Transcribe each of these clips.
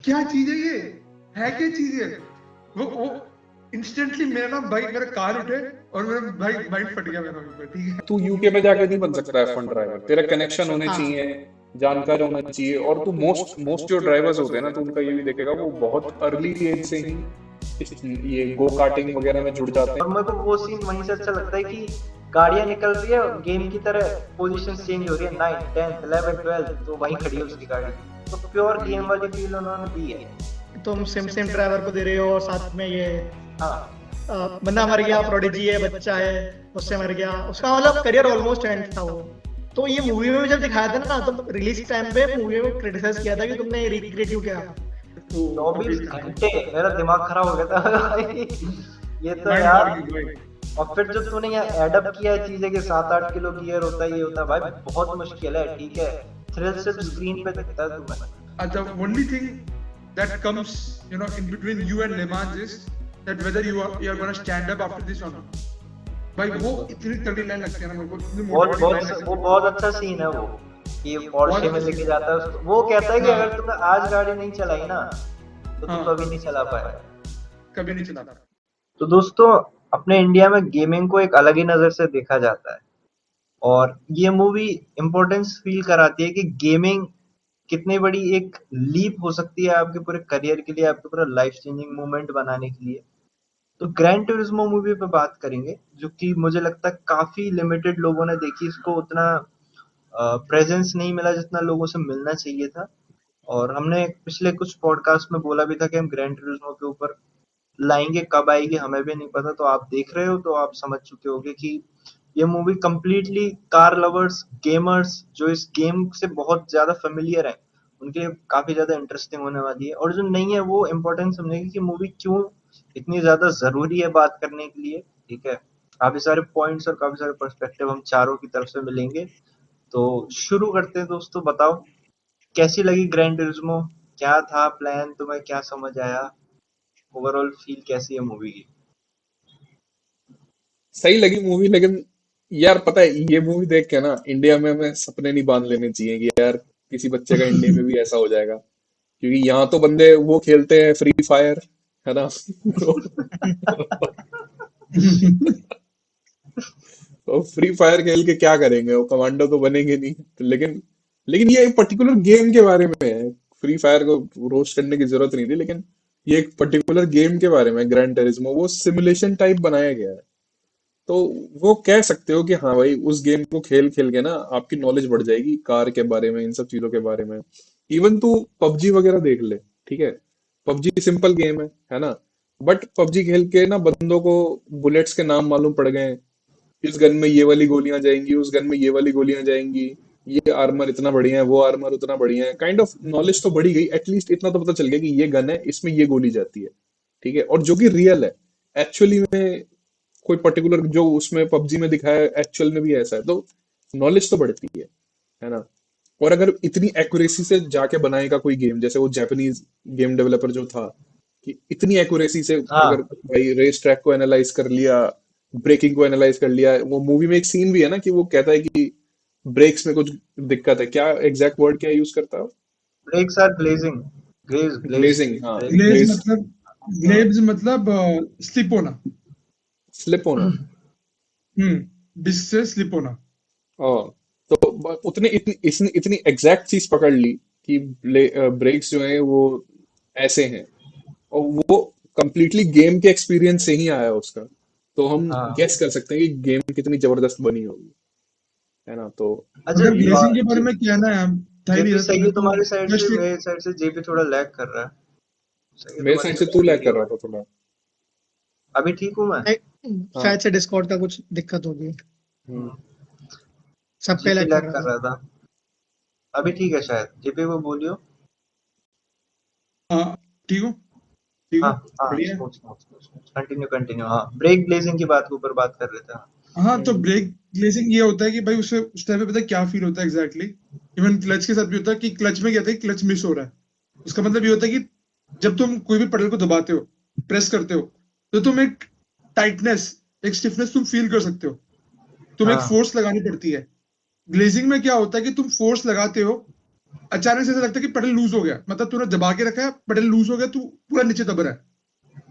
क्या चीज है ये, है क्या चीज है? वो इंस्टेंटली मेरा ना भाई, मेरा कार उठे और मेरा भाई माइंड फट गया मेरा ऊपर, ठीक है। तू यूके में जाके नहीं बन सकता F1 ड्राइवर, तेरा कनेक्शन होने हाँ चाहिए, जानकार होना चाहिए। और तू मोस्ट मोस्ट जो ड्राइवर्स होते हैं ना, तो उनका ये भी देखेगा वो बहुत अर्ली एज से ही ये गो कार्टिंग वगैरह में जुड़ जाते और मेरे को वो सीन वहीं से अच्छा लगता है कि गाड़ियां निकल रही है गेम की तरह, पोजीशन चेंज हो रही है, 9th 10th 11th 12th, तो वहीं खड़ी है उसकी गाड़ी। तो प्योर गेम वाली फील उन्होंने दी है। तुम सेम ड्राइवर को दे रहे हो और साथ में ये हाँ बंदा मर गया, प्रोडिजी है, बच्चा है, उससे मर गया, उसका मतलब करियर ऑलमोस्ट एंड था वो। तो ये मूवी में जब दिखाया था ना, तो रिलीज टाइम पे मूवी में क्रिटिसाइज किया था कि तुमने रिक्रिएट क्यों किया। 24 घंटे मेरा दिमाग खराब हो गया था ये तो माइंड यार। मार गई भाई। और फिर जो तूने यहाँ एडअप किया है चीजें कि 7-8 किलो गियर होता है, ये होता है भाई, बहुत मुश्किल है। ठीक है, थ्रिल सिर्फ स्क्रीन पे दिखता है तुम्हें। The only thing that comes, in between you and Le Mans is that whether you are gonna stand up after this or not. भाई वो इतनी तगड़ी लाइन लगती है ना मेरे को, इतनी बहुत मोटिवेटिंग लाइन बहुत लगती वो है। बहुत अच्छा सीन है वो, कि पोर्शे में लेके जाता है उसको। वो कहता है कि हाँ। अगर तुमने आज गाड़ी नहीं चलाई ना, तो तुम हाँ। कभी नहीं चला पाए। कभी नहीं चलाता। तो दोस्तों, अपने इंडिया में गेमिंग को एक अलग ही नजर से देखा जाता है, और ये मूवी इम्पोर्टेंस फील कराती है कि गेमिंग कितनी बड़ी एक लीप हो सकती है आपके पूरे करियर के लिए, आपके पूरा लाइफ चेंजिंग मोमेंट बनाने के लिए। तो ग्रैंड टूरिज्मो मूवी पे बात करेंगे, जो कि मुझे लगता है काफी लिमिटेड लोगों ने देखी। इसको उतना प्रेजेंस नहीं मिला जितना लोगों से मिलना चाहिए था। और हमने पिछले कुछ पॉडकास्ट में बोला भी था कि हम ग्रैंड टूरिज्मो के ऊपर लाएंगे, कब आएगी हमें भी नहीं पता। तो आप देख रहे हो तो आप समझ चुके होंगे कि ये movie completely car lovers, gamers जो इस गेम से बहुत ज्यादा फेमिलियर है, उनके लिए काफी ज्यादा इंटरेस्टिंग होने वाली है। और जो नहीं है वो इम्पोर्टेंट समझेगी कि मूवी क्यों इतनी ज्यादा जरूरी है बात करने के लिए। ठीक है, काफी सारे पॉइंट्स और काफी सारे पर्सपेक्टिव हम चारों की तरफ से मिलेंगे। तो शुरू करते हैं दोस्तों। बताओ कैसी लगी ग्रैंड टूरिज्मो, क्या था प्लान, तुम्हें क्या समझ आया, ओवरऑल फील कैसी है मूवी की? सही लगी मूवी, लेकिन यार पता है ये मूवी देख के ना इंडिया में हमें सपने नहीं बांध लेने चाहिए कि यार किसी बच्चे का इंडिया में भी ऐसा हो जाएगा। क्योंकि यहाँ तो बंदे वो खेलते हैं फ्री फायर, है ना। तो फ्री फायर खेल के क्या करेंगे, वो कमांडो तो बनेंगे नहीं। तो लेकिन ये एक पर्टिकुलर गेम के बारे में है। फ्री फायर को रोस्ट करने की जरूरत नहीं थी, लेकिन ये एक पर्टिकुलर गेम के बारे में, ग्रैंड टेरिज्मो, वो सिमुलेशन टाइप बनाया गया है। तो वो कह सकते हो कि हाँ भाई, उस गेम को खेल खेल के ना आपकी नॉलेज बढ़ जाएगी कार के बारे में, इन सब चीजों के बारे में। इवन तू पबजी वगैरह देख ले, ठीक है। पबजी सिंपल गेम है ना। बट पबजी खेल के ना बंदों को बुलेट्स के नाम मालूम पड़ गए। इस गन में ये वाली गोलियां जाएंगी, उस गन में ये वाली गोलियां जाएंगी, ये आर्मर इतना बढ़िया है, वो आर्मर उतना बढ़िया है। काइंड ऑफ नॉलेज तो बढ़ी गई, एटलीस्ट इतना तो पता चल गया कि ये गन है, इसमें ये गोली जाती है। ठीक है, और जो कि रियल है एक्चुअली में, कोई पर्टिकुलर जो उसमें पबजी में दिखाया है एक्चुअल में भी ऐसा है, तो नॉलेज तो बढ़ती है ना। और अगर इतनी एक्यूरेसी से जाके बनाएगा कोई गेम, जैसे वो जापानीज गेम डेवलपर जो था, कि इतनी एक्यूरेसी से अगर हाँ भाई रेस ट्रैक को एनालाइज कर लिया, ब्रेकिंग को एनालाइज कर लिया। वो मूवी में एक सीन भी है ना कि वो कहता है कि ब्रेक्स में कुछ दिक्कत है, क्या एग्जैक्ट वर्ड क्या यूज करता है? Brakes are blazing, glaze glazing, हाँ, ब्रेक। ग्लेज ग्लेज, मतलब, हाँ ग्लेब्स मतलब स्लिप होना। स्लिप होना। डिस्क से स्लिप होना। हाँ, तो उतने इतनी एग्जैक्ट चीज पकड़ ली कि ब्रेक्स जो है वो ऐसे हैं। और वो कंप्लीटली गेम के एक्सपीरियंस से ही आया उसका। तो हम हाँ। गेस कर सकते हैं कि गेम कितनी जबरदस्त बनी होगी, है ना। तो अच्छा अगर ग्लेसिंग के बारे में कहना है, था ही नहीं जेपी था, सही तूने है तो तुम्हारी साइड से, जस्ट एक। मेरी साइड से जेपी थोड़ा लैग कर रहा है। सही है मेरे तुम्हारी साइड से साइड तू से लैग मेरी कर रहा आवाज। था थोड़ा। अभी ठीक हूँ मैं? हाँ। शायद से डिस्कॉर्ड का कुछ दिक्कत होगी, हम्म। सबका जेपी लैग कर लैग रहा कर था। रहा था। अभी ठीक है शायद, जेपी वो बोलियो। हाँ, ठीक हो, ठीक हाँ हो, हाँ, बढ़िया है। Smooth smooth smooth, continue continue. हाँ, ब्रेक ब्लेजिंग की बात के ऊपर बात कर रहे थे। हाँ, तो हम्म। ब्रेक ग्लेसिंग ये होता है कि भाई उसे उस टाइम पे पता है क्या फील होता है एग्जैक्टली। इवन क्लच के साथ भी होता है कि क्लच में क्या होता है, क्लच मिस हो रहा है। उसका मतलब ये होता है कि जब तुम कोई भी pedal को दबाते हो, प्रेस करते हो, तो तुम एक टाइटनेस, एक स्टिफनेस तुम फील कर सकते हो। तुम्हें एक हाँ फोर्स लगानी पड़ती है। ग्लेजिंग में क्या होता है कि तुम फोर्स लगाते हो, अचानक से ऐसा लगता है कि पेडल लूज हो गया, मतलब तूने दबा के रखा है, पेडल लूज हो गया, तू पूरा नीचे दब रहा है,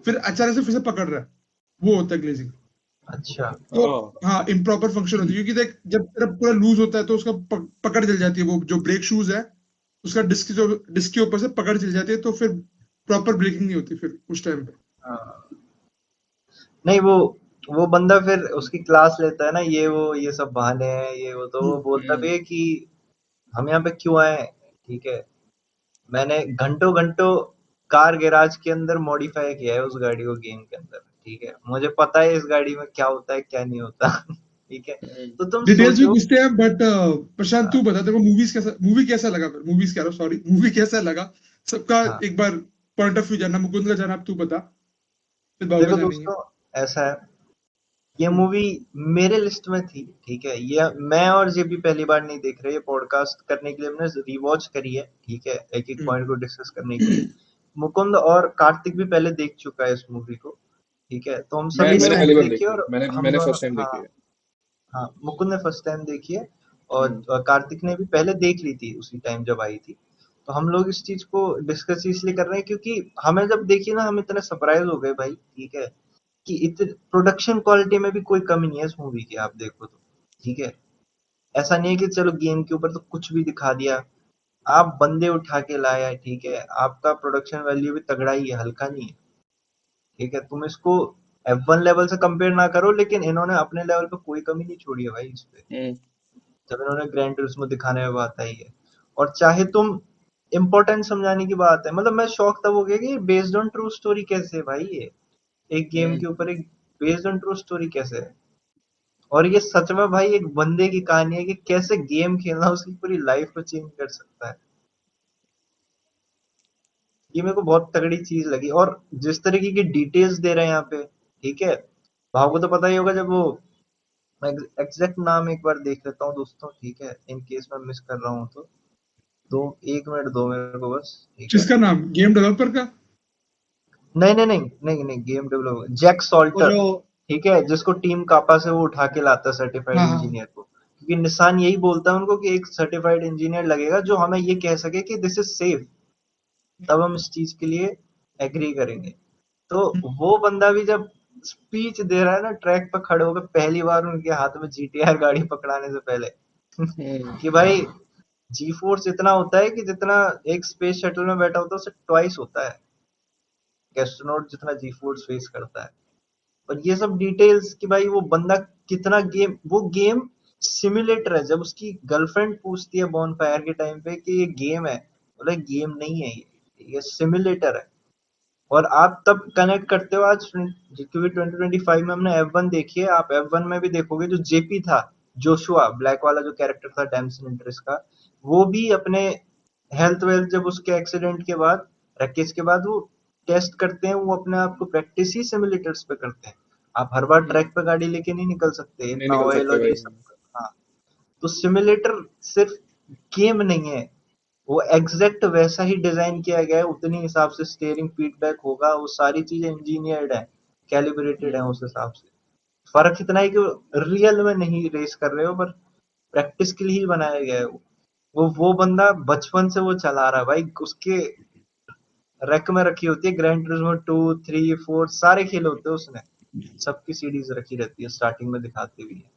फिर अचानक से फिर से पकड़ रहा है, वो होता है ग्लेजिंग। अच्छा। तो हाँ हाँ, इम्प्रॉपर फंक्शन होती है, क्योंकि देख जब तेरा पूरा लूज होता है तो उसका पकड़ चल जाती है, वो जो ब्रेक शूज है उसका डिस्क के ऊपर से पकड़ चल जाती है, तो फिर प्रॉपर ब्रेकिंग नहीं होती फिर उस टाइम पे। हाँ। नहीं, वो बंदा फिर उसकी क्लास लेता है ना, ये सब बहाने हैं, ये वो, तो वो बोलता भी हम्म है कि हम यहाँ पे क्यों आए, ठीक है, मैंने घंटों घंटों कार गैराज के अंदर मॉडिफाई किया है उस गाड़ी को गेम के अंदर, ठीक है, मुझे पता है इस गाड़ी में क्या होता है क्या नहीं होता। ठीक है, हम्म। तो तुम डिटेल्स भी सोचो। पूछते हैं, बट प्रशांत तू हाँ। बता, तेरे को मूवी कैसा लगा, फिर मूवीज कह रहा हूँ, सॉरी, मूवी कैसा लगा सबका, हाँ, एक बार पॉइंट ऑफ व्यू जानना, मुकुंद का जानना, अब तू बता, फिर बाबू का देखो जानेंगे। दोस्तों, ऐसा है, ये हम्म, मूवी मेरे लिस्ट में थी, ठीक है, ये मैं और ये भी पहली बार नहीं देख रहे, ये पॉडकास्ट करने के लिए हमने रिवॉच करी है, ठीक है, एक एक हम्म, पॉइंट को डिस्कस करने के लिए। मुकुंद और कार्तिक भी पहले देख चुका है इस मूवी को, ठीक है, तो हम सभी ने फर्स्ट मैंने टाइम। पहली बार देखी देखी है, और हम मैंने दोनों, फर्स्ट टाइम हाँ, देखी है। हाँ, मुकुंद ने फर्स्ट टाइम देखी है, और हम्म कार्तिक ने भी पहले देख ली थी उसी टाइम जब आई थी। तो हम लोग इस चीज को डिस्कस इसलिए कर रहे हैं क्योंकि हमें जब देखी ना, हम इतने सरप्राइज हो गए भाई, ठीक है, कि इतने प्रोडक्शन क्वालिटी में भी कोई कमी नहीं है इस मूवी की, आप देखो तो, ठीक है, ऐसा नहीं है कि चलो गेम के ऊपर तो कुछ भी दिखा दिया, आप बंदे उठा के लाया है, ठीक है, आपका प्रोडक्शन वैल्यू भी तगड़ा ही है, हल्का नहीं है, ठीक है, तुम इसको F1 लेवल से कंपेयर ना करो, लेकिन इन्होंने अपने लेवल पे कोई कमी नहीं छोड़ी है भाई इस पे, हम्म जब इन्होंने ग्रैंड टूरिस्मो दिखाने में बात आई है। और चाहे तुम इम्पोर्टेंस समझाने की बात है, मतलब मैं शॉक तब हो गया कि बेस्ड ऑन ट्रू स्टोरी कैसे है भाई, ये एक गेम हम्म के ऊपर एक बेस्ड ऑन ट्रू स्टोरी कैसे है, और ये सच में भाई एक बंदे की कहानी है कि कैसे गेम खेलना उसकी पूरी लाइफ को चेंज कर सकता है। ये मेरे को बहुत तगड़ी चीज लगी, और जिस तरीके की डिटेल्स दे रहे हैं यहाँ पे, ठीक है, भाव को तो पता ही होगा, जब वो, मैं एग्जैक्ट नाम एक बार देख लेता हूँ दोस्तों, ठीक है, इन केस मैं मिस कर रहा हूँ तो, दो, एक मिनट दो मेरे को बस, ठीक है। किसका नाम, गेम डेवलपर का? नहीं नहीं नहीं नहीं नहीं, गेम डेवलपर जैक वो सॉल्टर, जो, ठीक है, जिसको टीम कापा से वो उठा के लाता है सर्टिफाइड हाँ हाँ, इंजीनियर को, क्योंकि निशान यही बोलता है उनको कि एक सर्टिफाइड इंजीनियर लगेगा जो हमें ये कह सके कि दिस इज सेफ, तब हम इस चीज के लिए एग्री करेंगे। तो वो बंदा भी जब स्पीच दे रहा है ना ट्रैक पर खड़े होकर, पहली बार उनके हाथ में जीटीआर गाड़ी पकड़ाने से पहले, हम्म कि भाई जी फोर्स इतना होता है कि जितना एक स्पेस शटल में बैठा होता है उससे ट्वाइस होता है, एस्ट्रोनॉट जितना जी फोर्स फेस करता है। और ये सब डिटेल्स कि भाई वो बंदा कितना गेम, वो गेम सिमुलेटर है, जब उसकी गर्लफ्रेंड पूछती है बॉन फायर के टाइम पे कि ये गेम है, बोला गेम नहीं है, ये सिमुलेटर है। और आप तब कनेक्ट करते हो आज, क्योंकि 2025 में हमने F1 देखी है, आप F1 में भी देखोगे जो जेपी था, जोशुआ ब्लैक वाला जो कैरेक्टर था डैमसन इंटरेस्ट का, वो भी अपने हेल्थ वेल्थ जब उसके एक्सीडेंट के बाद, रैकेज के बाद, वो टेस्ट करते हैं, वो अपने आप को प्रैक्टिस ही सिमुलेटर्स पे करते हैं। आप हर बार हम्म, ट्रैक पे गाड़ी लेके नहीं निकल सकते, नहीं इतना निकल ऑयल सकते और भाई। ये सब। हाँ, तो सिमुलेटर सिर्फ गेम नहीं है, वो एग्जैक्ट वैसा ही डिजाइन किया गया है, उतनी हिसाब से स्टीयरिंग फीडबैक होगा, वो सारी चीजें इंजीनियर्ड है, कैलिब्रेटेड है हम्म उस हिसाब से। फर्क इतना है कि रियल में नहीं रेस कर रहे हो, पर प्रैक्टिस के लिए ही बनाया गया है वो बंदा बचपन से वो चला रहा है भाई, उसके रैक में रखी होती है ग्रैंड टूरिज्मो 2, 3, 4 सारे खेल होते हैं उसने, सबकी सीडीज रखी रहती है, स्टार्टिंग में दिखाते भी है।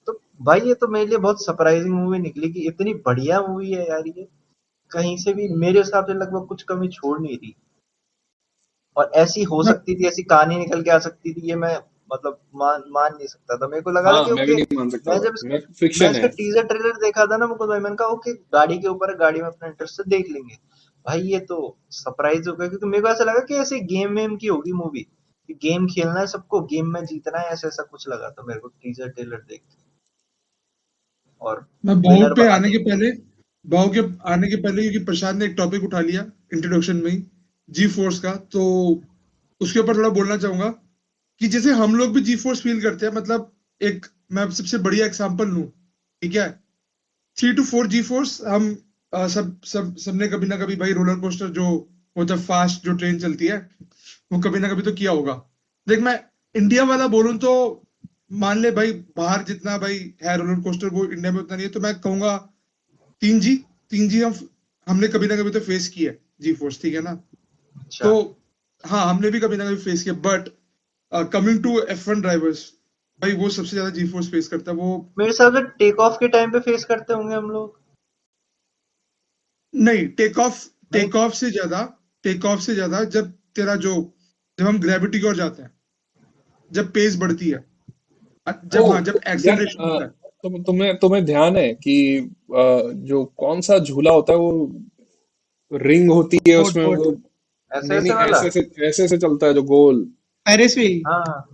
तो भाई ये तो मेरे लिए बहुत सरप्राइजिंग मूवी निकली कि इतनी बढ़िया मूवी है यार ये, कहीं से भी मेरे हिसाब से लगभग कुछ कमी छोड़ नहीं रही, और ऐसी हो मैं सकती थी, ऐसी कहानी निकल के आ सकती थी, ये मैं मतलब मान नहीं सकता था, मेरे को लगा था हाँ कि मैं भी ओके, नहीं मान सकता मैं था, जब मैं मैं फिक्शन इसका है। टीजर ट्रेलर देखा था ना मुकुंद भाई, मैंने कहा ओके गाड़ी के ऊपर है, गाड़ी में अपने इंटरेस्ट से देख लेंगे। भाई ये तो सरप्राइज हो गया, क्योंकि मेरे को ऐसा लगा कि ऐसे गेम वेम की होगी मूवी, गेम खेलना है सबको, गेम में जीतना है, ऐसा ऐसा कुछ लगा था मेरे को टीजर ट्रेलर देख के, और मैं भाव विनर पे बना आने के दिया। पहले, भाव के आने के पहले, क्योंकि प्रशांत ने एक टॉपिक उठा लिया इंट्रोडक्शन में ही, जी फोर्स का, तो उसके ऊपर थोड़ा बोलना चाहूंगा कि जैसे हम लोग भी जी फोर्स फील करते हैं, मतलब एक, मैं सबसे बढ़िया एग्जांपल लूं, ठीक है, 3 to 4 जी फोर्स हम सब सब सबने कभी ना कभी भाई, रोलर कोस्टर जो होता है, फास्ट जो ट्रेन चलती है, वो कभी ना कभी तो किया होगा। देख मैं इंडिया वाला बोलूं तो, मान ले भाई बाहर जितना भाई है रोलर कोस्टर, वो इंडिया में उतना नहीं है, तो मैं कहूंगा 3G, 3G हमने कभी ना कभी तो फेस किया है जी फोर्स, ठीक है ना? अच्छा तो हाँ, हमने भी कभी ना कभी फेस किया, but coming to F1 drivers, भाई वो सबसे ज्यादा जी फोर्स फेस करता है वो। मेरे हिसाब से टेक ऑफ के टाइम पे फेस करते होंगे हम लोग। नहीं, टेक ऑफ, नहीं टेक ऑफ से ज्यादा जब तेरा जो, जब हम ग्रेविटी की ओर जाते हैं, जब पेस बढ़ती है, ओ जब, हाँ, जब यार, एक्सेलरेशन होता है। तुम्हें तुम्हें ध्यान है कि जो कौन सा झूला होता है वो रिंग होती है फोर्ट उसमें फोर्ट वो, ऐसे नहीं ऐसे नहीं, वाला। ऐसे से चलता है जो गोल पेरिस व्हील। हाँ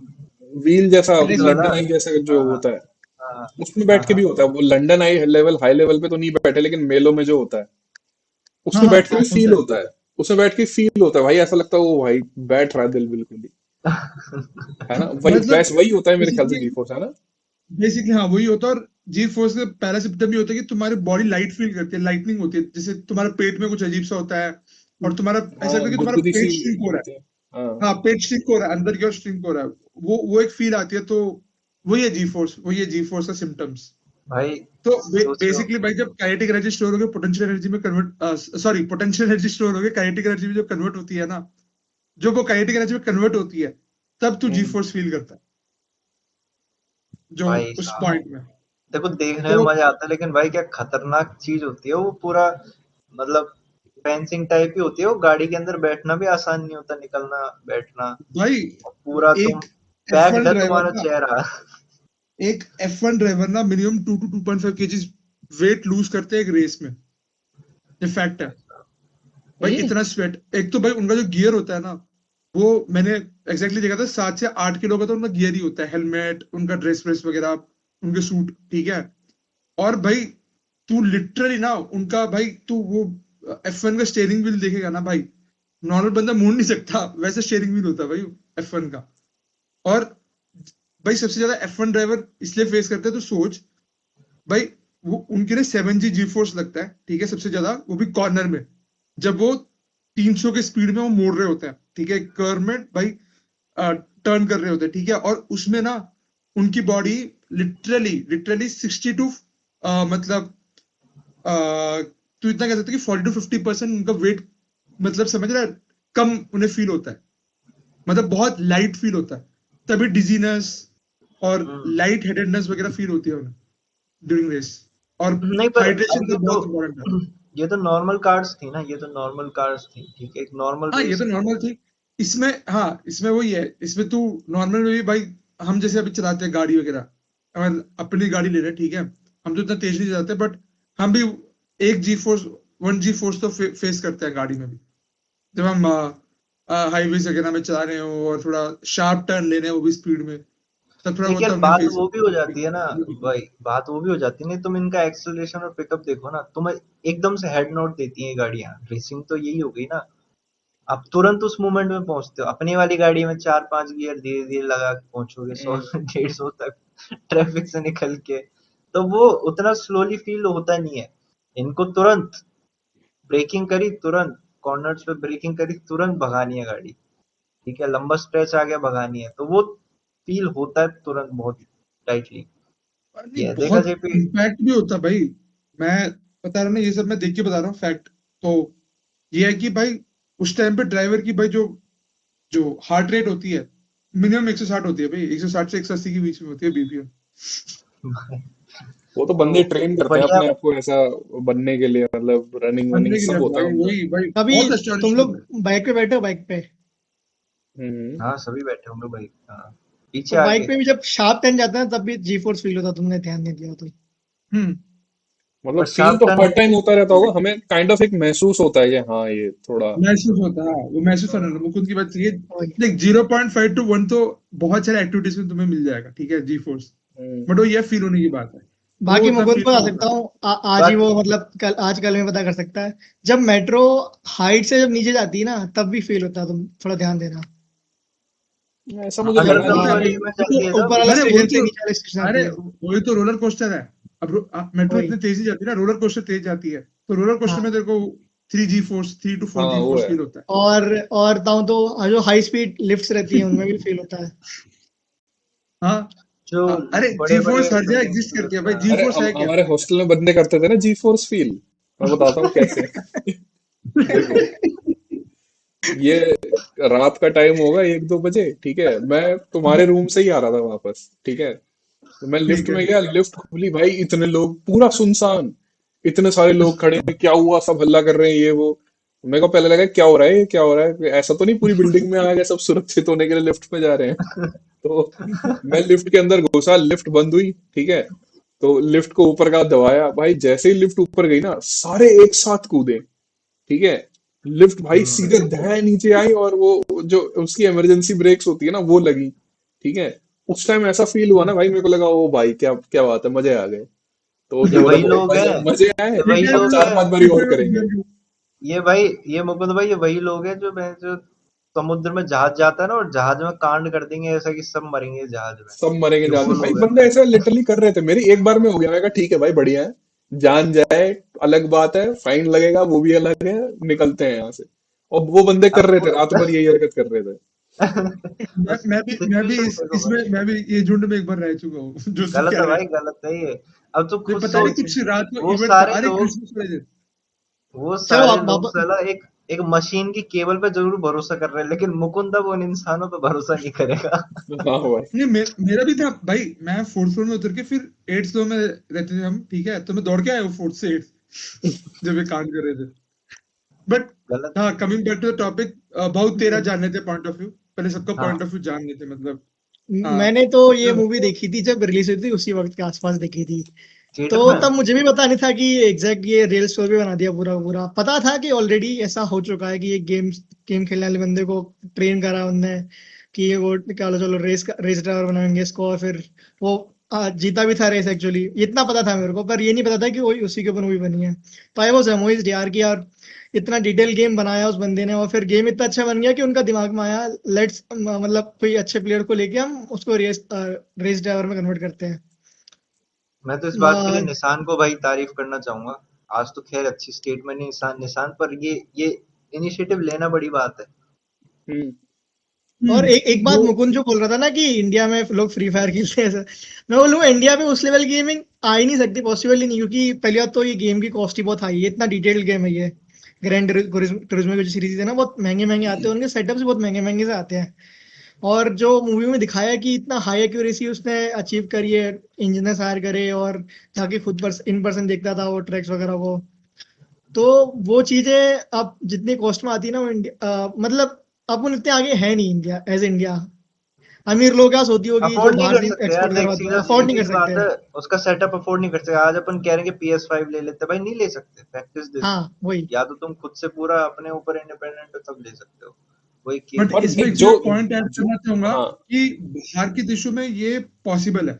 व्हील जैसा, पेरिस व्हील व्हील। वाला। लंदन आई जैसा जो हाँ होता है, हाँ उसमें हाँ बैठ के हाँ। भी होता है वो। लंदन आई लेवल, हाई लेवल पे तो नहीं बैठे, लेकिन मेलो में जो होता है हाँ उसमें हाँ, बैठ के भी होता फील है। होता है। उसमें बैठ के फील होता है भाई, ऐसा लगता है वो भाई बैठ रहा है दिल बिल्कुल ही, है ना? वही मतलब वही होता है मेरे ख्याल से बेसिकली, जी फोर्स, है ना? हाँ वही होता है। और जी फोर्स का पहला सिम्टम ये होता है कि तुम्हारी बॉडी लाइट फील करती है, लाइटनिंग होती है, जैसे तुम्हारे पेट में कुछ अजीब सा होता है, और तुम्हारा ऐसा हाँ, लगता है कि तुम्हारा गुदगुदी सी पेट श्रिंक हो रहा होती है। हाँ, है। हाँ, पेट श्रिंक हो रहा है, अंदर की ओर श्रिंक हो रहा है, वो एक फील आती है। तो वही है जी फोर्स का सिम्टम्स। भाई तो सोचो। बेसिकली भाई, जब काइनेटिक एनर्जी स्टोर होकर पोटेंशियल एनर्जी में convert, sorry, potential energy store होकर काइनेटिक एनर्जी में जब कन्वर्ट होती है ना, जब वो काइनेटिक एनर्जी में कन्वर्ट होती है, तब तू जी हम्म, फोर्स फील करता है, जो भाई उस साहब पॉइंट में। देखो देखने में तो मजा आता है, लेकिन भाई क्या खतरनाक चीज होती है वो पूरा। मतलब फेंसिंग टाइप ही होती है वो, गाड़ी के अंदर बैठना भी आसान नहीं होता, निकलना बैठना। भाई, और पूरा तुम एक पैक्ड F1 है ड्राइवर तुम्हारा ना चेहरा। एक F1 ड्राइवर ना minimum 2 to 2.5 kg weight lose करते हैं एक रेस में। ये फैक्ट है भाई, ये इतना स्वेट। एक तो भाई उनका जो गियर होता है ना, वो मैंने एग्जैक्टली देखा था, 7 से 8 किलो का तो उनका गियर ही होता है, हेलमेट, उनका ड्रेस व्रेस वगैरह, उनके सूट, ठीक है। और भाई तू लिटरली ना उनका, भाई तू वो F1 का स्टीयरिंग व्हील देखेगा ना भाई, नॉर्मल बंदा मोड़ नहीं सकता वैसे स्टीयरिंग व्हील होता है भाई F1 का। और भाई सबसे ज्यादा F1 ड्राइवर इसलिए फेस करते हैं, तो सोच भाई, वो उनके लिए 7G फोर्स लगता है, ठीक है, सबसे ज्यादा, वो भी कॉर्नर में, जब वो 300 के स्पीड में वो मोड़ रहे होते हैं, ठीक है, कर्व में भाई, टर्न कर रहे होते हैं, ठीक है। और उसमें ना उनकी बॉडी लिटरली लिटरली 62, मतलब तू इतना कह सकते कि 40 to 50% उनका वेट, मतलब समझ रहा है, कम उन्हें फील होता है, मतलब बहुत लाइट फील होता है, तभी डिजीनेस और हम्म। लाइट हेडेडनेस वगैरह फील होती है उन्हें ड्यूरिंग रेस। और नहीं पर हाइड्रेशन ये तो तो बहुत इंपॉर्टेंट है। ये तो नॉर्मल कार्स थी ना, ये तो नॉर्मल कार्स थी, ठीक है, एक नॉर्मल हाँ, ये रेस तो थी। नॉर्मल थी। इसमें, हाँ, इसमें वही है, इसमें तू नॉर्मल में भी भाई, हम जैसे अभी चलाते हैं गाड़ी वगैरह, अगर अपनी गाड़ी ले रहे हैं, ठीक है, हम तो इतना तेज नहीं चलाते, बट हम भी एक जी फोर्स, 1G फोर्स तो फेस करते हैं गाड़ी में भी, जब हम हाईवे वगैरह में चला रहे हो और थोड़ा शार्प टर्न ले रहे हैं वो भी स्पीड में, तब थोड़ा लेकिन बहुत तो यार हमने बात फेस वो भी हो जाती है ना भाई, बात वो भी हो जाती है। नहीं तुम इनका एक्सेलरेशन और पिकअप देखो ना, तुम्हें एकदम से हेड नॉट देती हैं गाड़ियां। रेसिंग तो यही हो गई ना, आप तुरंत उस मोमेंट में पहुंचते हो। अपनी वाली गाड़ी में 4-5 गियर धीरे धीरे लगा के पहुंचोगे 100-150 तक ट्रैफिक से निकल के। तो वो उतना स्लोली फील होता नहीं है। इनको तुरंत ब्रेकिंग करी, तुरंत कॉर्नर्स पे ब्रेकिंग करी, तुरंत भगानी है गाड़ी, ठीक है, लंबा स्ट्रेच आ गया, भगानी है, तो वो फील होता है तुरंत बहुत टाइटली। नहीं, ये देखा बहुत जेपी। इम्पैक्ट भी होता है भाई। मैं बता रहा ना, ये सब मैं देख के बता रहा हूँ फैक्ट। तो ये है कि भाई उस टाइम पे ड्राइवर की भाई जो जो हार्ट रेट होती है, मिनिमम 160 होती है भाई, 160 से 180 के बीच में होती है बीपीएम। वो तो तो बंदे ट्रेन करते हैं बढ़िया। अपने आप को ऐसा बनने के लिए, मतलब रनिंग वनिंग बनने के लिए सब होता है भाई, उनका। वही भाई, कभी बहुत तुम एस्टोनिशिंग लोग है। बाइक पे बैठे हो, बाइक पे? हम्म, हाँ सभी बैठे होंगे भाई, हाँ पीछे तो बाइक आगे। पे भी जब शार्प टर्न जाता है तब भी जी फोर्स फील होता है, तुमने ध्यान नहीं दिया तो। हम्म। मतलब पर फील शार्प तो टर्न हर टाइम होता रहता होगा, हमें काइंड ऑफ एक महसूस होता है कि हाँ ये थोड़ा। महसूस होता है, हाँ, वो महसूस होना है, मुकुंद की बात सही है। वही। देख, 0.5 to 1 तो बहुत सारे एक्टिविटीज में तुम्हें मिल जाएगा, ठीक है, जी फोर्स, बट वो ये फील होने की बात है, वो बाकी इतना मुकुंद फील को नहीं बता होता। सकता हूँ, आज ही बाकी वो मतलब कल, आज कल में पता कर सकता है। जब मेट्रो हाइट से जब नीचे जाती है ना तब भी फील होता है, तुम थोड़ा ध्यान देना। ऐसा मुझे अरे लगा वो नहीं अंडरग्राउंड क्या यार। भाई, वाली में वो जाती है तो, ऊपर जब। वाले अरे स्टेशन से नीचे वाले स्टेशन आती अरे है। वही तो रोलर कोस्टर है। अब मेट्रो वही। इतनी तेजी जाती है ना, रोलर कोस्टर तेज जाती है, तो रोलर कोस्टर में हाँ। तेरे को 3G फोर्स, 3 to 4 हाँ जी वो फोर्स है। फील होता है। और बताऊँ तो जो हाई स्पीड लिफ्ट्स रहती हैं उनमें भी फील होता है। हाँ, जो अरे जी बड़े बड़े फोर्स हर जगह बिल्डिंग्स एग्जिस्ट में करती है रहता भाई, है। जी अरे फोर्स है क्या? हमारे हॉस्टल में बंदे करते थे ना जी फोर्स फील। मैं बताता हूँ कैसे। देखो, ये रात का टाइम होगा 1-2 बजे, ठीक है, मैं तुम्हारे रूम से ही आ रहा था वापस, ठीक है, तो मैं लिफ्ट ठीक है। में गया, लिफ्ट खुली भाई, इतने लोग, पूरा सुनसान, इतने सारे लोग खड़े हैं, क्या हुआ, सब हल्ला कर रहे हैं, ये वो। मेरे को पहले लगा क्या हो रहा है, ये क्या हो रहा है, ऐसा तो नहीं पूरी बिल्डिंग में आ गए सब सुरक्षित होने के लिए लिफ्ट में जा रहे हैं। तो मैं लिफ्ट के अंदर घुसा, लिफ्ट बंद हुई, ठीक है, तो लिफ्ट को ऊपर का दबाया भाई, जैसे ही लिफ्ट ऊपर गई ना, सारे एक साथ कूदे, ठीक है, लिफ्ट भाई सीधे धड़ाई नीचे आई, और वो जो उसकी इमरजेंसी ब्रेक्स होती है ना, वो लगी, ठीक है। उस टाइम ऐसा फील हुआ ना भाई, मेरे को लगा ओ भाई क्या क्या बात है, मजे आ गए। तो ये बोला वही भाई लोग मजे हैं, मजे आए, ये वही ठीक है अब लोग चार हैं, पांच बारी ठीक और करेंगे। है। ये भाई, ये मुकुंद भाई, ये वही लोग हैं जो समुद्र में जहाज जाता है ना, और जहाज में कांड कर देंगे ऐसा कि सब मरेंगे जहाज में। सब मरेंगे ये जहाज वो में भाई, लोग हैं बंदे भाई। ऐसा लिटरली कर रहे थे, मेरी एक बार में हो गया, मैं कहा ठीक है भाई बढ़िया है, जान जाए अलग बात है, फाइन लगेगा वो भी अलग है, निकलते हैं यहाँ से। और वो बंदे कर अब रहे वो थे, रात भर यही हरकत कर रहे थे। मैं भी सिचुएशन इस देखो इसमें भाई, मैं भी ये झुंड में एक बार रह चुका हूँ जो तुम गलत कह है रहे भाई, हो। गलत है ये। अब तो ये खुद पता नहीं सोच, कुछ रात को वो इवेंट था, सारे अरे लोग क्रिसमस वाले दिन। वो चलो सारे आप लोग वापस। साला एक एक मशीन की केबल पे जरूर भरोसा कर रहे हैं, लेकिन मुकुंद अब उन इंसानों पे भरोसा नहीं करेगा। हाँ भाई। नहीं मेरा भी था भाई, मैं फोर्थ फ्लोर में उतर के फिर एट्थ फ्लोर में रहते थे हम, ठीक है, तो मैं दौड़ के आया हूँ फोर्थ से एट्थ जब ये कांड कर रहे थे। बट गलत। हाँ, coming back to the topic, बहुत तेरा जानने थे पॉइंट ऑफ व्यू, पहले सबका हाँ, पॉइंट ऑफ व्यू जान लेते मतलब। हाँ मैंने तो ये मतलब मूवी देखी थी जब रिलीज हुई थी, उसी वक्त के आसपास देखी थी। थिएटर तो में। तब मुझे भी पता नहीं था कि एग्जैक्ट ये रियल स्टोरी बना दिया पूरा का पूरा। पता था कि ऑलरेडी ऐसा हो चुका है कि ये गेम खेलने वाले बंदे को ट्रेन करा उनने कि ये वो क्या चलो रेस ड्राइवर बनाएंगे इसको, और फिर वो जीता भी था रेस एक्चुअली। इतना पता था मेरे को, पर ये नहीं पता था कि वही उसी के ऊपर मूवी बनी है। तो आई वाज अमेज्ड यार कि यार इतना डिटेल गेम बनाया उस बंदे ने, और फिर गेम इतना अच्छा बन गया कि उनका दिमाग में आया लेट्स मतलब कोई अच्छे प्लेयर को लेके हम उसको रेस ड्राइवर में कन्वर्ट करते हैं। मैं तो इस बात के लिए निशान को भाई तारीफ करना चाहूंगा। आज तो खैर अच्छी स्टेट में नहीं निशान, निशान पर ये इनिशिएटिव लेना बड़ी बात है। हम्म। और एक बात वो मुकुंद जो बोल रहा था ना कि इंडिया में लोग फ्री फायर खेलते हैं ऐसा, मैं बोलूंगा इंडिया में उस लेवल की गेमिंग आ ही नहीं सकती, पॉसिबल ही नहीं, क्योंकि पहली बात तो ये गेम की कॉस्ट ही बहुत हाई है, इतना डिटेल्ड गेम है ये। ग्रैंड टूरिज्मो की जो सीरीज है ना, बहुत महंगे महंगे आते हैं, उनके सेटअप्स बहुत महंगे महंगे से आते हैं। और जो मूवी में दिखाया है कि इतना हाई एक्यूरेसी उसने अचीव करी है, इंजीनियर हायर करे, और ताकि खुद इन पर्सन देखता था वो ट्रैक्स वगैरह को। तो वो चीजें अब जितनी कॉस्ट में आती है ना, वो मतलब अपन इतने आगे है नहीं इंडिया, एज इंडिया। अमीर लोग क्या सोती होगी जो अफोर्ड नहीं बाहर कर से सकते यार, एक्सपोर्ट देख करवाते हैं, सीधा अफोर्ड नहीं सीधी कर सी सकते बात है। हैं। उसका सेटअप अफोर्ड नहीं कर सकते। आज अपन कह रहे हैं कि PS5 ले लेते, भाई नहीं ले सकते, प्रैक्टिस दिस। हाँ वही। या तो तुम खुद से पूरा अपने ऊपर इंडिपेंडेंट हो तब ले सकते हो। वही केस बट है। और इसमें देख एक जो चीज पॉइंट ऐड जो करना चाहूंगा हाँ। कि बाहर के देशों में ये पॉसिबल है।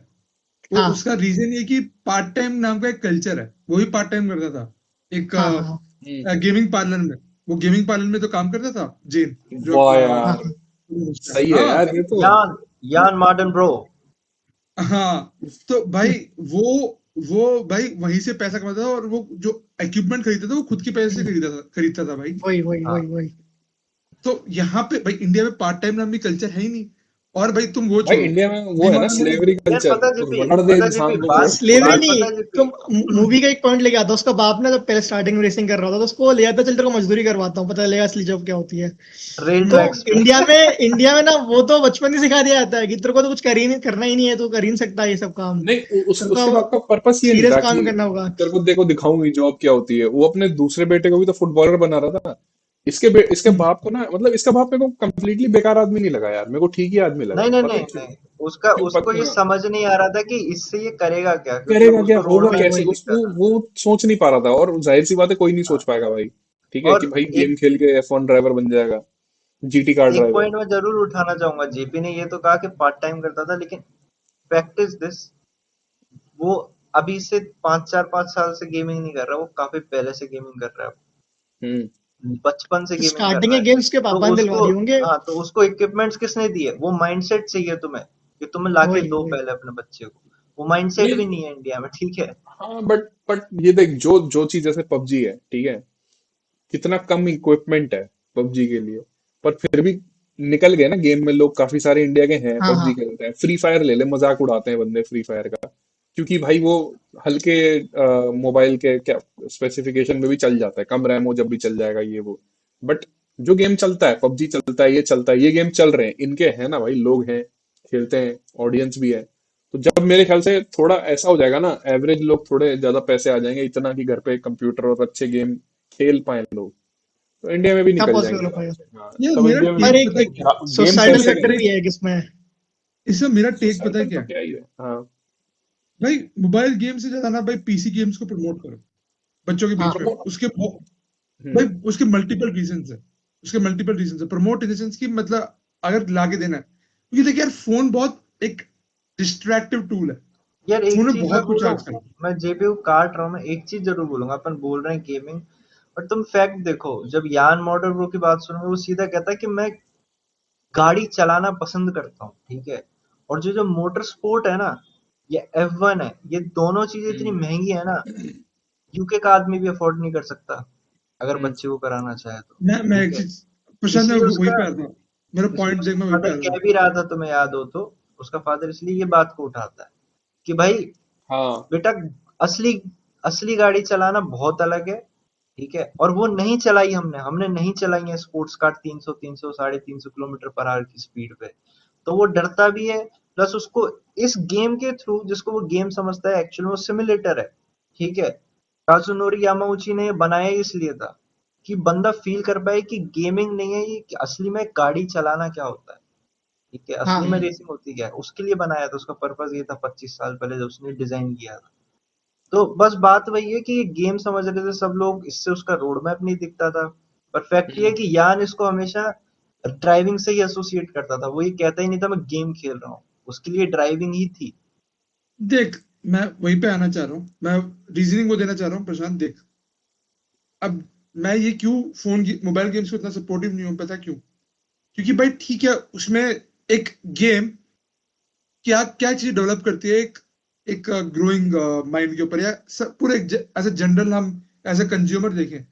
वो हाँ उसका रीजन ये कि पार्ट टाइम नाम का एक कल्चर है, वही पार्ट टाइम करता था एक हाँ हाँ हम्म। गेमिंग पार्लर में। वो गेमिंग पार्लर में तो काम करता था जेन, जो वाह अपना हाँ यार, हाँ। सही है हाँ यार ये तो। यान यान मार्टिन ब्रो। हाँ। तो भाई वो वो भाई वहीं से पैसा कमाता था, और वो जो इक्विपमेंट खरीदता था वो खुद के पैसे से खरीदता था भाई। वही वही हाँ, वही वही। तो यहाँ पे भाई इंडिया में पार्ट टाइम नाम की कल्चर है ही नहीं। और भाई तुम वो भाई छोड़ो, इंडिया में वो है ना, दीवाना स्लेवरी यार कल्चर, पता है जीपी, रगड़ दे पता है जीपी, इंसान को बात फोर्स स्लेवरी फोर्सफुली। बात नहीं। पता है जीपी। तो मूवी का एक पॉइंट लेके आता है, उसका बाप ना जब पहले स्टार्टिंग में रेसिंग कर रहा था तो उसको ले आता, चल तेरे को मजदूरी करवाता हूँ, पता चलेगा असली जॉब क्या होती है। रेल तो ट्रैक्स पे। इंडिया में ना वो तो बचपन से सिखा दिया जाता है कि तेरे को तो कुछ कर ही नहीं, करना ही नहीं है, तो कर ही नहीं सकता ये सब काम। नहीं तेरे उसके को बाद का पर्पस ये नहीं सीरियस था काम कि ही करना होगा। तेरे को देखो दिखाऊंगी जॉब क्या होती है, वो अपने दूसरे बेटे को भी तो फुटबॉलर बना रहा था। इसके बाप को ना, मतलब इसका बाप मेरे को कंप्लीटली बेकार आदमी नहीं लगा यार, मेरे को ठीक ही आदमी लगा, नहीं नहीं पता नहीं है क्यों? नहीं, उसका क्यों उसको ये हाँ, समझ नहीं आ रहा था कि इससे ये करेगा क्या, क्योंकि करेगा क्या, उसको रोड होगा वही मैप कैसे, नहीं वही। दिखता उसको था। वो सोच नहीं पा रहा था, और जाहिर सी बात है कोई नहीं सोच हाँ, पाएगा भाई, ठीक है, और कि भाई गेम एक खेल के F1 ड्राइवर बन जाएगा, जीटी कार एक ड्राइवर। पॉइंट मैं जरूर उठाना चाहूंगा। जेपी ने ये तो कहा कि पार्ट टाइम करता था, लेकिन प्रैक्टिस दिस, वो अभी से 5 से गेमिंग नहीं कर रहा, वो काफी पहले से गेमिंग कर रहा है। हम्म। बचपन से गेमिंग कर स्टार्टिंग रहा के है। गेम्स के तो पापा ने दिलवा उसको, दिए होंगे। हाँ, तो उसको इक्विपमेंट्स किसने दिए? वो माइंडसेट चाहिए तुम्हें कि तुम्हें लाके वही दो वही। पहले अपने बच्चे को। वो माइंडसेट नहीं भी नहीं है इंडिया में, ठीक है। हाँ, बट ये देख, जो जो चीज जैसे पबजी है, ठीक है, कितना कम इक्विपमेंट है पबजी के लिए, पर फिर भी निकल गए ना गेम में लोग, काफी सारे इंडिया के हैं हाँ पबजी हाँ खेलते हैं। फ्री फायर ले ले, मजाक उड़ाते हैं बंदे फ्री फायर का, क्योंकि भाई वो हल्के मोबाइल के क्या स्पेसिफिकेशन में भी चल जाता है, कम रैम हो जब भी चल जाएगा ये वो। बट जो गेम चलता है, पबजी चलता है, ये चलता है, ये गेम चल रहे हैं, इनके हैं ना भाई, लोग हैं, खेलते हैं, ऑडियंस भी है। तो जब मेरे ख्याल से थोड़ा ऐसा हो जाएगा ना, एवरेज लोग थोड़े ज्यादा पैसे आ जाएंगे इतना कि घर पे कंप्यूटर और अच्छे गेम खेल पाए लोग, तो इंडिया में भी क्या निकल पॉसिबल जाएंगे हो आराम पाएगा। से। हाँ, ये तब मेरा इंडिया में और टेक एक पता है एक क्या गेम सोसाइटल पैसे फैक्टर नहीं। भी है इसमें। इसमें मेरा टेक पता है सोसाइटल क्या तो है? क्या ही है। हाँ। भाई मोबाइल गेम से ज्यादा ना भाई पीसी गेम्स को प्रमोट करो बच्चों के हाँ बीच में। प्रमोट। भाई हम्म। उसके मल्टीपल रीजंस है। उसके मल्टीपल रीजंस है, प्रमोट इन द सेंस की मतलब अगर लाके देना है, क्योंकि देखिए यार फोन बहुत एक डिस्ट्रैक्टिव टूल है। यार एक फोन में चीज मैं बहुत कुछ है बोलूं, आजकल। मैं जेपी को काट रहा हूँ, मैं एक चीज जरूर बोलूंगा, अपन बोल रहे हैं गेमिंग, बट तुम फैक्ट देखो, जब यान मॉडल ब्रो की बात सुनोगे वो सीधा कहता है कि मैं गाड़ी चलाना पसंद करता हूँ, ठीक है। और जो जो मोटर स्पोर्ट है ना, ये F1 है, ये दोनों चीजें इतनी हम्म। महंगी है ना, यूके का आदमी भी अफोर्ड नहीं कर सकता अगर हम्म। बच्चे को कराना चाहे तो, मैं ठीक एक है। चीज प्रशांत, मैं इसलिए वहीं उसका पे आता हूँ। मेरा इसलिए पॉइंट देख, उसका मैं वहीं पे फादर आता कह हूँ। भी रहा था, तुम्हें याद हो तो, उसका फादर इसलिए ये बात को उठाता है कि भाई हाँ। बेटा, असली असली गाड़ी चलाना बहुत अलग है, ठीक है। और वो नहीं चलाई, हमने हमने नहीं चलाई है sports car 300 300 350 kilometre per hour की स्पीड पे, तो वो डरता भी है। प्लस उसको इस गेम के थ्रू, जिसको वो गेम समझता है, एक्चुअली वो सिमुलेटर है, ठीक है। काजुनोरी यामाउची ने ये बनाया ही इसलिए था कि बंदा फील कर पाए कि गेमिंग नहीं है ये, कि असली में गाड़ी चलाना क्या होता है, ठीक है, असली में हाँ हम्म। रेसिंग होती क्या है, उसके लिए बनाया था। उसका पर्पस ये था 25 साल पहले जब उसने डिजाइन किया था। तो बस बात वही है कि ये गेम समझ रहे थे सब लोग, इससे उसका रोड मैप नहीं दिखता था। पर फैक्ट ये है हम्म। कि यान इसको हमेशा ड्राइविंग से ही एसोसिएट करता था, वो ये कहता ही नहीं था मैं गेम खेल रहा हूँ, उसके लिए ड्राइविंग ही थी। देख, मैं वहीं पे आना चाह रहा हूँ, मैं रीजनिंग वो देना चाह रहा हूँ प्रशांत। देख, अब मैं ये क्यों मोबाइल गेम्स को इतना सपोर्टिव नहीं हूँ, पता क्यों? क्योंकि भाई ठीक है, उसमें एक गेम क्या क्या चीज डेवलप करती है, एक एक ग्रोइंग माइंड के ऊपर, या पूरे एज ए जनरल हम एज ए कंज्यूमर देखें,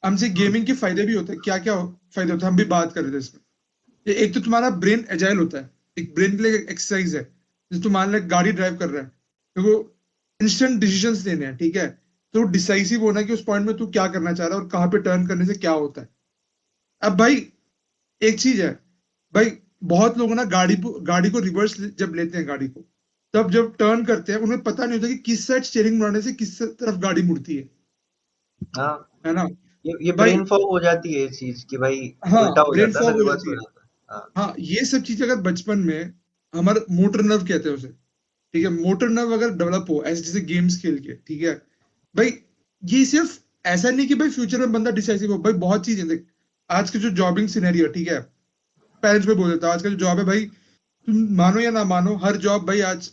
हमसे हम्म। गेमिंग के फायदे भी होते हैं। क्या क्या फायदे होते हैं, हम भी बात कर रहे थे इसमें। एक तो तुम्हारा ब्रेन एजाइल होता है, एक ब्रेन के लिए एक्सरसाइज है। जैसे तुम मान लो गाड़ी ड्राइव कर रहा है, देखो इंस्टेंट डिसीजंस लेने हैं, ठीक है। तो डिसाइसिव होना कि उस पॉइंट में तू क्या करना चाह रहा है और कहाँ पे टर्न करने से क्या होता है। अब भाई एक चीज है, भाई बहुत लोग ना गाड़ी को रिवर्स जब लेते हैं गाड़ी को, तब जब टर्न करते हैं उन्हें पता नहीं होता कि किस साइड स्टीयरिंग मुड़ाने से किस तरफ गाड़ी मुड़ती हाँ, है ना ये भाई? ब्रेन फॉग हो जाती है ये चीज कि भाई हाँ, उल्टा हो ब्रेन जाता है ना, फॉग हो रिवर्स जाती हो है। जाता है। हाँ। हाँ, ये सब चीजें अगर बचपन में, हमारे मोटर नर्व कहते हैं उसे, ठीक है, मोटर नर्व अगर डेवलप हो ऐसे जैसे गेम्स खेल के, ठीक है भाई। ये सिर्फ ऐसा नहीं कि भाई फ्यूचर में बंदा डिसाइसिव हो, भाई बहुत चीजें देख। आज के जो जॉबिंग सिनेरियो, ठीक है, पेरेंट्स में बोल देता है आज का जो जॉब है भाई, तुम मानो या ना मानो, हर जॉब भाई आज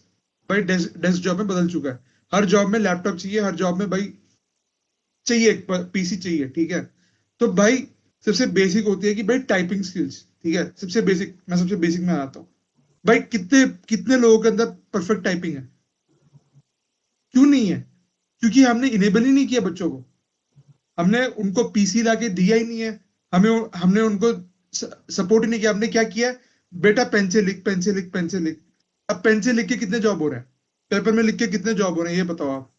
भाई डेस्क जॉब में बदल चुका है। हर जॉब में लैपटॉप चाहिए, हर जॉब में भाई चाहिए, पीसी चाहिए, ठीक है। तो भाई सबसे बेसिक होती है कि भाई टाइपिंग स्किल्स, ठीक है, सबसे बेसिक, मैं सबसे बेसिक में आता हूँ। भाई कितने कितने लोगों के अंदर परफेक्ट टाइपिंग है? क्यों नहीं है? क्योंकि हमने इनेबल ही नहीं किया बच्चों को। हमने उनको पीसी लाके दिया ही नहीं है। हमें हमने उनको सपोर्ट ही नहीं किया। हमने क्या किया? बेटा पेन से लिख, पेन से लिख, पेन से लिख। अब पेन से लिख के कितने जॉब हो रहे हैं? पेपर में लिख के कितने जॉब हो रहे हैं, ये बताओ आप।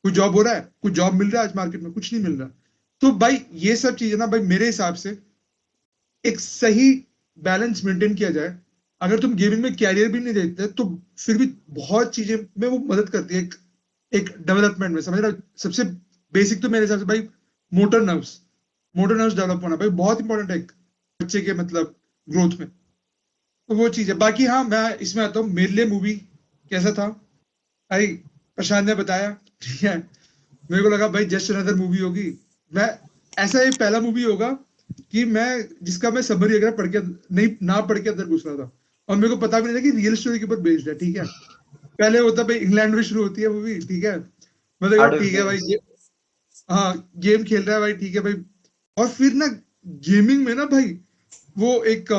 कोई जॉब हो रहा है? कोई जॉब मिल रहा है आज मार्केट में? कुछ नहीं मिल रहा। तो भाई ये सब चीजें ना भाई मेरे हिसाब से एक सही बैलेंस मेंटेन किया जाए। अगर तुम गेमिंग में कैरियर भी नहीं देखते तो फिर भी बहुत चीजें में वो मदद करती है, एक डेवलपमेंट में, समझ रहे हो? सबसे बेसिक तो मेरे हिसाब से भाई motor nerves, motor nerves develop होना भाई बहुत इंपॉर्टेंट है एक बच्चे के मतलब ग्रोथ में। तो वो चीज है। बाकी हाँ, मैं इसमें आता हूँ, मेरे लिए मूवी कैसा था भाई, प्रशांत ने बताया, ठीक है। मेरे को लगा भाई जस्ट अनदर मूवी होगी। मैं ऐसा ये पहला मूवी होगा कि मैं जिसका मैं समरी अगर पढ़ के नहीं ना पढ़ के अंदर घुस रहा था, और मेरे को पता भी नहीं था कि रियल स्टोरी के ऊपर बेस्ड है, ठीक है। पहले होता भाई इंग्लैंड में शुरू होती है मूवी, ठीक है। मतलब कार्डिफ ठीक है भाई, गेम्स। हाँ गेम खेल रहा है भाई, ठीक है भाई। और फिर ना गेमिंग में ना भाई वो एक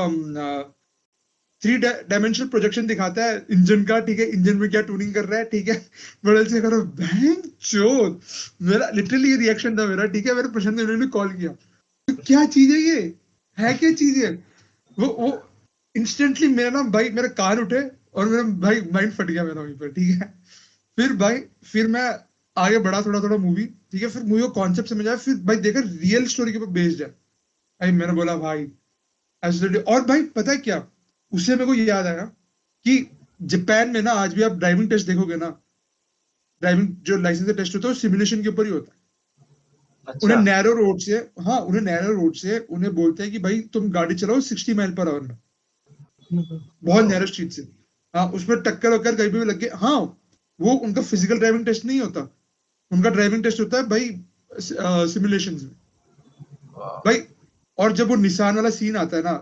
3 डायमेंशनल प्रोजेक्शन दिखाता है इंजन का, ठीक है, इंजन में क्या ट्यूनिंग कर रहा है, ठीक है। बड़े से करो बैंक चोद। मेरा लिटरली ये रिएक्शन था मेरा, ठीक है। मेरे प्रशांत ने उन्होंने कॉल किया, तो क्या चीज है ये, है क्या चीज है? वो इंस्टेंटली मेरा ना भाई मेरा कान उठे और मेरा भाई माइंड फट गया मेरा वहीं पर, ठीक है। फिर भाई फिर मैं आगे बढ़ा थोड़ा थोड़ा मूवी, ठीक है, फिर मूवी को कॉन्सेप्ट समझ आया, फिर भाई देखा रियल स्टोरी के ऊपर बेस्ड है। भाई मैंने बोला भाई एब्सोल्युटली। और भाई पता है क्या, उससे मेरे को याद आया कि जापान में ना आज भी आप ड्राइविंग टेस्ट देखोगे ना, ड्राइविंग जो लाइसेंस का टेस्ट होता है वो सिमुलेशन के ऊपर ही होता है। उन्हें अच्छा। नैरो रोड से, हाँ उन्हें नैरो रोड से उन्हें बोलते हैं कि भाई तुम गाड़ी चलाओ 60 माइल पर आवर में, बहुत ओ, नैरो स्ट्रीट से। हाँ उसमें टक्कर वक्कर कहीं पे भी लग गया, हाँ वो उनका फिजिकल ड्राइविंग टेस्ट नहीं होता, उनका ड्राइविंग टेस्ट होता है भाई सिमुलेशन में वाह। भाई। और जब वो निशान वाला सीन आता है ना,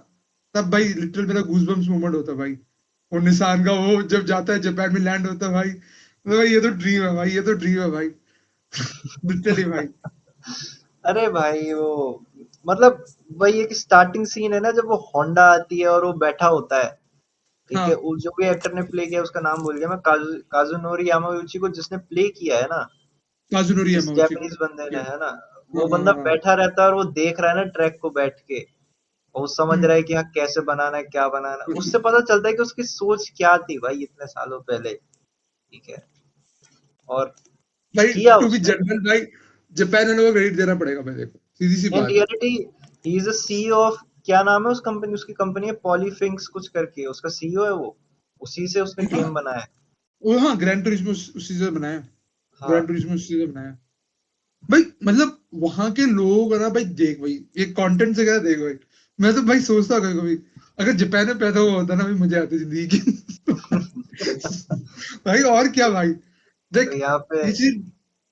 तब भाई लिटरल मेरा गूजबम्स मोमेंट होता है भाई। वो निशान का वो जब जाता है जापान में लैंड होता है भाई, तो भाई ये तो ड्रीम है भाई, ये तो ड्रीम है भाई, लिटरली भाई। अरे भाई वो मतलब वही एक स्टार्टिंग सीन है ना जब वो होंडा आती है और वो बैठा होता है, ठीक है, हाँ वो जो भी एक्टर ने प्ले किया उसका नाम भूल गया मैं, काजुनोरी यामागुची को जिसने प्ले किया है ना, काजुनोरी जिस यामागुची को। जापानीज बंदे ने, है ना, हाँ वो हाँ बंदा हाँ बैठा रहता है और वो देख रहा है ना ट्रैक को बैठ के, और वो समझ हम्म रहा है कि हाँ कैसे बनाना है क्या बनाना है, उससे पता चलता है कि उसकी सोच क्या थी भाई इतने सालों पहले, ठीक है, और भाई किया टू बी उसने। जनरल भाई, जापान वालों को क्रेडिट देना पड़ेगा भाई, देखो सीधी सी इन बात है। Reality he is a CEO of, क्या नाम है उस कंपनी, उसकी कंपनी है पॉलीफिंक्स कुछ करके, उसका सीईओ है वो, उसी से उसने हाँ गेम बनाया है। वो, हाँ ग्रैंड टूरिज्मो उसी से बनाया, ग्रैंड हाँ टूरिज्मो उसी से बनाया भाई। मतलब वहां के लोग है ना भाई, देख भाई ये कंटेंट वगैरह देख भाई, मैं तो भाई सोचता हूँ कभी कभी अगर जापान में पैदा हुआ होता ना भाई, मुझे आती जिंदगी की। भाई और क्या भाई, तो देख यहाँ पे ये चीज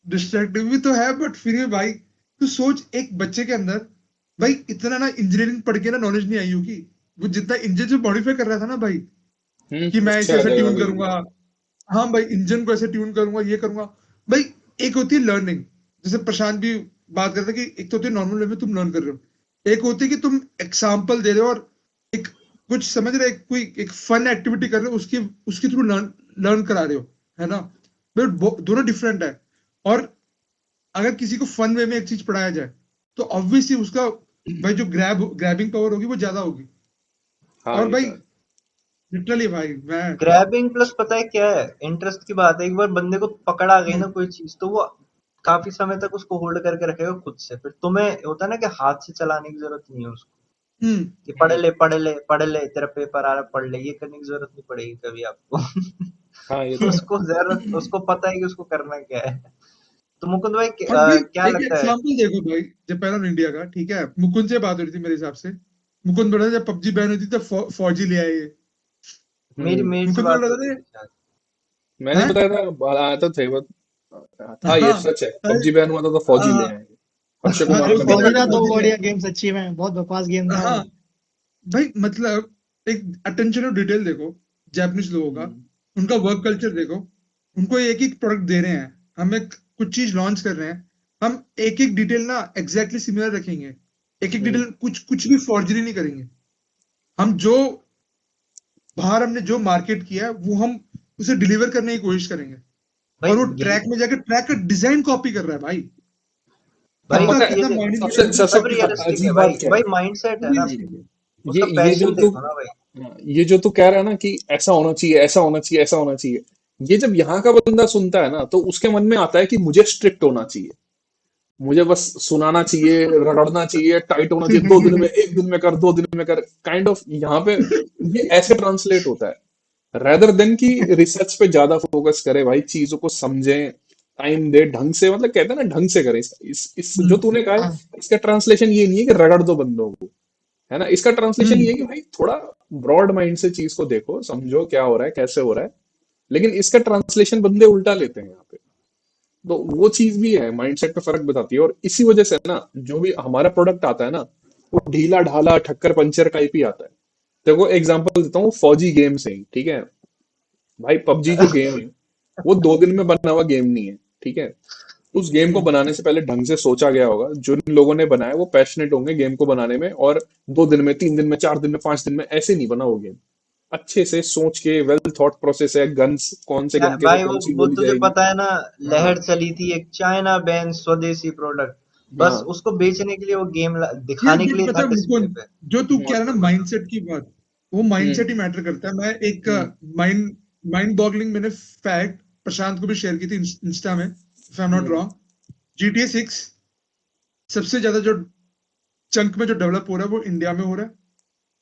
डिस्ट्रैक्टिव भी तो है, बट फिर भी भाई तू सोच एक बच्चे के अंदर भाई इतना ना इंजीनियरिंग पढ़ के ना नॉलेज नहीं आई होगी, वो जितना इंजन से मॉडिफाई कर रहा था ना भाई, कि मैं उससे इसे आ ऐसे जाएगा ट्यून बिल्कुल। करूंगा, हाँ भाई इंजन को ऐसे ट्यून करूंगा ये करूंगा भाई। एक होती है लर्निंग, जैसे प्रशांत भी बात करता है कि एक तो होती है नॉर्मल वे में तुम लर्न कर रहे हो, एक होती है कि तुम एग्जाम्पल दे रहे हो और एक कुछ समझ रहे हो, कोई एक फन एक्टिविटी कर रहे हो, उसकी उसके थ्रू लर्न लर्न करा रहे हो, है ना। बट दोनों डिफरेंट है। और अगर किसी को फन वे में एक चीज पढ़ाया जाए तो ऑब्वियसली उसका भाई जो ग्रैबिंग पावर होगी वो ज्यादा होगी। हाँ और ये भाई तो है। लिटरली भाई मैं, ग्रैबिंग प्लस पता है क्या है, इंटरेस्ट की बात है, एक बार बंदे को पकड़ आ गई ना कोई चीज तो वो काफी समय तक उसको होल्ड करके रखेगा खुद से, फिर तुम्हें होता है ना कि हाथ से चलाने की जरूरत नहीं है उसको, हम्म कि हम्म, पढ़ ले तेरा पेपर आ रहा पढ़ ले, ये करने की जरूरत नहीं पड़ेगी कभी आपको। हाँ ये तो है। उसको जरूरत, उसको पता है कि उसको करना क्या है। तो मुकुंद भाई और भाई क्या एक लगता है। एग्जांपल देखो भाई, जापान और इंडिया का, ठीक है, मुकुंद से बात हो रही थी मेरे हिसाब से, मुकुंद बोल रहा था जब पबजी बैन हुई थी तब फौजी ले आए ये, मेरी से मुकुंद बोल बात हो रहा रही था थी शायद। मैंने ना, बताया था, आया तो थे वो। था ये हाँ सच है, अरे, पबजी बैन हुआ था तो फौजी ले हाँ आएंगे। अक्षय हाँ, कुमार तो ने उसके बोला फौजी बाद था। था तो फौजी ले बढ़िया गेम सच्ची में बहुत बकवास गेम था हाँ वो। भाई मतलब एक अटेंशन और डिटेल देखो जापानीज लोगों का, हम्म, उनका वर्क कल्चर देखो, उनको एक एक प्रोडक्ट दे रहे हैं, हम एक कुछ चीज लॉन्च कर रहे हैं, हम एक एक डिटेल ना एग्जैक्टली सिमिलर रखेंगे, एक एक हम्म, डिटेल कुछ कुछ भी फॉर्जरी नहीं करेंगे। हम जो बाहर हमने जो मार्केट किया है वो हम उसे डिलीवर करने की कोशिश करेंगे। भाई और वो यही, ट्रैक में जाकर ट्रैक का डिजाइन कॉपी कर रहा है भाई, अब भाई पता है कितना ये माइंड सबसे सबसे सब रियलिस्टिक है अजीब भाई, बात क्या है। भाई माइंडसेट है ना, ये उसका ये जो पैशन तू देखो ना भाई। हाँ, ये जो तू कह रहा है ना कि ऐसा होना चाहिए, ऐसा होना चाहिए, ऐसा होना चाहिए, ये जब यहाँ का बंदा सुनता है ना तो उसके मन में आता है कि मुझे स्ट्रिक्ट होना चाहिए, मुझे बस सुनाना चाहिए, रगड़ना चाहिए, टाइट होना चाहिए, 2 दिन में, 1 दिन में कर, 2 दिन में कर, काइंड ऑफ यहाँ पे ये ऐसे ट्रांसलेट होता है, रेदर देन कि रिसर्च पे ज्यादा फोकस करे भाई, चीजों को समझे, टाइम दे ढंग से, मतलब कहते हैं ना ढंग से करे। इस जो तूने कहा है, हाँ इसका ट्रांसलेशन ये नहीं है कि रगड़ दो बंदों को, है ना, इसका ट्रांसलेशन ये है कि भाई थोड़ा ब्रॉड माइंड से चीज को देखो, समझो क्या हो रहा है, कैसे हो रहा है। लेकिन इसका ट्रांसलेशन बंदे उल्टा लेते हैं यहाँ पे, तो वो चीज भी है, माइंडसेट पे फर्क बताती है। और इसी वजह से ना जो भी हमारा प्रोडक्ट आता है ना, वो ढीला ढाला ठक्कर पंचर टाइप ही आता है। देखो एग्जांपल देता हूँ फौजी गेम से ही, ठीक है, भाई पबजी जो गेम है वो 2 दिन में बना हुआ गेम नहीं है, ठीक है। उस गेम को बनाने से पहले ढंग से सोचा गया होगा, जिन लोगों ने बनाया वो पैशनेट होंगे गेम को बनाने में, और 2 दिन में, 3 दिन में, 4 दिन में, 5 दिन में ऐसे नहीं बना वो गेम, अच्छे से सोच के, वेल थॉट प्रोसेस है, गन्स कौन से गन के पे भाई कौन सी वो गोली तुझे जाएगी। पता है ना, हाँ लहर चली थी एक चाइना बैन स्वदेशी प्रोडक्ट, बस हाँ उसको बेचने के लिए वो गेम यार दिखाने के बट लिए था पता है डिस्प्ले मुकुंद, पे। जो तू कह रहा है ना हम्म माइंडसेट की बात, वो माइंडसेट ही मैटर करता है। मैं एक हम्म माइंड माइंड बॉगलिंग मैंने फैक्ट प्रशांत को भी शेयर की थी इंस्टा में, if I am not wrong. GTA 6 सबसे ज्यादा जो चंक में जो डेवलप हो रहा है वो इंडिया में हो रहा है,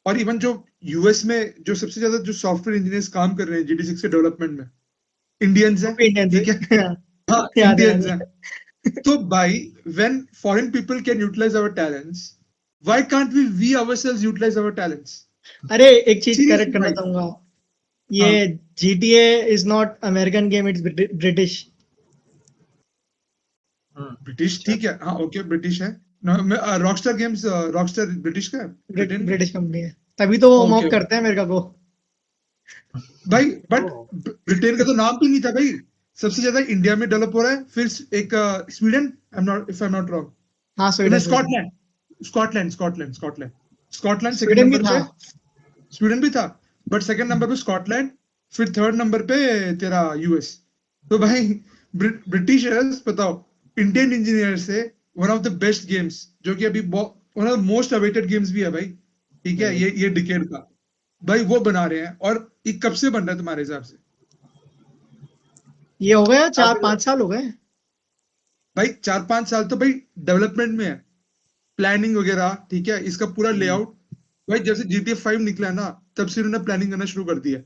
और इवन जो यूएस में जो सबसे ज्यादा जो सॉफ्टवेयर इंजीनियर्स काम कर रहे हैं GTA 6 के डेवलपमेंट में, इंडियंस हैं, इंडियन से ठीक है। हाँ, याद है इंडियंस हैं। तो भाई, when foreign people can utilize our talents, why can't we ourselves utilize our talents? अरे एक चीज Seriously करेक्ट करना भाई। चाहूंगा, ये हाँ, GTA is not American game, it's British. British अच्छा, ठीक है, हाँ ओके, ब्रिटिश है। रॉकस्टार गेम्स, रॉकस्टार ब्रिटिश का है, ब्रिटेन का। ब्रिटिश कंपनी है, तभी तो वो ओके मॉक करते हैं अमेरिका को। भाई, बट ओ, ब्रिटेन का तो नाम भी नहीं था भाई। सबसे ज्यादा इंडिया में डेवलप हो रहा है, फिर एक Sweden, if I am not wrong, हाँ even Sweden, Sweden. Scotland, Scotland Scotland second Sweden भी नंबर था। पे। स्वीडन भी था, बट सेकंड नंबर पे स्कॉटलैंड, फिर थर्ड नंबर पे तेरा यूएस। तो भाई, ब्रिटिशर्स बताओ, इंडियन इंजीनियर से one of the best games, जो कि अभी one of the most awaited games भी है भाई, ठीक है, ये डिकेड का, भाई वो बना रहे हैं। और ये कब से बन रहा है तुम्हारे हिसाब से? ये हो गया चार अभी 5 साल हो गए। भाई 4-5 साल तो भाई डेवलपमेंट में है, प्लानिंग वगैरह, ठीक है, इसका पूरा लेआउट। भाई जब से GTA 5 निकला ना, तब से उन्होंने प्लानिंग करना शुरू कर दिया।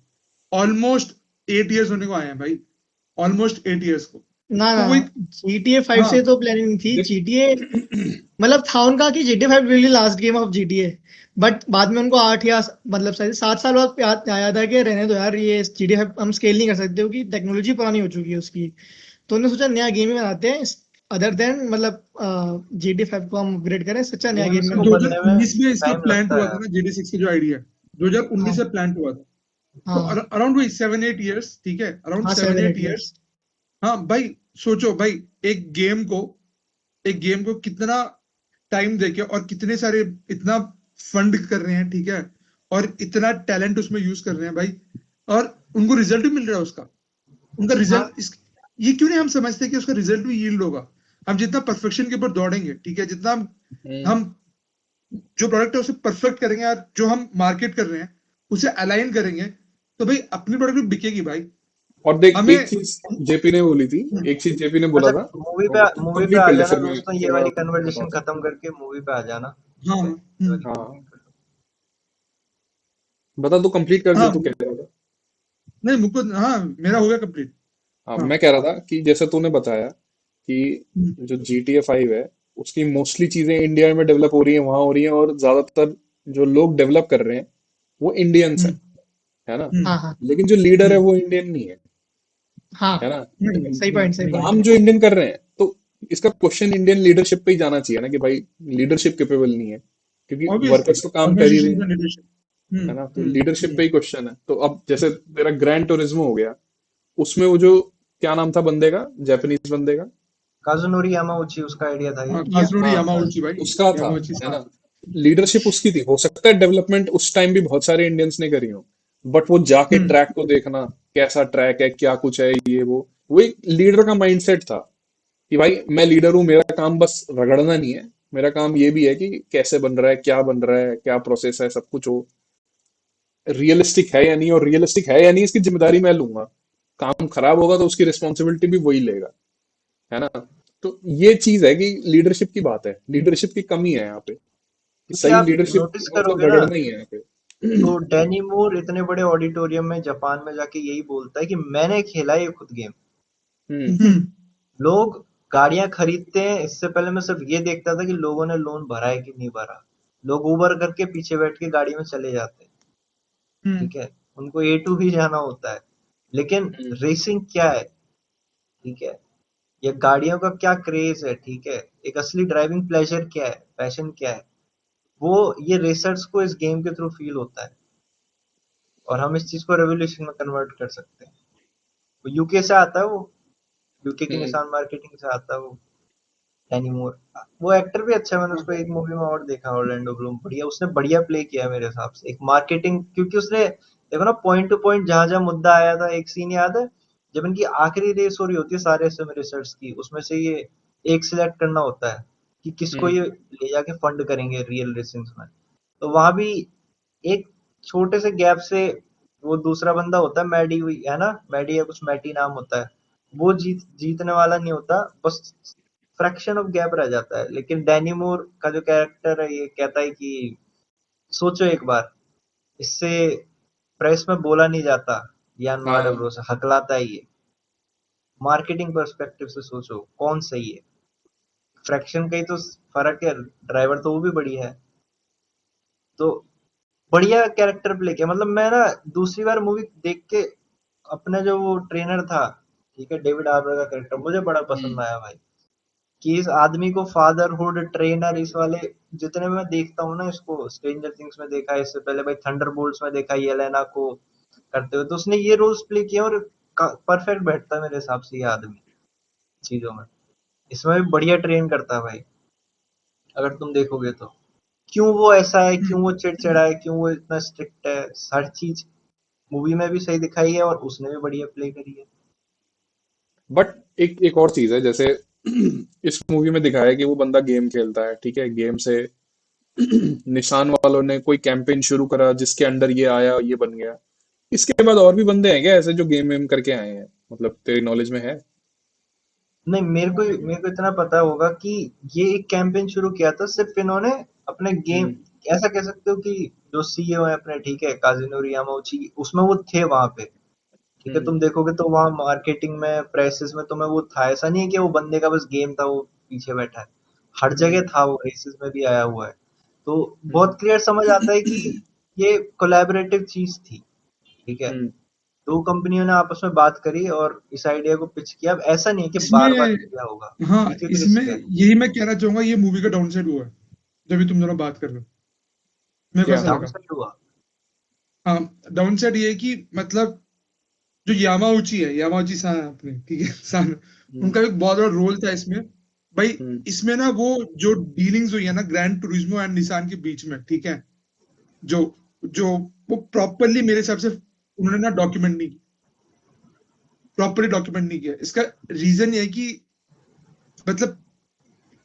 ऑलमोस्ट 8 years होने को आए हैं भाई, ऑलमोस्ट 8 years को। ना तो ना वो ना, एक, GTA 5 हाँ, से तो प्लानिंग नहीं थी। देख GTA मतलब था उनका कि GTA 5 really last game of GTA, but बाद में उनको 8 या मतलब शायद 7 साल बाद आया था कि रहने दो यार, ये GTA 5 हम स्केल नहीं कर सकते क्योंकि टेक्नोलॉजी पुरानी हो चुकी है उसकी। तो उन्होंने सोचा नया गेम ही बनाते हैं, अदर देन मतलब GTA 5 को हम अपग्रेड करें, सच्चा नया गेम गेम्स में को बनाते हैं। बनने में 2019 में इसका टाइम प्लान लगता हुआ था है। ना, GTA 6 का जो आइडिया 2019 हाँ से प्लान हुआ था। तो हाँ अराउंड वही 7-8 years, ठीक है, अराउंड हाँ, सेवन 7 एट 8 ईयर्स इयर्स। हाँ भाई, सोचो भाई, एक गेम को एक गेम को कितना टाइम देके और कितने सारे, इतना फंड कर रहे हैं, ठीक है, और इतना टैलेंट उसमें यूज कर रहे हैं भाई, और उनको रिजल्ट भी मिल रहा है उसका। उनका हाँ रिजल्ट ये क्यों नहीं हम समझते कि उसका रिजल्ट भी यील्ड होगा? हम जितना परफेक्शन के ऊपर दौड़ेंगे, ठीक है, जितना हम जो प्रोडक्ट है उसे परफेक्ट करेंगे, और जो हम मार्केट कर रहे हैं उसे अलाइन करेंगे, तो भाई अपनी प्रोडक्ट भी बिकेगी भाई। और देख, हमें, एक चीज जेपी ने बोली थी, एक चीज जेपी ने बोला अच्छा, था। मूवी पे और तू मूवी पे कंप्लीट आ कर ले, जाना फिर मैं दोस्तों, ये फिर मैं वाली कन्वर्सेशन बताता खत्म करके मूवी पे आ जाना। हाँ, ठीक है, ये वाली हूँ। कंप्लीट हाँ, कर लो। बता, तू कंप्लीट कर जो हाँ, तू कह रहा था। नहीं मुझको, हाँ मेरा हो गया कंप्लीट। हाँ, हाँ, मैं कह रहा था कि जैसे तूने बताया कि हम्म, जो GTA 5 है, उसकी मोस्टली चीजें इंडिया में डेवलप हो रही हैं, वहां हो रही हैं, और ज्यादातर जो लोग डेवलप कर रहे हैं वो इंडियंस हैं, हम्म, है ना। हाँ हम्म, हाँ लेकिन जो लीडर है हम्म, वो इंडियन नहीं है, हाँ, है ना। सही पॉइंट, सही पॉइंट। काम जो इंडियन कर रहे हैं, तो इसका क्वेश्चन इंडियन लीडरशिप पे ही जाना चाहिए ना, कि भाई लीडरशिप कैपेबल नहीं है, क्योंकि ऑब्वियसली, वर्कर्स तो काम कर ही रहे ऑर्गेनाइजेशन का हैं, लीडरशिप। है ना। तो हम्म, लीडरशिप पे ही क्वेश्चन है। तो अब जैसे तेरा ग्रैंड टूरिज्मो हो गया, उसमें वो जो, क्या नाम था बंदे का, जापानीज बंदे का। काजुनोरी यामाउची उसका आइडिया था ये। हाँ, काजुनोरी हाँ, यामाउची भाई, उसका था, यामाउची है साहब। ना। लीडरशिप उसकी थी, हो सकता है डेवलपमेंट उस टाइम भी बहुत सारे इंडियंस ने करी हो, बट वो जाके हम्म, ट्रैक को देखना, कैसा ट्रैक है, क्या कुछ है, ये वो एक लीडर का माइंडसेट था, कि भाई मैं लीडर हूँ, मेरा काम बस रगड़ना नहीं है, मेरा काम ये भी है कि कैसे बन रहा है, क्या बन रहा है, क्या प्रोसेस है, सब कुछ हो, रियलिस्टिक है या नहीं, और रियलिस्टिक है या नहीं इसकी जिम्मेदारी मैं लूंगा। काम खराब होगा तो उसकी रिस्पॉन्सिबिलिटी भी वही लेगा, है ना। तो ये चीज है कि लीडरशिप की बात है, लीडरशिप की कमी है यहाँ पे, कि क्योंकि सही आप लीडरशिप नोटिस का मतलब करोगे ना, रगड़ना ही है यहाँ पे। तो डैनी मूर इतने बड़े ऑडिटोरियम में जापान में जाके यही बोलता है कि मैंने खेला है ये खुद गेम। हम्म। हम्म, लोग गाड़ियां खरीदते हैं, इससे पहले मैं सिर्फ ये देखता था कि लोगों ने लोन भरा है कि नहीं भरा। लोग उबर करके पीछे बैठ के गाड़ी में चले जाते हैं, हम्म, ठीक है, उनको ए टू भी जाना होता है। लेकिन हम्म। रेसिंग क्या है, ठीक है, ये गाड़ियों का क्या क्रेज है, ठीक है, एक असली ड्राइविंग प्लेजर क्या है, पैशन क्या है, वो ये रेसर्स को इस गेम के थ्रू फील होता है। और हम इस चीज को रेवोल्यूशन में कन्वर्ट कर सकते हैं। वो यूके से आता है, वो यूके की हम्म। निसान मार्केटिंग से आता है वो डैनी मूर। वो एक्टर भी अच्छा है, मैंने हाँ, उसको एक मूवी में और देखा, ऑरलैंडो ब्लूम, बढ़िया, उसने बढ़िया प्ले किया है मेरे हिसाब से, एक मार्केटिंग, क्योंकि उसने देखो ना पॉइंट टू पॉइंट जहां जहां मुद्दा आया था। एक सीन याद है जब इनकी आखिरी रेस हो रही होती है सारे रिसर्च की, उसमें से ये एक सिलेक्ट करना होता है कि किसको हम्म। ये ले जाके फंड करेंगे रियल रेसिंग्स में। तो वहां भी एक छोटे से गैप से वो दूसरा बंदा होता है मैडी, है ना, मैडी या कुछ मैटी नाम होता है, वो जीतने वाला नहीं होता, बस फ्रैक्शन ऑफ गैप रह जाता है। लेकिन डैनी मूर का जो कैरेक्टर है ये कहता है कि सोचो एक बार, इससे प्रेस में बोला नहीं जाता, यान मार्डर हाँ ब्रो से हकलाता है ये। मार्केटिंग पर्सपेक्टिव से सोचो कौन सही है, फ्रैक्शन का ही तो फर्क है, ड्राइवर तो वो भी बड़ी है। तो बढ़िया कैरेक्टर प्ले किया, मतलब मैं ना दूसरी बार मूवी देख के अपना जो वो ट्रेनर था, ठीक है, डेविड हार्बर का कैरेक्टर मुझे बड़ा पसंद आया भाई। कि इस आदमी को फादरहुड ट्रेनर इस वाले, जितने में मैं देखता हूँ ना इसको, स्ट्रेंजर थिंग्स में देखा है, इससे पहले भाई थंडरबोल्ट्स में देखा येलेना को करते हुए, तो उसने ये रोल्स प्ले किया और परफेक्ट बैठता है मेरे हिसाब से ये आदमी चीजों में। इसमें भी बढ़िया ट्रेन करता है भाई, अगर तुम देखोगे तो। क्यों वो ऐसा है, क्यों वो चिड़चिड़ा है, क्यों वो इतना स्ट्रिक्ट है, हर चीज मूवी में भी सही दिखाई है और उसने भी बढ़िया प्ले करी है। बट एक एक और चीज है, जैसे इस मूवी में दिखाया है कि वो बंदा गेम खेलता है, ठीक है, गेम से निशान वालों ने कोई कैंपेन शुरू करा जिसके अंडर ये आया, ये बन गया। इसके बाद और भी बंदे हैं क्या ऐसे जो गेम वेम करके आए हैं, मतलब तेरी नॉलेज में है? नहीं, मेरे को इतना पता होगा कि ये एक कैंपेन शुरू किया था सिर्फ इन्होंने अपने गेम, हम्म। ऐसा कह सकते हो कि जो सीईओ है अपने, ठीक है, काजुनोरी यामाउची, उसमें वो थे वहां पे। ठीक है, हम्म। तुम देखोगे तो वहाँ मार्केटिंग में, प्रेसेस में तुम्हें वो था, ऐसा नहीं है कि वो बंदे का बस गेम था वो पीछे बैठा है, हर जगह हम्म। था, वो रेसेस में भी आया हुआ है। तो हम्म। बहुत क्लियर समझ आता है कि ये कोलैबोरेटिव चीज थी। ठीक है, हम्म। दो कंपनियों ने आपस में बात करी और इस आइडिया को पिच किया। अब ऐसा नहीं है कि बार बार इसमें किया होगा, हाँ, एक एक इसमें रिस्क है। यही मैं कहना चाहूंगा, ये मूवी का डाउन साइड हुआ है जो भी तुम दोनों बात कर रहे हो, मेरे को क्या? ऐसा लगा। डाउनसाइड हुआ। हाँ, डाउन साइड ये है कि मतलब जो यामाउची है, यामाउची सान अपने, ठीक है, सान, हम्म। उनका एक बहुत बड़ा रोल था इसमें भाई। हम्म। इसमें ना वो जो डीलिंग्स हुई है ना ग्रैंड टूरिज्मो एंड निसान के बीच में, ठीक है, जो जो वो प्रॉपरली मेरे हिसाब से उन्होंने ना डॉक्यूमेंट नहीं, प्रॉपरली डॉक्यूमेंट नहीं किया। इसका रीजन ये है कि मतलब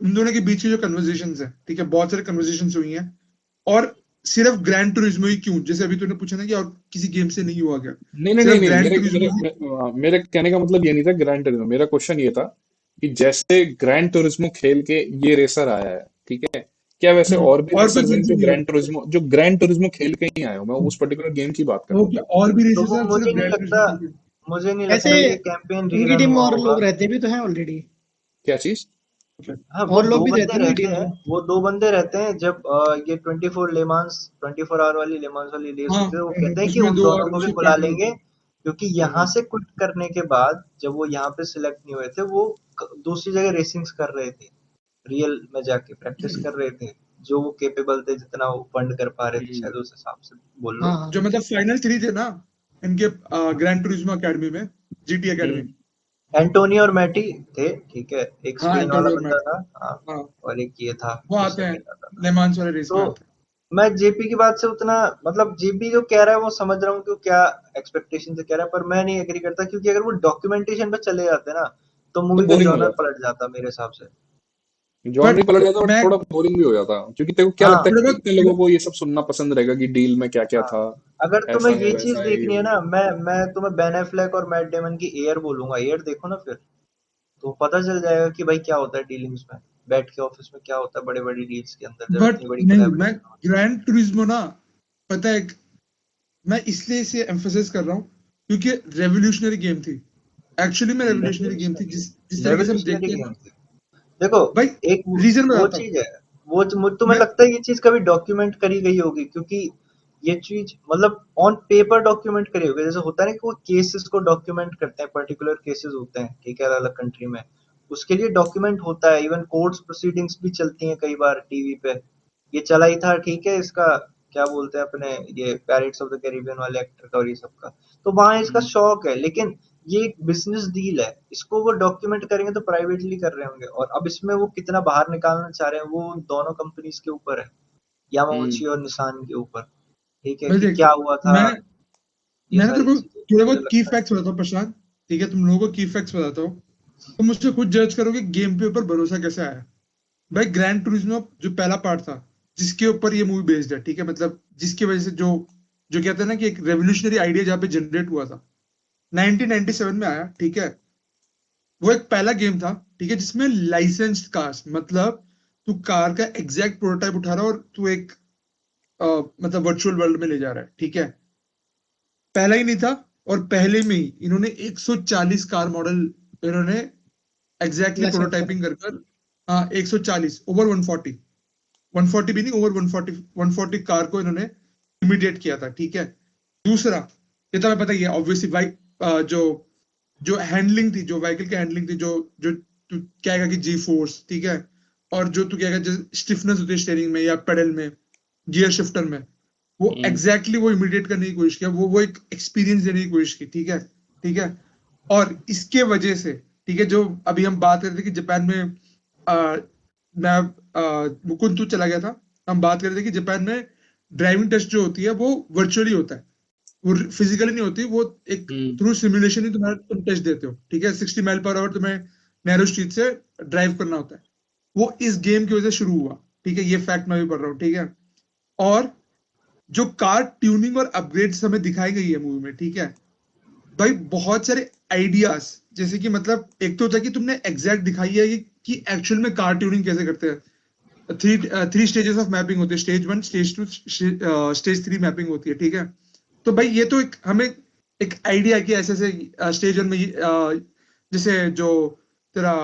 उन दोनों के बीच की जो कन्वर्सेशंस है, ठीक है, बहुत सारे कन्वर्सेशंस हुई हैं। और सिर्फ ग्रैंड टूरिज्मो ही क्यों, जैसे अभी तूने पूछा ना कि और किसी गेम से नहीं हुआ क्या, नहीं नहीं नहीं सिर्फ नहीं, ग्रैंड मेरे मेरे टूरिज्मो ही। मेरे कहने का मतलब ये नहीं था ग्रैंड टूरिज्मो, मेरा क्वेश्चन ये था कि जैसे ग्रैंड टूरिज्मो खेल के ये रेसर आया है, ठीक है, क्या वैसे और भी और कोई रेसर्स गेम हैं से नहीं हुआ। जो ग्रैंड टूरिज्मो खेल के ही आए हो? मैं उस पर्टिकुलर गेम की बात कर रहा हूँ। ओके, और भी तो रेसेस वो हैं सिर्फ ग्रैंड टूरिज्मो खेल के। मुझे नहीं ऐसे लगता ये कैंपेन उनकी रीरन टीम में हुआ और होगा। लोग रहते भी तो हैं ऑलरेडी। क्या चीज? Okay. हाँ, वो और लोग दो भी रहते बंदे हैं उनकी रहते टीम हैं, में। वो दो बंदे रहते हैं जब ये 24 आवर वाली लेमांस वाली रेस हाँ, होती है, वो कहते हैं कि उसमें उन दो दोनों और को भी दूसरे बुला पार्टनर लेंगे, थे। क्योंकि यहाँ से क्विट करने के बाद जब वो यहाँ पे सिलेक्ट नहीं हुए थे, वो दूसरी जगह रेसिंग्स कर रहे थे, रियल में जाके प्रैक्टिस कर रहे थे, जो वो केपेबल थे, जितना वो फंड कर पा रहे थे हम्म। शायद उस हिसाब से बोल हाँ लो। हाँ। जो मतलब फाइनल थ्री थे ना इनके ग्रैंड टूरिज्मो अकेडमी में, जीटी अकेडमी। हम्म, एंटोनी और मैटी थे, ठीक है, एक हाँ, स्पेन वाला एंटोनियो और बंदा मैट। था, हाँ, हाँ, और एक ये था वो जो आते हैं सेकंड आता था। लेमांस वाले रेस तो में आते हैं। मैं जेपी की बात से उतना, मतलब जेपी जो कह रहा है वो समझ रहा हूँ कि वो क्या एक्सपेक्टेशन से कह रहा है, पर मैं नहीं एग्री करता, क्योंकि अगर वो डॉक्यूमेंटेशन पे चले जाते ना तो तो मूवी का बोरिंग हो जॉनर जाता, पलट जाता मेरे हिसाब से। जॉन नहीं बट पलट जाता, बट मैं थोड़ा बोरिंग भी हो जाता, क्योंकि तेरे को क्या लगता हाँ, है थोड़ा कि बहुत कितने लोगों को ये सब सुनना पसंद रहेगा कि डील में क्या क्या हाँ, था, अगर तुम्हें ऐसा है ये चीज वैसा है ये देखनी है वो। ना, मैं तुम्हें बेन एफ्लेक और मैट डेमन की एयर बोलूंगा, एयर देखो ना फिर, तो पता चल जाएगा कि भाई क्या होता है डीलिंग्स में, बैठ के ऑफिस में क्या होता है बड़े बड़ी डील्स के अंदर जब बट इतनी बड़ी नहीं, मैं कोलैबोरेशन होती है। ग्रैंड टूरिज्मो ना, पता है, मैं इसलिए इसे एम्फोसाइज कर रहा हूँ क्योंकि रेवोल्यूशनरी गेम थी। एक्चुअली में रेवोल्यूशनरी गेम थी, रेवोल्यूशनरी जिस तरीके से हम रेवोल्यूशनरी देखते हैं ना गेम थी। देखो, भाई। एक रीजन वो बताता हूँ चीज है, वो तुम्हें मैं। लगता है ये चीज कभी डॉक्यूमेंट करी गई होगी, क्योंकि ये चीज मतलब ऑन पेपर डॉक्यूमेंट करी होगी, जैसे होता है ना कि वो केसेस को डॉक्यूमेंट करते हैं, पर्टिकुलर केसेस होते हैं, ठीक है, अलग अलग कंट्री में, उसके लिए डॉक्यूमेंट होता है, इवन कोर्ट्स प्रोसीडिंग्स भी चलती हैं कई बार टीवी पे। ये चला ही था, ठीक है, इसका क्या बोलते हैं अपने, ये पैरिट्स ऑफ द कैरिबियन वाले एक्टर का और ये सब का, तो वहां इसका हम्म। शौक है, लेकिन ये एक बिजनेस डील है, इसको वो डॉक्यूमेंट करेंगे तो प्राइवेटली कर रहे होंगे, और अब इसमें वो कितना बाहर निकालना चाह रहे हैं वो उन दोनों कंपनीज के ऊपर है, हम्म। यामाउची और निसान के ऊपर, ठीक है, भाई कि देख, क्या हुआ था, मैं ये मैंने तेरे सारी को चीजें थोड़े मुझे बहुत की लगता है। फैक्ट्स बताता हूँ प्रशांत, ठीक है, तुम लोगों को की फैक्ट्स बताता हूँ, तुम मुझसे खुद जज करोगे गेम के ऊपर भरोसा कैसे आया। भाई ग्रैंड टूरिज्मो जो पहला पार्ट था, जिसके ऊपर ये मूवी बेस्ड है, ठीक है, मतलब जिसकी वजह से जो जो कहते हैं ना कि एक रेवोल्यूशनरी आइडिया जहाँ पे जनरेट हुआ था, 1997 में आया, ठीक है। वो एक पहला गेम था, ठीक है, जिसमें लाइसेंस्ड कार्स, मतलब तू कार का एग्जैक्ट प्रोटोटाइप उठा रहा है और तू एक मतलब वर्चुअल वर्ल्ड में ले जा रहा है, ठीक है। पहला ही नहीं था, और पहले में ही इन्होंने 140 कार मॉडल इन्होंने एग्जैक्टली लाइसेंस करा। प्रोटोटाइपिंग कर कर, हाँ 140 ओवर 140, 140 भी नहीं, ओवर 140 कार को इन्होंने इमिडिएट किया था, ठीक है। दूसरा, ये तो हमें पता ही है ऑब्वियसली भाई, जो जो हैंडलिंग थी, जो व्हीकल की हैंडलिंग थी, जो जो तू कहेगा कि जी फोर्स, ठीक है, और जो तू कहेगा जो स्टिफनेस होती है स्टीयरिंग में या पेडल में, गियर शिफ्टर में, वो एग्जैक्टली वो इमिडिएट करने की कोशिश किया, वो एक एक्सपीरियंस देने की कोशिश की, ठीक है, ठीक है। और इसके वजह से, ठीक है, जो अभी हम बात कर रहे थे कि जापान में मैं मुकुंद तू चला गया था, हम बात कर रहे थे कि जापान में ड्राइविंग टेस्ट जो होती है वो वर्चुअली होता है, वो फिजिकली नहीं होती, वो एक थ्रू सिमुलेशन ही तुम्हारा तुम टेस्ट देते हो, ठीक है। 60 माइल पर आवर तुम्हें नैरो स्ट्रीट से ड्राइव करना होता है, वो इस गेम की वजह से शुरू हुआ, ठीक है, ये फैक्ट मैं भी पढ़ रहा हूँ, ठीक है। और जो कार ट्यूनिंग और अपग्रेड्स हमें दिखाई गई है मूवी में, ठीक है भाई, बहुत सारे आइडियाज, जैसे कि मतलब एक तो होता है कि तुमने एग्जैक्ट दिखाई है कि एक्चुअल में कार ट्यूनिंग कैसे करते हैं। थ्री स्टेजेस ऑफ मैपिंग होती है, स्टेज 1, स्टेज 2, स्टेज 3 मैपिंग होती है, ठीक है। तो भाई ये तो एक हमें एक आइडिया है कि ऐसे ऐसे स्टेज 1 में जैसे जो तेरा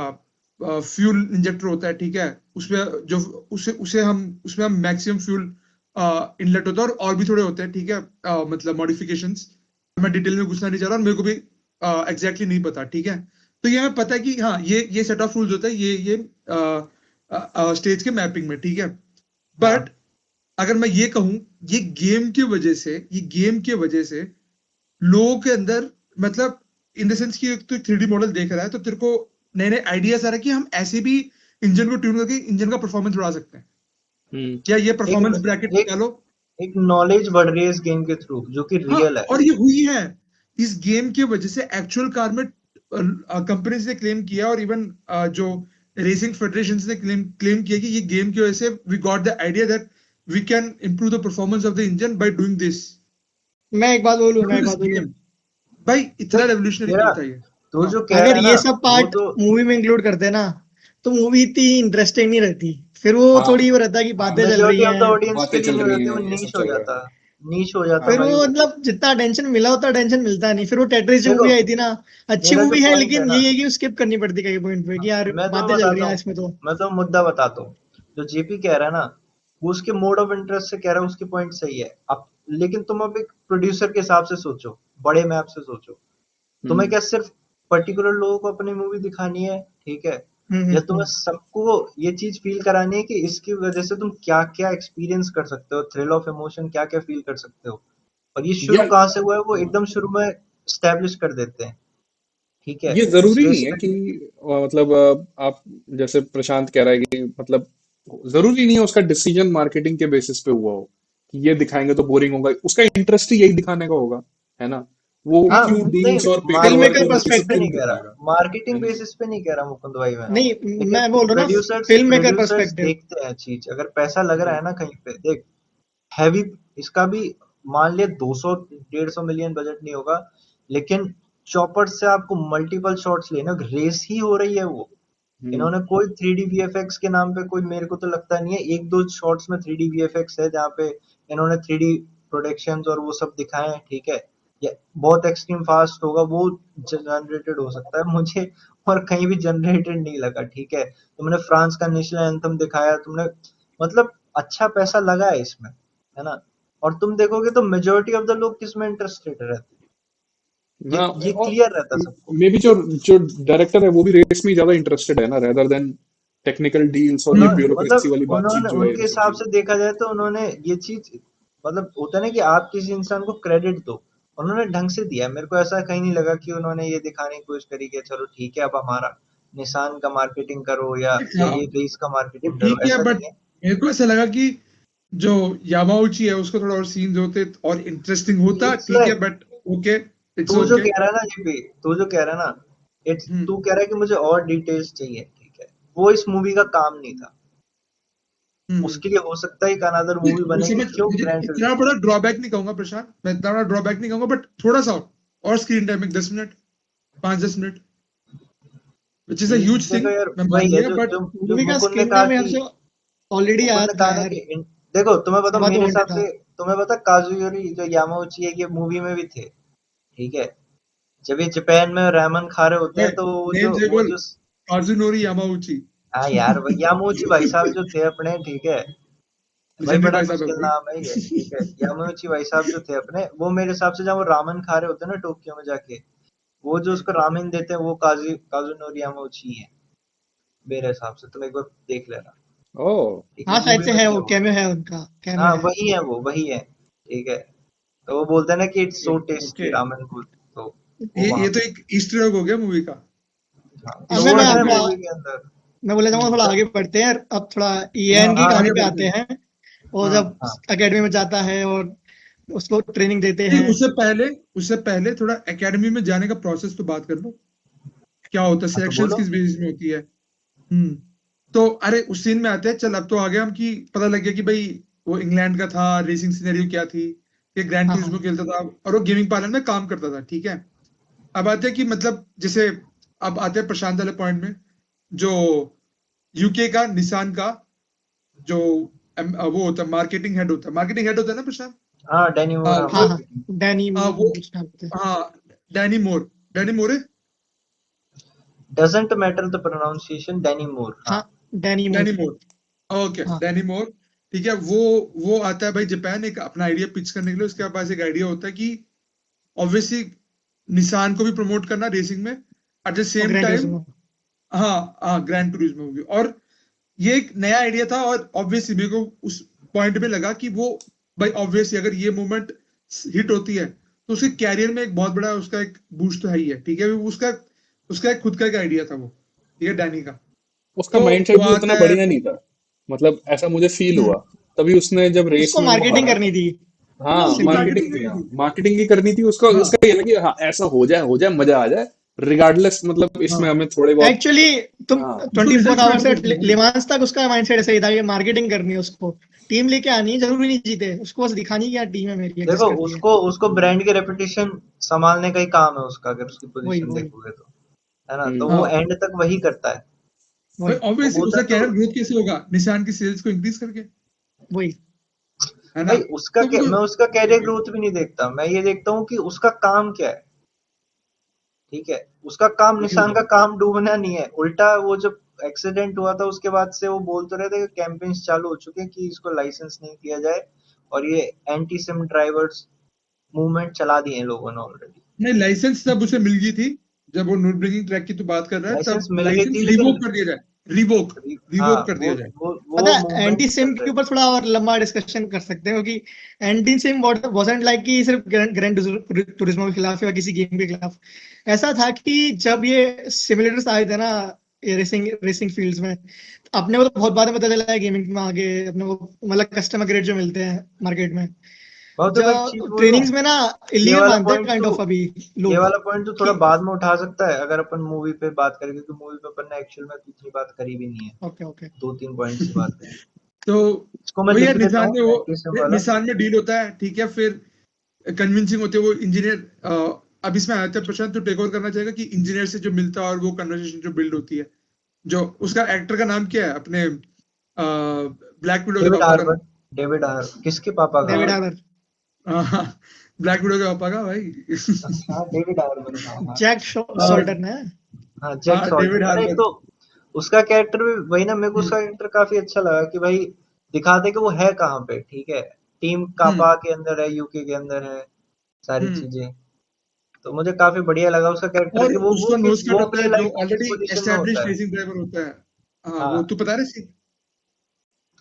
फ्यूल इंजेक्टर होता है, ठीक है, उसमें जो उसमें हम मैक्सिमम फ्यूल इनलेट होता है, और भी थोड़े होते हैं, ठीक है, मतलब मॉडिफिकेशंस, मैं डिटेल में घुसना नहीं चाह रहा, और मेरे को भी एग्जैक्टली नहीं पता, ठीक है। तो ये हमें पता है कि हाँ ये सेट ऑफ रूल्स होता है, ये स्टेज के मैपिंग में, ठीक है। बट अगर मैं ये कहूं, ये गेम की वजह से लोगों के अंदर, मतलब इन द सेंस कि तो 3D मॉडल देख रहा है, तो तेरे को नए नए आइडियाज आ रहा है कि हम ऐसे भी इंजन को ट्यून करके इंजन का परफॉर्मेंस बढ़ा सकते हैं, या ये एक परफॉर्मेंस ब्रैकेट एक निकालो। एक नॉलेज बढ़ रही है इस गेम के थ्रू जो कि हाँ, रियल है। और ये हुई है इस गेम की वजह से, एक्चुअल कार में कंपनी ने क्लेम किया, और इवन जो रेसिंग फेडरेशन ने क्लेम किया कि ये गेम की वजह से we got the idea that we can improve the performance of the engine by doing this मैं एक बात बोलूं, मैं एक बात बोलूं। गेम। भाई इतना देख रेवोल्यूशनरी तेरा गेम था ये। तू हाँ, जो कह रहा अगर है ये ना सब वो पार्ट तो मूवी में इंक्लूड करते ना, तो मूवी इतनी इंटरेस्टिंग नहीं रहती। फिर वो हाँ थोड़ी वो रहता कि बातें चल रही मेजोरिटी ऑफ द हैं। ऑडियंस के बातें लिए चल नहीं हो रही जाती, वो हैं, ये सब नीच हो चल रहा है। जाता, नीच हो जाता फिर भाई वो वो। मतलब जितना अटेंशन मिला उतना अटेंशन मिलता नहीं। फिर वो टेट्रिस जो देखो मूवी आई थी ना, अच्छी मेरा जो मूवी है, पॉइंट है लेकिन ना, ये है कि स्किप करनी पड़ती कई पॉइंट पे कि यार मैं तुम्हें बातें चल रही बताता हैं हूँ, इसमें तो। मैं तो मुद्दा बताता हूँ। जो जेपी कह रहा है ना, वो उसके मोड ऑफ इंटरेस्ट से कह रहा है, उसकी पॉइंट सही है अब। लेकिन तुम अब एक प्रोड्यूसर के हिसाब से सोचो, बड़े मैप से सोचो। तुम्हें हम्म क्या सिर्फ पर्टिकुलर लोगों को अपनी मूवी दिखानी है, ठीक है, या तुम्हें हम्म। सबको ये चीज फील करानी है कि इसकी वजह से तुम क्या क्या एक्सपीरियंस कर सकते हो, थ्रिल ऑफ इमोशन क्या क्या फील कर सकते हो। और ये शुरू यार, कहाँ से हुआ है, वो एकदम शुरू में स्टैब्लिश कर देते हैं, ठीक है। ये उस जरूरी नहीं रेस है में कि मतलब आप जैसे प्रशांत कह रहा है कि मतलब जरूरी नहीं है उसका डिसीजन मार्केटिंग के बेसिस पे हुआ हो कि ये दिखाएंगे तो बोरिंग होगा, उसका इंटरेस्ट ही यही दिखाने का होगा, है ना। वो हाँ, हाँ क्यों नहीं, डील्स और पेपर फिल्म वर्क मेकर के मार्केटिंग बेसिस बेसिस पे पे पर्सपेक्टिव। क्यों नहीं कह रहा, दिखाएगा, है मार्केटिंग ना। बेसिस पे नहीं कह रहा मुकुंद भाई मैं। नहीं, लेकिन मैं बोल रहा हूँ ना, producers film maker producers perspective. देखते हैं चीज, अगर पैसा लग रहा है ना कहीं पे, देख हैवी, इसका भी मान लिया 200 150 मिलियन बजट नहीं होगा, लेकिन चॉपर से आपको मल्टीपल शॉट्स लेने, रेस ही हो रही है वो। हम्म इन्होंने कोई 3D वीएफएक्स के नाम पे कोई, मेरे को तो लगता नहीं है एक दो शॉट्स में 3D वीएफएक्स है जहाँ पे इन्होंने 3D प्रोडक्शंस और वो सब दिखाए हैं, ठीक है। या बहुत एक्सट्रीम फास्ट होगा वो, जनरेटेड हो सकता है मुझे, और कहीं भी जनरेटेड नहीं लगा, ठीक है। तुमने फ्रांस का नेशनल एंथम दिखाया, तुमने मतलब अच्छा पैसा लगा है इसमें, है ना। और तुम देखोगे तो मेजोरिटी ऑफ द लोग किस में इंटरेस्टेड रहते हैं, ना। ये और क्लियर रहता है सबको। मे बी जो जो डायरेक्टर है वो भी रेस में ज्यादा इंटरेस्टेड है ना, रेदर देन टेक्निकल डील्स और ये उन्होंने ब्यूरोक्रेसी मतलब वाली बातचीत उन्होंने जो है, उनके इन सब हिसाब चीजों से में। देखा जाए तो उन्होंने ये चीज, मतलब होता है ना कि आप किसी इंसान को क्रेडिट दो, उन्होंने ढंग से दिया। मेरे को ऐसा कहीं नहीं लगा कि उन्होंने ये दिखाने की कोशिश करी कि चलो ठीक है अब हमारा निशान का मार्केटिंग करो या हाँ, ये रेस का वो मार्केटिंग करो, ठीक है, ऐसा बट नहीं है। मेरे को ऐसा लगा कि जो यामाउची है उसको थोड़ा और सीन्स होते और इंटरेस्टिंग होता, इट्स ठीक है, लाइक, बट ओके, इट्स तू जो ओके। कह रहा है ना जीपी, तू जो कह रहा है ना, इट्स, हम्म तू कह रहा है कि मुझे और डिटेल्स चाहिए, ठीक है, वो इस मूवी का काम नहीं था। हम्म उसके लिए हो सकता है एक अनदर मूवी वो बनेगी, समझ, क्यों मुझे ग्रैंड इतना रिलीज। बड़ा ड्रॉबैक नहीं कहूंगा प्रशांत, मैं इतना बड़ा ड्रॉबैक नहीं कहूंगा, बट थोड़ा सा और screen timing 10 minute, 5-10 minute, which is a huge thing, देखो यार मैं मान वही है लिया, जो बट जो जो मूवी का मुकुंद ने स्किन कहा का मेरे कि ख्याल से ऑलरेडी आया मुकुंद ने था कहा ना यार, कि देखो तुम्हें पता सवा तो मेरे होने हिसाब था। से तुम्हें पता काजुयोरी जो यामाउची है ये मूवी में भी थे, ठीक है। जब ये जापान में रामेन खा रहे होते हैं तो नेम जे वो बोल, जो काजुनोरी यामाउची। हाँ यार वो यामाउची भाई साहब जो थे अपने, ठीक है भाई, लेजेंडरी बड़ा भाई साहब है मुश्किल भाई। नाम है ये, ठीक है। यामाउची भाई साहब जो थे अपने, वो मेरे हिसाब से जब वो रामेन खा रहे होते हैं ना टोक्यो में जाके, वो जो उसको रामेन देते हैं वो काजुनोरी यामाउची है मेरे हिसाब से। तुम एक बार देख लेना, ओह। ठीक है, हाँ शायद मूवी से में है, थे वो वो। कैमियो है, उनका कैमियो हाँ है। वही है, वो वही है, ठीक है। तो वो बोलते हैं ना कि it's so tasty okay, ramen food, तो वो ये वहां तो पे। एक ईस्टर एग हो गया मूवी का। हाँ अब ईस्टर मैं एग थोड़ा है मूवी। थोड़ा मूवी के अंदर। मैं बोले जाऊंगा, थोड़ा द- आगे बढ़ते हैं, अब थोड़ा हाँ, ईएन की कहानी आगे पे बढ़ते आते हैं। हैं। और हाँ, जब हाँ एकेडमी में जाता है और उसको ट्रेनिंग देते नहीं, हैं। उससे पहले थोड़ा एकेडमी में जाने का प्रोसेस तो बात कर लो, क्या होता है, हाँ, तो सिलेक्शंस बोलो। किस बेसिस में होती है। हम्म। तो अरे उस सीन में आते हैं, चल अब तो आ गया हम कि पता लग गया कि भाई वो इंग्लैंड का था, रेसिंग सिनेरियो क्या थी, ये ग्रैंड हाँ टूरिज्मो हाँ खेलता था और वो गेमिंग पार्लर में काम करता था, ठीक है। अब आते हैं कि मतलब जैसे, अब आते हैं प्रशांत वाले पॉइंट में, जो यूके का निसान का जो वो होता है, मार्केटिंग हेड होता है ना प्रशांत। हाँ डैनी हाँ मोर, हाँ हाँ वो, हाँ। मार्केटिंग। डैनी हाँ वो, कुछ नाम होता है। हाँ, Danny Moore, Danny Morey, doesn't matter the pronunciation, Danny Moore, हाँ। हाँ Danny Danny Moore. Moore, okay, हाँ डैनी मोर, ठीक है। वो आता है भाई जापान, एक अपना आइडिया पिच करने के लिए। उसके पास एक आइडिया होता है कि ऑब्वियसली निसान को भी प्रमोट करना रेसिंग में, एट द और सेम ग्रैंड टाइम। टूरिज्मो। हाँ हाँ, ग्रैंड टूरिज्मो में भी। और ये एक नया आइडिया था, और ऑब्वियसली मेरे को उस पॉइंट पे लगा कि वो, भाई ऑब्वियसली अगर ये मूवमेंट हिट होती है तो उसके कैरियर में एक बहुत बड़ा उसका एक बूस्ट तो है ही है, ठीक है। वो उसका उसका एक खुद का एक आइडिया था वो, ठीक है, डैनी का। उसका तो माइंडसेट वो भी उतना आता है। बढ़िया नहीं था, मतलब ऐसा मुझे फील हुआ। हम्म। तभी उसने जब रेस उसको में वो मार्केटिंग हारा। करनी थी हाँ, उसको सिंपली। मार्केटिंग मार्केटिंग, करनी थी। मार्केटिंग ही करनी थी उसका। हाँ उसका ये ना कि हाँ ऐसा हो जाए मजा आ जाए, रिगार्डलेस, मतलब इसमें हाँ, हमें थोड़े बहुत। एक्चुअली तुम हाँ। उसको 24 रिजल्ट्स आवर्स मैटर से करते हैं भाई। लेवांस तक उसका माइंडसेट ऐसा ही था कि मार्केटिंग करनी है उसको। टीम लेके आनी है, जरूरी नहीं जीते, उसको बस दिखानी है कि यार टीम है मेरी, देखो एग्जिस्ट करती है। उसको उसको ब्रांड की रेपुटेशन संभालने का ही काम है उसका, अगर उसकी वही पोजीशन वही देखोगे तो, है ना। तो हम्म। वो हाँ एंड तक वही करता है। वही भाई वो ऑब्वियसली बोलता उसका है तो कैरियर ग्रोथ कैसे होगा, निशान की सेल्स को इंक्रीज करके, वही। है ना। भाई उसका तो वो मैं उसका कैरियर ग्रोथ भी नहीं देखता, मैं ये देखता हूँ कि उसका काम क्या है, ठीक है। उसका काम, वही निशान होगा। का काम डूबना नहीं है, उल्टा वो जब एक्सीडेंट हुआ था उसके बाद से वो बोलते रहे थे कि कैंपेन्स चालू हो चुके हैं कि इसको लाइसेंस नहीं दिया जाए, और ये एंटी सिम ड्राइवर्स मूवमेंट चला दिए हैं लोगों ने ऑलरेडी। नहीं, लाइसेंस तब उसे मिल गई थी, जब वो नूरबर्गिंग ट्रैक की तो बात कर रहा है, लाइसेंस तब मिल गई लाइसेंस थी लेकिन रिवोक कर दिया जाए, रिवोक हाँ रिवोक कर दिया जाए। पता वो है, एंटी मूवमेंट सिम चल के रहे ऊपर थे। थोड़ा और लंबा डिस्कशन कर सकते हैं, क्योंकि एंटी सिम वाजंट लाइक कि सिर्फ ग्रैंड टूरिज्मो के खिलाफ या किसी गेम के खिलाफ। ऐसा था कि जब ये सिमुलेटर्स आए थे ना, ये रेसिंग रेसिंग फील्ड्स में, अपने को तो बहुत बाद में पता चला है गेमिंग में आगे अपने को, मतलब कस्टमर ग्रेड जो मिलते हैं मार्केट में, बहुत देखो एक चीज जो बोलूं, ट्रेनिंग्स में ना ये इलीगल वाला मानते हैं पॉइंट काइंड तो ऑफ अभी ये लोग। वाला पॉइंट तो थोड़ा कि बाद में उठा सकता है अगर अपन मूवी पे बात करें, क्योंकि मूवी पे अपन ने एक्चुअल में इतनी बात करी भी नहीं है। Okay okay. दो तीन पॉइंट से बात करी। तो इसको मैं भैया लिख देता निशान हूँ में वो, एंटी सिम वाला। निशान में डील होता है, ठीक है। फिर कन्विंसिंग होते हैं वो इंजीनियर। अब इसमें आता है प्रशांत, तो टेक ओवर करना चाहेगा कि इंजीनियर से जो मिलता है और वो कन्वर्सेशन जो बिल्ड होती है, जो उसका एक्टर का नाम क्या है अपने, ब्लैक विडो के डेविड पापा का हार्बर। नाम। डेविड हार्बर किसके पापा का? David arbor. ब्लैक विडो के पापा का भाई। हाँ डेविड हार्बर, हाँ हाँ। जैक हाँ सॉल्टन है। हाँ जैक हाँ, डेविड सॉल्टन। अरे हार्बर। तो उसका कैरेक्टर भी वही ना, मेरे को हम्म उसका कैरेक्टर काफी अच्छा लगा कि भाई दिखाते कि वो है कहाँ पे, ठीक है। टीम हम्म कापा के अंदर है, यूके के अंदर है, सारी हम्म। चीजें। तो मुझे काफी बढ़िया लगा उसका कैरेक्टर और कि उसका नोज कट वो होता अपनी है जो लाइफ में किस ऑलरेडी पोजीशन में एस्टेब्लिश होता है। रेसिंग ड्राइवर होता है। हाँ, वो हाँ तू बता रहे सी।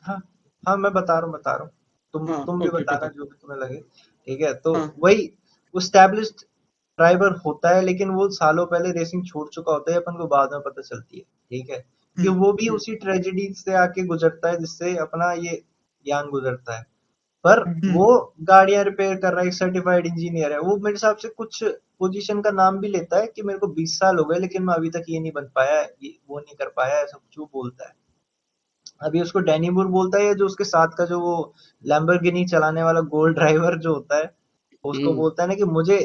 हाँ हाँ, मैं बता रहा हूँ। हाँ, तुम भी ओके, बताना बता। जो भी तुम्हें लगे, ठीक है। तो हाँ। वही वो established ड्राइवर होता है, लेकिन वो सालों पहले रेसिंग छोड़ चुका होता है, अपन को बाद में पता चलती है, ठीक है। कि हम्म वो भी हम्म उसी ट्रेजेडी से आके गुजरता है जिससे अपना ये यान गुजरता है। पर हम्म। वो गाड़ियां रिपेयर कर रहा है, एक सर्टिफाइड इंजीनियर है वो, मेरे हिसाब से कुछ पोजीशन का नाम भी लेता है कि मेरे को 20 साल हो गए लेकिन मैं अभी तक ये नहीं बन पाया, ये वो नहीं कर पाया, ऐसा कुछ वो बोलता है। अभी उसको डैनी मूर बोलता है, या जो उसके साथ का जो वो लैम्बोर्गिनी चलाने वाला गोल्ड ड्राइवर जो होता है, वो उसको हम्म। बोलता है ना कि मुझे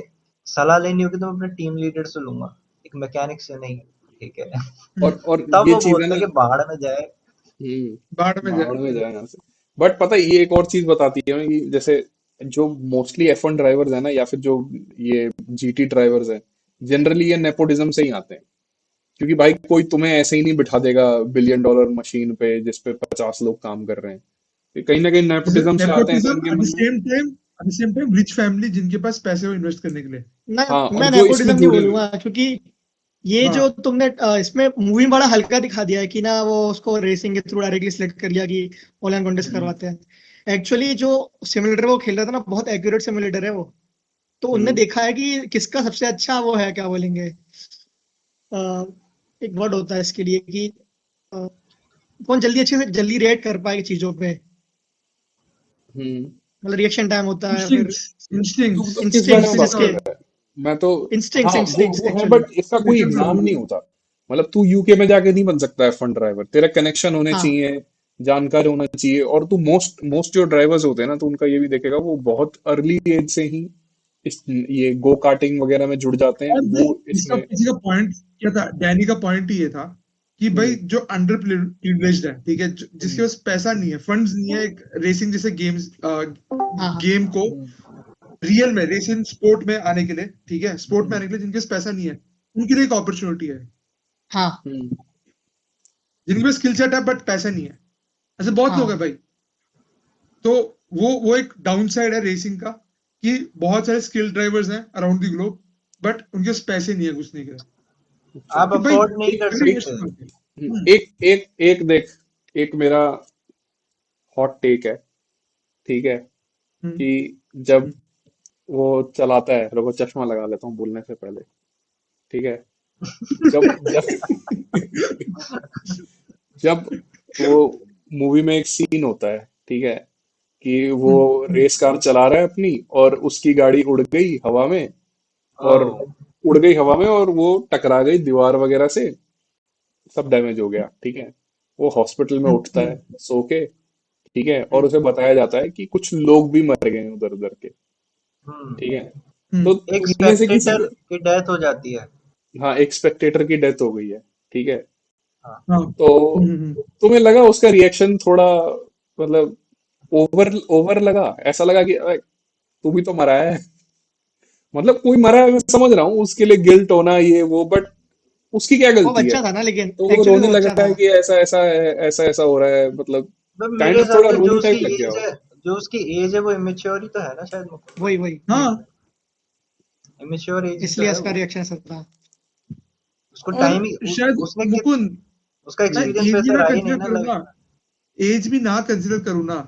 सलाह लेनी होगी तो मैं अपने टीम लीडर से लूंगा, एक मैकेनिक से नहीं। ठीक है। और तब ये वो चीज है बोलता ना। है कि बाहर में जाए। बाढ़ में भाड़ में जाए। जाए यहाँ से। बट पता है ये एक और चीज बताती है हमें कि जैसे जो मोस्टली F1 ड्राइवर्स है ना, या फिर जो ये GT ड्राइवर्स हैं, जनरली ये नेपोटिज्म से ही आते हैं। क्योंकि भाई कोई तुम्हें ऐसे ही नहीं बिठा देगा $1 बिलियन मशीन पे जिस पे 50 लोग काम कर रहे हैं। ये कहीं ना कहीं नेपोटिज्म से आते हैं, तो नेपोटिज्म इनके एट द मन में। सेम टाइम, रिच फैमिली जिनके पास पैसे हो इन्वेस्ट करने के लिए। मैं हाँ, और मैं जो इसमें नेपोटिज्म नहीं जुड़े हुए बोलूंगा, क्योंकि ये जो हाँ। तुमने इसमें मूवी में बड़ा हल्का दिखा दिया है कि ना वो उसको रेसिंग के थ्रू डायरेक्टली सिलेक्ट कर लिया कि ऑनलाइन कॉन्टेस्ट हम्म करवाते हैं। एक्चुअली जो सिमुलेटर वो खेल रहा था ना, बहुत एक्यूरेट सिमुलेटर है वो। तो उनने हम्म देखा है कि किसका सबसे अच्छा वो है, क्या बोलेंगे, अ, एक वर्ड होता है इसके लिए कि अ, कौन जल्दी अच्छे से जल्दी रिएक्ट कर पाए चीजों पे। हम्म मतलब रिएक्शन टाइम होता है, फिर इंस्टिंक्ट्स, तो इंस्टिंक्ट्स, किस बारे इंस्टिंक्ट्स में बात इंस्टिंक्ट्स जिसके कर रहा है? मैं तो, हाँ इंस्टिंक्ट्स वो इंस्टिंक्ट्स वो है, एक्चुअली। बट इसका कोई सिलेक्शन एग्जाम जरूरी नहीं है। होता। मतलब तू यूके में जाके नहीं बन सकता F1 ड्राइवर, तेरा कनेक्शन होने हाँ चाहिए, जानकारी होना चाहिए। और तू मोस्ट मोस्ट जो ड्राइवर्स होते हैं ना, तो उनका ये भी देखेगा, वो बहुत अर्ली एज से ही इस ये गो कार्टिंग वगैरह में जुड़ जाते हैं और भाई वो इसका इसमें। इसी का पॉइंट क्या था, डैनी का पॉइंट ही ये था कि भाई हम्म जो अंडर प्रिविलेज्ड है, ठीक है, जिसके हम्म पास पैसा नहीं है, फंड्स नहीं है, एक रेसिंग जैसे गेम्स, हाँ हाँ गेम को हम्म रियल में, रेसिंग स्पोर्ट में आने के लिए, ठीक है, स्पोर्ट में हम्म आने के लिए जिनके पास पैसा नहीं है, उनके लिए एक अपॉर्चुनिटी है। हाँ हम्म जिनके पास स्किल सेट है बट पैसा नहीं है, ऐसे बहुत लोग हैं हाँ भाई। तो वो एक डाउन साइड है रेसिंग का, कि बहुत सारे स्किल ड्राइवर्स हैं अराउंड द ग्लोब, बट उनके पास पैसे नहीं है घुसने के लिए। अच्छा। आप कि भाई अफोर्ड नहीं एक कर very एक सकते। interesting बात है। एक एक एक देख, एक मेरा हॉट टेक है, ठीक है, हम्म, कि जब हम्म, वो चलाता है, रुको चश्मा लगा लेता हूँ बोलने से पहले, ठीक है। जब जब जब वो मूवी में एक सीन होता है, ठीक है, कि वो हम्म, रेस कार चला रहा है अपनी, और उसकी गाड़ी उड़ गई हवा में, और ओह। उड़ गई हवा में और वो टकरा गई दीवार वगैरह से, सब डैमेज हो गया, ठीक है। वो हॉस्पिटल में उठता है सो के, ठीक है, और उसे बताया जाता है कि कुछ लोग भी मर गए हैं उधर उधर के, हम्म। ठीक है। तो हम्म, एक तुम में से किसी स्पेक्टेटर को, की डेथ हो जाती है। हाँ, एक स्पेक्टेटर की डेथ हो गई है, ठीक है। हाँ। हाँ, तो तुम्हें लगा उसका रिएक्शन थोड़ा, मतलब ओवर ओवर लगा, ऐसा लगा कि "अरे, तू भी तो मरा है"? मतलब कोई मरा है, मैं समझ रहा हूँ उसके लिए गिल्ट होना ये वो, बट उसकी क्या वो गलती है? बच्चा था ना, लेकिन तो वो एक्चुअली रोने वो लग बच्चा रहा था। है कि ऐसा ऐसा है, ऐसा ऐसा हो रहा है, मतलब मतलब मेरे काइंड ऑफ हिसाब थोड़ा से जो रोने उसकी टाइप लग गया एज हो। है, जो उसकी एज है वो इमेच्योर ही तो है ना शायद मुकुंद। वही वही वही, हाँ। इमेच्योर एज ही तो इसलिए है इसका वो। रिएक्शन सब था। उसको और टाइम ही शायद उसने मुकुंद, उसका मैं एक्सपीरियंस एज भी वैसा ना रहा ही नहीं कंसिडर ना करूँ लाइफ ना, में। एज भी ना कंसिडर करूँ ना,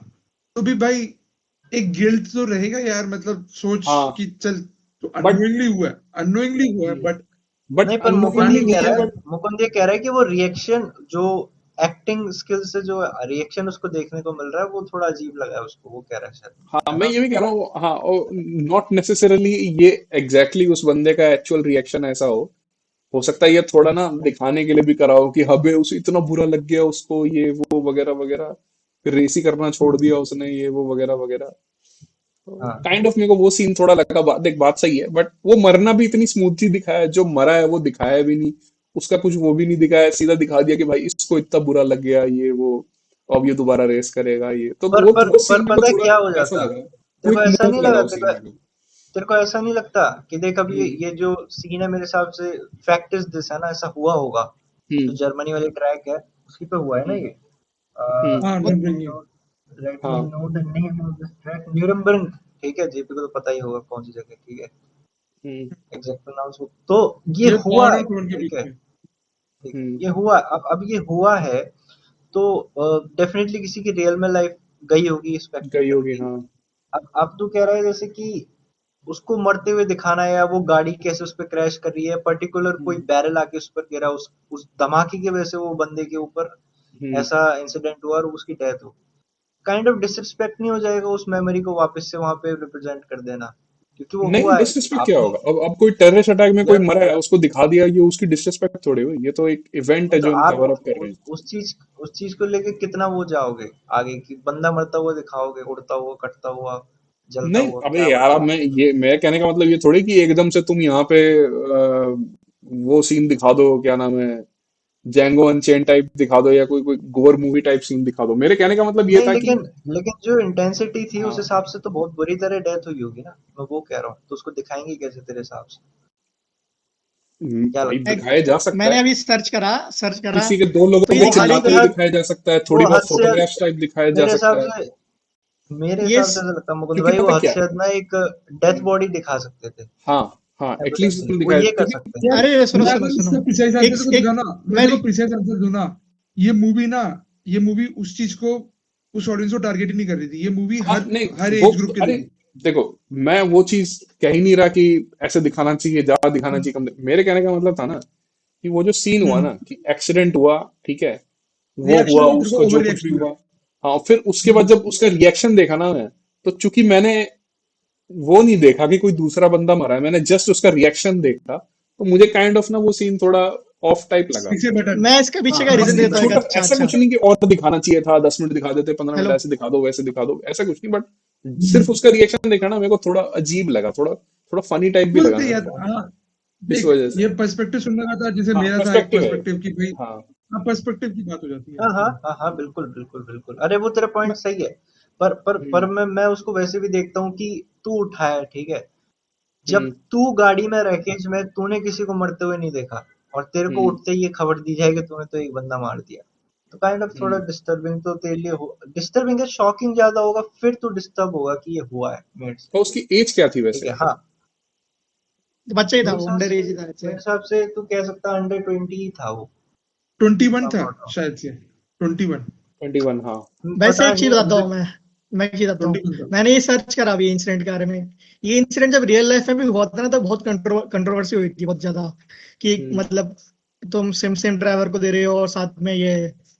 तो भी भाई एक गिल्ट तो रहेगा यार, मतलब सोच हाँ, कि चल, तो बट अननोइंगली हुआ है, बट बट नहीं, पर मुकुंद अननोइंगली ये जान कह हुआ बूझ है, के। रहा है, बट मुकुंद ये कह रहा है कि वो रिएक्शन जो एक्टिंग स्किल से जो रिएक्शन उसको देखने को मिल रहा है वो थोड़ा अजीब लगा है उसको, वो कह रहा है शायद, हाँ, है मैं ना। ये भी कह रहा हूँ, हाँ, और नॉट नेसेसरली ये एग्जैक्टली उस बंदे का एक्चुअल रिएक्शन ऐसा हो सकता है ये थोड़ा ना दिखाने के लिए भी करा हो कि हबे उसे इतना बुरा लग गया उसको, ये वो वगैरह वगैरह, फिर रेस ही करना छोड़ दिया उसने, ये वो वगैरह वगैरह। हाँ। काइंड ऑफ मेरे को वो सीन थोड़ा लगा, देख बात सही है, बट वो मरना भी इतनी स्मूथली दिखाया है, जो मरा है वो दिखाया भी नहीं, उसका कुछ वो भी नहीं दिखाया, सीधा दिखा दिया कि भाई इसको इतना बुरा लग गया ये वो, अब ये दोबारा रेस करेगा ये, तो वो पर सीन मेरे को पता है थोड़ा क्या हो ऐसा जाता, लगा, तेरे को क्विक ऐसा मूव नहीं लगा लगा, वो सीन मेरे को। तेरे को ऐसा नहीं लगता कि देख अब हम्म ये जो सीन है मेरे हिसाब से फैक्ट इज दिस है ना, ऐसा हुआ होगा। जो हम्म जर्मनी वाली ट्रैक है उसी पे हुआ है ना हम्म ये। हम्म हाँ, वो let me number no let me हाँ know the name of this track, Nuremberg. ठीक है, जेपी को तो पता ही होगा कौन सी जगह, ठीक है, हम्म एग्जैक्ट प्रोनाउंस। तो ये ये हुआ पॉन है, और टोन के ठीक बीच है, में। ठीक है, हम्म ये हुआ, अब ये हुआ है, तो डेफिनेटली किसी की रियल में लाइफ गई होगी गई स्पेक्टेटर होगी, की। हाँ। अब तू कह रहा है जैसे कि उसको मरते हुए दिखाना है, या वो गाड़ी कैसे उस पे क्रैश कर रही है, पर्टिकुलर कोई हम्म बैरल आके उस पर गिरा, उस धमाके की वजह से वो बंदे के ऊपर हम्म ऐसा इंसिडेंट हुआ और उसकी डेथ हो। काइंड ऑफ डिसरिस्पेक्ट नहीं हो जाएगा उस मेमोरी को वापस से वहां पे रिप्रेजेंट कर देना, क्योंकि वो नहीं, हुआ है डिसरिस्पेक्ट क्या आपने। होगा? अब कोई टेररिस्ट अटैक में कोई यार मरा है, उसको दिखा दिया, ये उसकी डिसरिस्पेक्ट थोड़ी हुई, ये तो एक इवेंट नहीं है तो जो हम आप कवर अप कर रहे हैं। उस चीज को लेके कितना वो जाओगे आगे, कि बंदा मरता हुआ दिखाओगे, उड़ता हुआ, कटता हुआ, जलता नहीं, हुआ, अबे क्या यार, अब मतलब। मैं ये मैं कहने का मतलब ये थोड़ी कि एकदम से तुम यहाँ पे वो सीन दिखा दो, क्या नाम है, जैंगो अनचेन टाइप दिखा दो, या कोई कोई गोर मूवी टाइप सीन दिखा दो। मेरे कहने का मतलब ये नहीं, था कि लेकिन लेकिन जो इंटेंसिटी थी उस हाँ, हिसाब से तो बहुत बुरी तरह डेथ हुई होगी ना, मैं वो कह रहा हूँ, तो उसको दिखाएंगे कैसे तेरे हिसाब से, क्या भाई लगता है? दिखाया जा सकता मैंने है, अभी सर्च करा किसी के दो तो लोगों ये को वो दिखा हद रही चिल्लाते से थी। हुए हद दिखाया जा सकता है, वो थोड़ी हद बहुत से हद फोटोग्राफ्स टाइप दिखाया जा मेरे हिसाब सकता है। से मेरे ये हिसाब से ऐसा लगता है मुकुंद क्योंकि भाई, वो पता हद क्या से है, हद ना एक डेथ बॉडी दिखा सकते थे हाँ हाँ, एटलीस्ट एविडेंस, इतना वो दिखाया, ये कर क्योंकि सकते हैं। यार अरे सुनो मैं सुनो अगर सुनो, इसका प्रिसाइज आंसर एक तेरे को एक दूंगा ना, मैं मैं तेरे को प्रिसाइज आंसर दूं ना, ये मूवी ना, ये मूवी उस चीज को, उस ऑडियंस को टारगेट ही नहीं कर रही थी, ये मूवी हाँ हर नहीं, हर वो एज ग्रुप के अरे लिए थी। देखो, मैं वो चीज कह ही नहीं रहा कि ऐसे दिखाना चाहिए, ज्यादा दिखाना चाहिए, कम मेरे कहने का मतलब था ना कि वो जो सीन हुआ हम्म। ना कि एक्सीडेंट हुआ, ठीक है, वो रिएक्शन हुआ, में तेरे को उसको जो ओवर कुछ भी रिएक्शन हुआ, लगा। हाँ, फिर उसके बाद जब उसका रिएक्शन देखा ना मैं, तो चूंकि मैंने वो नहीं देखा कि कोई दूसरा बंदा मरा है, मैंने जस्ट उसका रिएक्शन देखा, तो मुझे काइंड ऑफ ना वो सीन थोड़ा ऑफ टाइप लगा। पीछे बटन। मैं इसके पीछे हाँ का बस रीजन एक देता हूँ एक छोटा, अच्छा ऐसा अच्छा। कुछ नहीं कि और दिखाना चाहिए था, 10 मिनट दिखा देते, 15 मिनट हेलो, ऐसे दिखा दो, वैसे दिखा दो, ऐसा कुछ नहीं, बट सिर्फ उसका रिएक्शन देखा ना, मेरे को थोड़ा अजीब लगा, थोड़ा थोड़ा फनी टाइप भी लगा बोलते मेरे यार, को, हाँ इस देख, वजह से। ये पर्सपेक्टिव सुनने का था, जैसे हाँ मेरा था एक पर्सपेक्टिव है। पर्सपेक्टिव की भाई, हाँ। हाँ पर्सपेक्टिव की बात हो जाती है हाँ हाँ इसमें। हाँ हाँ, बिल्कुल बिल्कुल बिल्कुल, अरे वो तेरा पॉइंट मैं- सही है। पर हम्म मैं उसको वैसे भी देखता हूँ कि तू उठा है, ठीक है, जब हम्म तू गाड़ी में रैकेज में तूने किसी को मरते हुए नहीं देखा, और तेरे को हम्म उठते ही ये खबर दी जाए कि तूने तो एक बंदा मार दिया, तो काइंड ऑफ थोड़ा हम्म। डिस्टर्बिंग तो तेरे लिए हो, डिस्टर्बिंग है, शॉकिंग ज्यादा होगा, फिर तू डिस्टर्ब होगा कि ये हुआ है मेरे से। तो उसकी एज क्या थी ठीक वैसे? है, हाँ, बच्चा ही था वो, अंडर एज ही था मेरे अच्छा। हिसाब से तू कह सकता अंडर 20 ही था वो। 21 I'm था not wrong। शायद से, 21। 21, हाँ। वैसे पता एक चीज नहीं बताता हूँ एग्जैक्ट। मैं एक चीज बताता हूँ। 21 था। मैंने ये सर्च करा भी इंसिडेंट के बारे में। ये इंसिडेंट जब रियल लाइफ में भी हुआ था ना, तो बहुत कंट्रोवर्सी हुई थी बहुत ज्यादा, कि हम्म मतलब तुम सेम सेम ड्राइवर को दे रहे हो और साथ में ये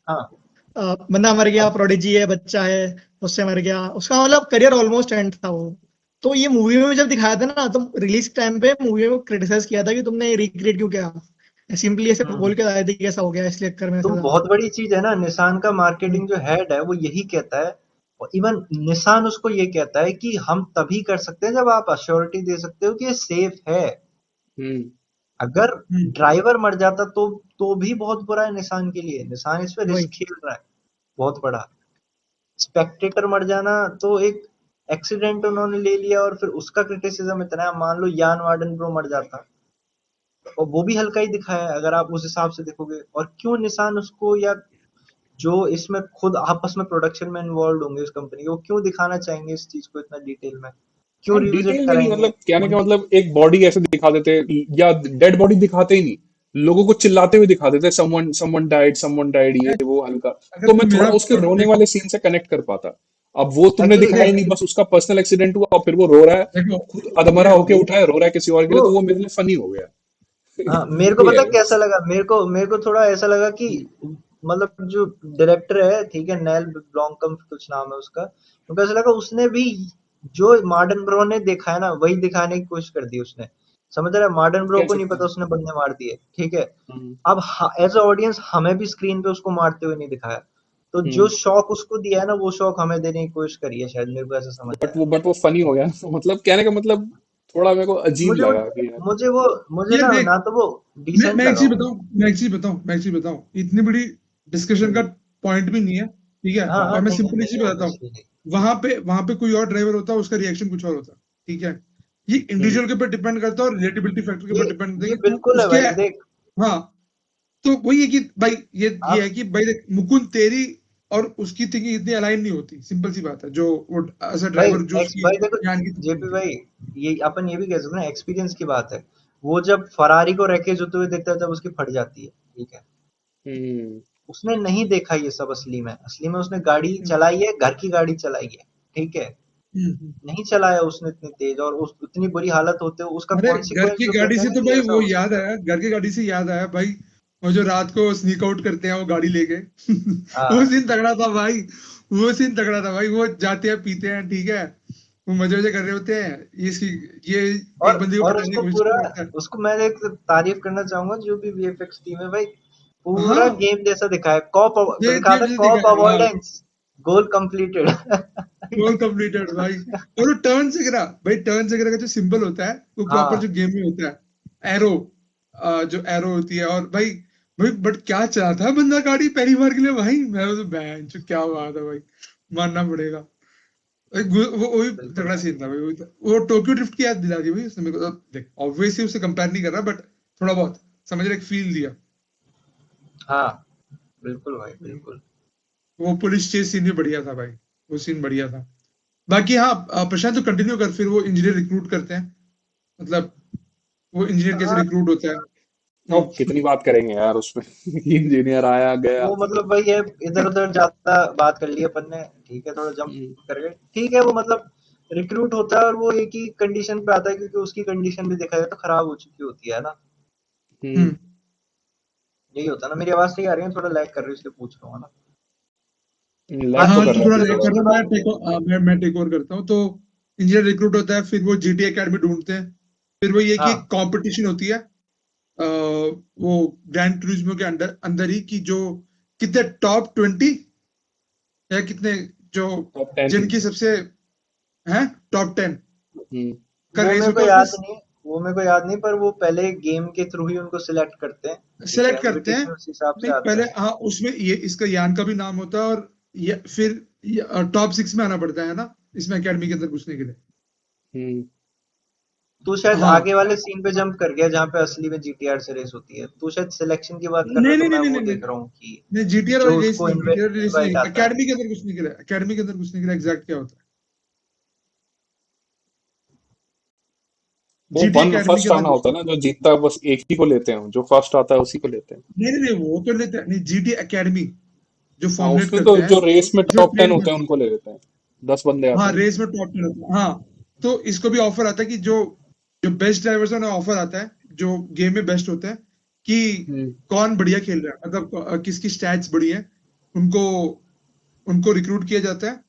हाँ, बंदा मर गया, अब प्रोडिजी है, बच्चा है, उससे मर गया, उसका मतलब करियर ऑलमोस्ट एंड था वो। तो ये मूवी में जब दिखाया था ना, तो रिलीज टाइम पे मूवी में क्रिटिसाइज किया था कि तुमने रिक्रिएट क्यों किया, सिंपली ऐसे बोल हम्म, के आए थे कि ऐसा हो गया इसलिए कर में तो ऐसा था। बहुत बड़ी चीज है ना, निसान का मार्केटिंग जो हेड है वो यही कहता है, और इवन निसान उसको ये कहता है कि हम तभी कर सकते हैं जब आप अश्योरिटी दे सकते हो कि ये सेफ है। हम्म। अगर हम्म। ड्राइवर मर जाता तो भी बहुत बुरा है निसान के लिए, निसान इस पे रिस्क वही खेल रहा है बहुत बड़ा। स्पेक्टेटर मर जाना तो एक एक्सीडेंट उन्होंने ले लिया, और फिर उसका क्रिटिसिज्म इतना है, मान लो यान वार्डन ब्रो मर जाता, और वो भी हल्का ही दिखाया है अगर आप उस हिसाब से देखोगे, और क्यों निसान उसको, या जो इसमें खुद आपस में प्रोडक्शन में इन्वॉल्व होंगे उस कंपनी के, वो क्यों दिखाना चाहेंगे इस चीज को इतना डिटेल में, क्यों हाँ रिविजिट डिटेल में नहीं, कराएंगे मतलब कहने का उनकी। मतलब एक बॉडी ऐसे दिखा देते, या डेड बॉडी दिखाते ही नहीं, लोगों को चिल्लाते हुए दिखा देते, समवन समवन डाइड, ये यार, वो हल्का, अगर तो मैं तुम थोड़ा मेरा उसके रोने देखो, वाले सीन से कनेक्ट कर पाता। अब वो तुमने एक्चुअली दिखाया ही देख, नहीं, बस उसका पर्सनल एक्सीडेंट हुआ और फिर वो रो रहा है, देखो खुद अधमरा ये होके उठा है, रो रहा है किसी और के लिए, वो तो वो मेरे लिए फनी हो गया। हाँ, मेरे को ये पता है कैसा बस। लगा, मेरे को थोड़ा ऐसा लगा कि मतलब जो डायरेक्टर है, ठीक है, नेल ब्लॉमकम कुछ नाम है उसका, तो कैसा लगा उसने भी जो मार्डन ब्रो ने देखा है ना वही दिखाने की कोशिश कर दी उसने। समझ रहा है, मार्डन ब्रो कह को नहीं सकते पता हैं। उसने बंदे मार दिए, ठीक है। हम्म अब एज अ ऑडियंस हमें भी स्क्रीन पे उसको मारते हुए नहीं दिखाया, तो जो हम्म। शौक उसको दिया है ना वो शौक हमें देने की कोशिश करी है शायद, मेरे को ऐसा समझ बट आया। वो फनी हो गया तो मतलब कहने का मतलब थोड़ा मेरे को अजीब मुझे वो लगा कि यार। मुझे वो मुझे ये ना देख, ना तो वो डिसेंट मैं एक लगा चीज वो। बताऊं, मैं एक चीज बताऊं, इतनी बड़ी डिस्कशन का हम्म, पॉइंट भी नहीं है, ठीक है, हाँ हाँ, और मैं नहीं है सिंपल नहीं चीज है बताता हूँ। ऑब्वियसली नहीं। वहां पे कोई और ड्राइवर होता, उसका रिएक्शन कुछ और होता, ठीक है। ये हम्म। इंडिविजुअल के ऊपर डिपेंड करता है और रिलेटिबिलिटी फैक्टर के ये ऊपर डिपेंड करता है ये कि तू बिल्कुल है उसके, भाई, देख हाँ, तो वही है कि भाई, ये आप है कि भाई देख, मुकुंद तेरी और उसकी थिंकिंग इतनी अलाइन नहीं होती, सिंपल सी बात है, जो वो एज अ भाई ड्राइवर जो एक्स उसकी भाई देखो, ज्ञान की थिंकिंग जेपी होती है। भाई, ये अपन ये भी कह सकते हैं ना, एक्सपीरियंस की बात है। वो जब फरारी को रैकेज होते हुए देखता है तब उसकी फट जाती है, ठीक है। हम्म। उसने नहीं देखा ये सब असली में उसने गाड़ी हम्म। चलाई है, घर की गाड़ी चलाई है, ठीक है। हम्म। नहीं चलाया उसने इतनी तेज, और उस उतनी बुरी हालत होते हुए उसका अरे घर कॉन्सिक्वेंस की जो गाड़ी कहते हैं से ना तो कि भाई ऐसा वो हो याद सकता है। आया, घर की गाड़ी से याद आया भाई, वो जो रात को स्नीक आउट करते हैं वो गाड़ी लेके वो हाँ, सीन तगड़ा था भाई, वो सीन तगड़ा था भाई, वो जाते हैं पीते हैं, ठीक है, वो मजे मजे कर रहे होते हैं, ये और एक बंदे को और पटाने की उसको कोशिश पूरा, कर रहा होता है। उसको मैं एक तारीफ करना चाहूंगा जो भी वीएफएक्स टीम है भाई, पूरा हाँ, गेम जैसा दिखाया, कॉप ये दिखा था, मुझे कॉप दिखाया, हाँ, अवॉइडेंस, गोल कंप्लीटेड। गोल कंप्लीटेड भाई, और वो टर्न से गिरा भाई, टर्न से गिरा का जो सिंबल होता है वो प्रॉपर हाँ जो गेम में होता है, एरो, जो एरो होती है, और भाई भाई बट क्या चलाता है बंदा गाड़ी पहली बार के लिए भाई, मैं तो बैन क्या बात है भाई, मानना पड़ेगा। भाई वो भी बिल्कुल तगड़ा भाई। सीन था भाई, वो टोक्यो ड्रिफ्ट की याद दिला दी भाई उसने मेरे को। तो देख ऑब्वियसली उसे कंपेयर नहीं कर रहा, बट थोड़ा बहुत समझ रहे, एक फील दिया। हाँ बिल्कुल भाई हम्म। बिल्कुल। वो पुलिस चेस सीन भी बढ़िया था भाई, वो सीन बढ़िया था। बाकी हाँ, प्रशांत तो कंटिन्यू कर, फिर वो इंजीनियर रिक्रूट करते हैं, मतलब वो इंजीनियर कैसे हाँ रिक्रूट होता है। अब कितनी बात करेंगे यार उसमें इंजीनियर आया गया। वो मतलब वही है, इधर उधर ज्यादा बात कर ली अपन ने, ठीक है, थोड़ा जंप हम्म, कर गए, ठीक है। वो मतलब रिक्रूट होता है और वो एक ही कंडीशन पे आता है, क्योंकि उसकी कंडीशन भी देखा जाए तो खराब हो चुकी होती है ना। हम्म, हम्म। यही होता है ना। मेरी आवाज सही आ रही है? थोड़ा लैग कर रही है इसलिए पूछ रहा हूँ ना। हाँ लैग हाँ तो तो कर तू रहा ठीक है थोड़ा है, थोड़ा फिर लेट कर बहुत। रहा, उसके बाद मैं टेक ओवर करता हूँ। तो इंजीनियर रिक्रूट होता है, फिर वो जीटी एकेडमी ढूंढते हैं। फिर वो ये कि हाँ कंपटीशन होती है, वो ग्रैंड टूरिज्मो के अंदर अंदर ही, कि जो कितने टॉप 20 या कितने, जो टॉप 10 ही। जिनकी सबसे है टॉप 10 हम्म, का वो रेस मेरे को होता है उसमें। याद नहीं, वो मेरे को याद नहीं, पर वो पहले गेम के थ्रू ही उनको सिलेक्ट करते हैं, ठीक है, सेलेक्ट करते हैं। इनविटेशन उस हिसाब से नहीं आता पहले है। हाँ, उसमें ये इसका यान का भी नाम होता है, और ये फिर टॉप 6 में आना पड़ता है ना, इसमें एकेडमी के अंदर घुसने के लिए। हम्म। तू शायद हाँ। आगे वाले सीन पे जंप कर गया जहाँ पे असली में जीटीआर से रेस होती है। तू शायद सिलेक्शन की बात कर रहा है, नहीं तो नहीं नहीं मैं नहीं वो नहीं नहीं देख रहा हूँ कि नहीं, जीटीआर जो वाली रेस उसको नहीं, जीटीआर वाली रेस नहीं, इनवाइट आता है। एकेडमी के अंदर घुसने के लिए, एकेडमी के अंदर घुसने के लिए एग्जैक्ट क्या होता है, वो जीटी वन एकेडमी के फर्स्ट अंदर आना होता है ना, जो जीतता है बस एक ही को लेते हैं, जो फर्स्ट आता है उसी को लेते हैं। नहीं नहीं नहीं, वो तो लेते हैं नहीं, जीटी एकेडमी जो हाँ फॉर्मुलेट उसमें तो करते हैं, जो रेस में जो टॉप 10 ट्रेन होते हैं करते उनको ले लेते हैं, 10 बंदे हैं, आते हाँ हैं। रेस में टॉप 10 होते हैं, हाँ। तो इसको भी ऑफर आता है कि जो जो बेस्ट ड्राइवर्स है उन्हें ऑफर आता है, जो गेम में बेस्ट होते हैं, कि हम्म, कौन बढ़िया खेल रहा है, मतलब किसकी स्टैट्स बढ़िया है, उनको उनको रिक्रूट किया जाता है।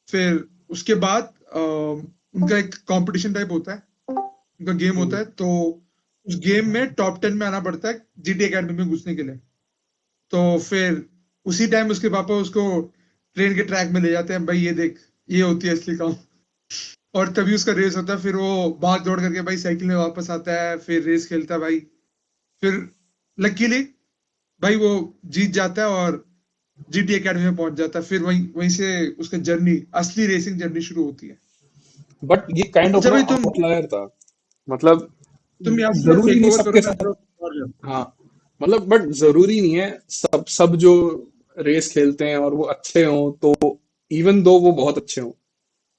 फिर उसके बाद उनका एक कंपटीशन टाइप होता है, उनका गेम होता हम्म। है। तो उस गेम में टॉप 10 में आना पड़ता है जीटी एकेडमी में घुसने के लिए। तो फिर उसी टाइम उसके पापा उसको ट्रेन के ट्रैक में ले जाते हैं, भाई ये देख, ये होती है असली काम। और तभी उसका रेस होता है, फिर वो भाग दौड़ करके भाई साइकिल में वापस आता है, फिर रेस खेलता है भाई। फिर लकीली भाई वो जीत जाता है, और जीटी एकेडमी में पहुंच जाता है। फिर वहीं वहीं से उसका जर्नी, असली रेसिंग जर्नी शुरू होती है। बट ये काइंड ऑफ अच्छा ना भाई, आउटलायर था, मतलब तुम यहाँ से थोड़ा जरूरी टेक नहीं ओवर करो, सबके मैं साथ। थोड़ा और जाता हाँ मतलब बट जरूरी नहीं है सब सब जो रेस खेलते हैं और वो अच्छे हों तो, इवन दो वो बहुत अच्छे हों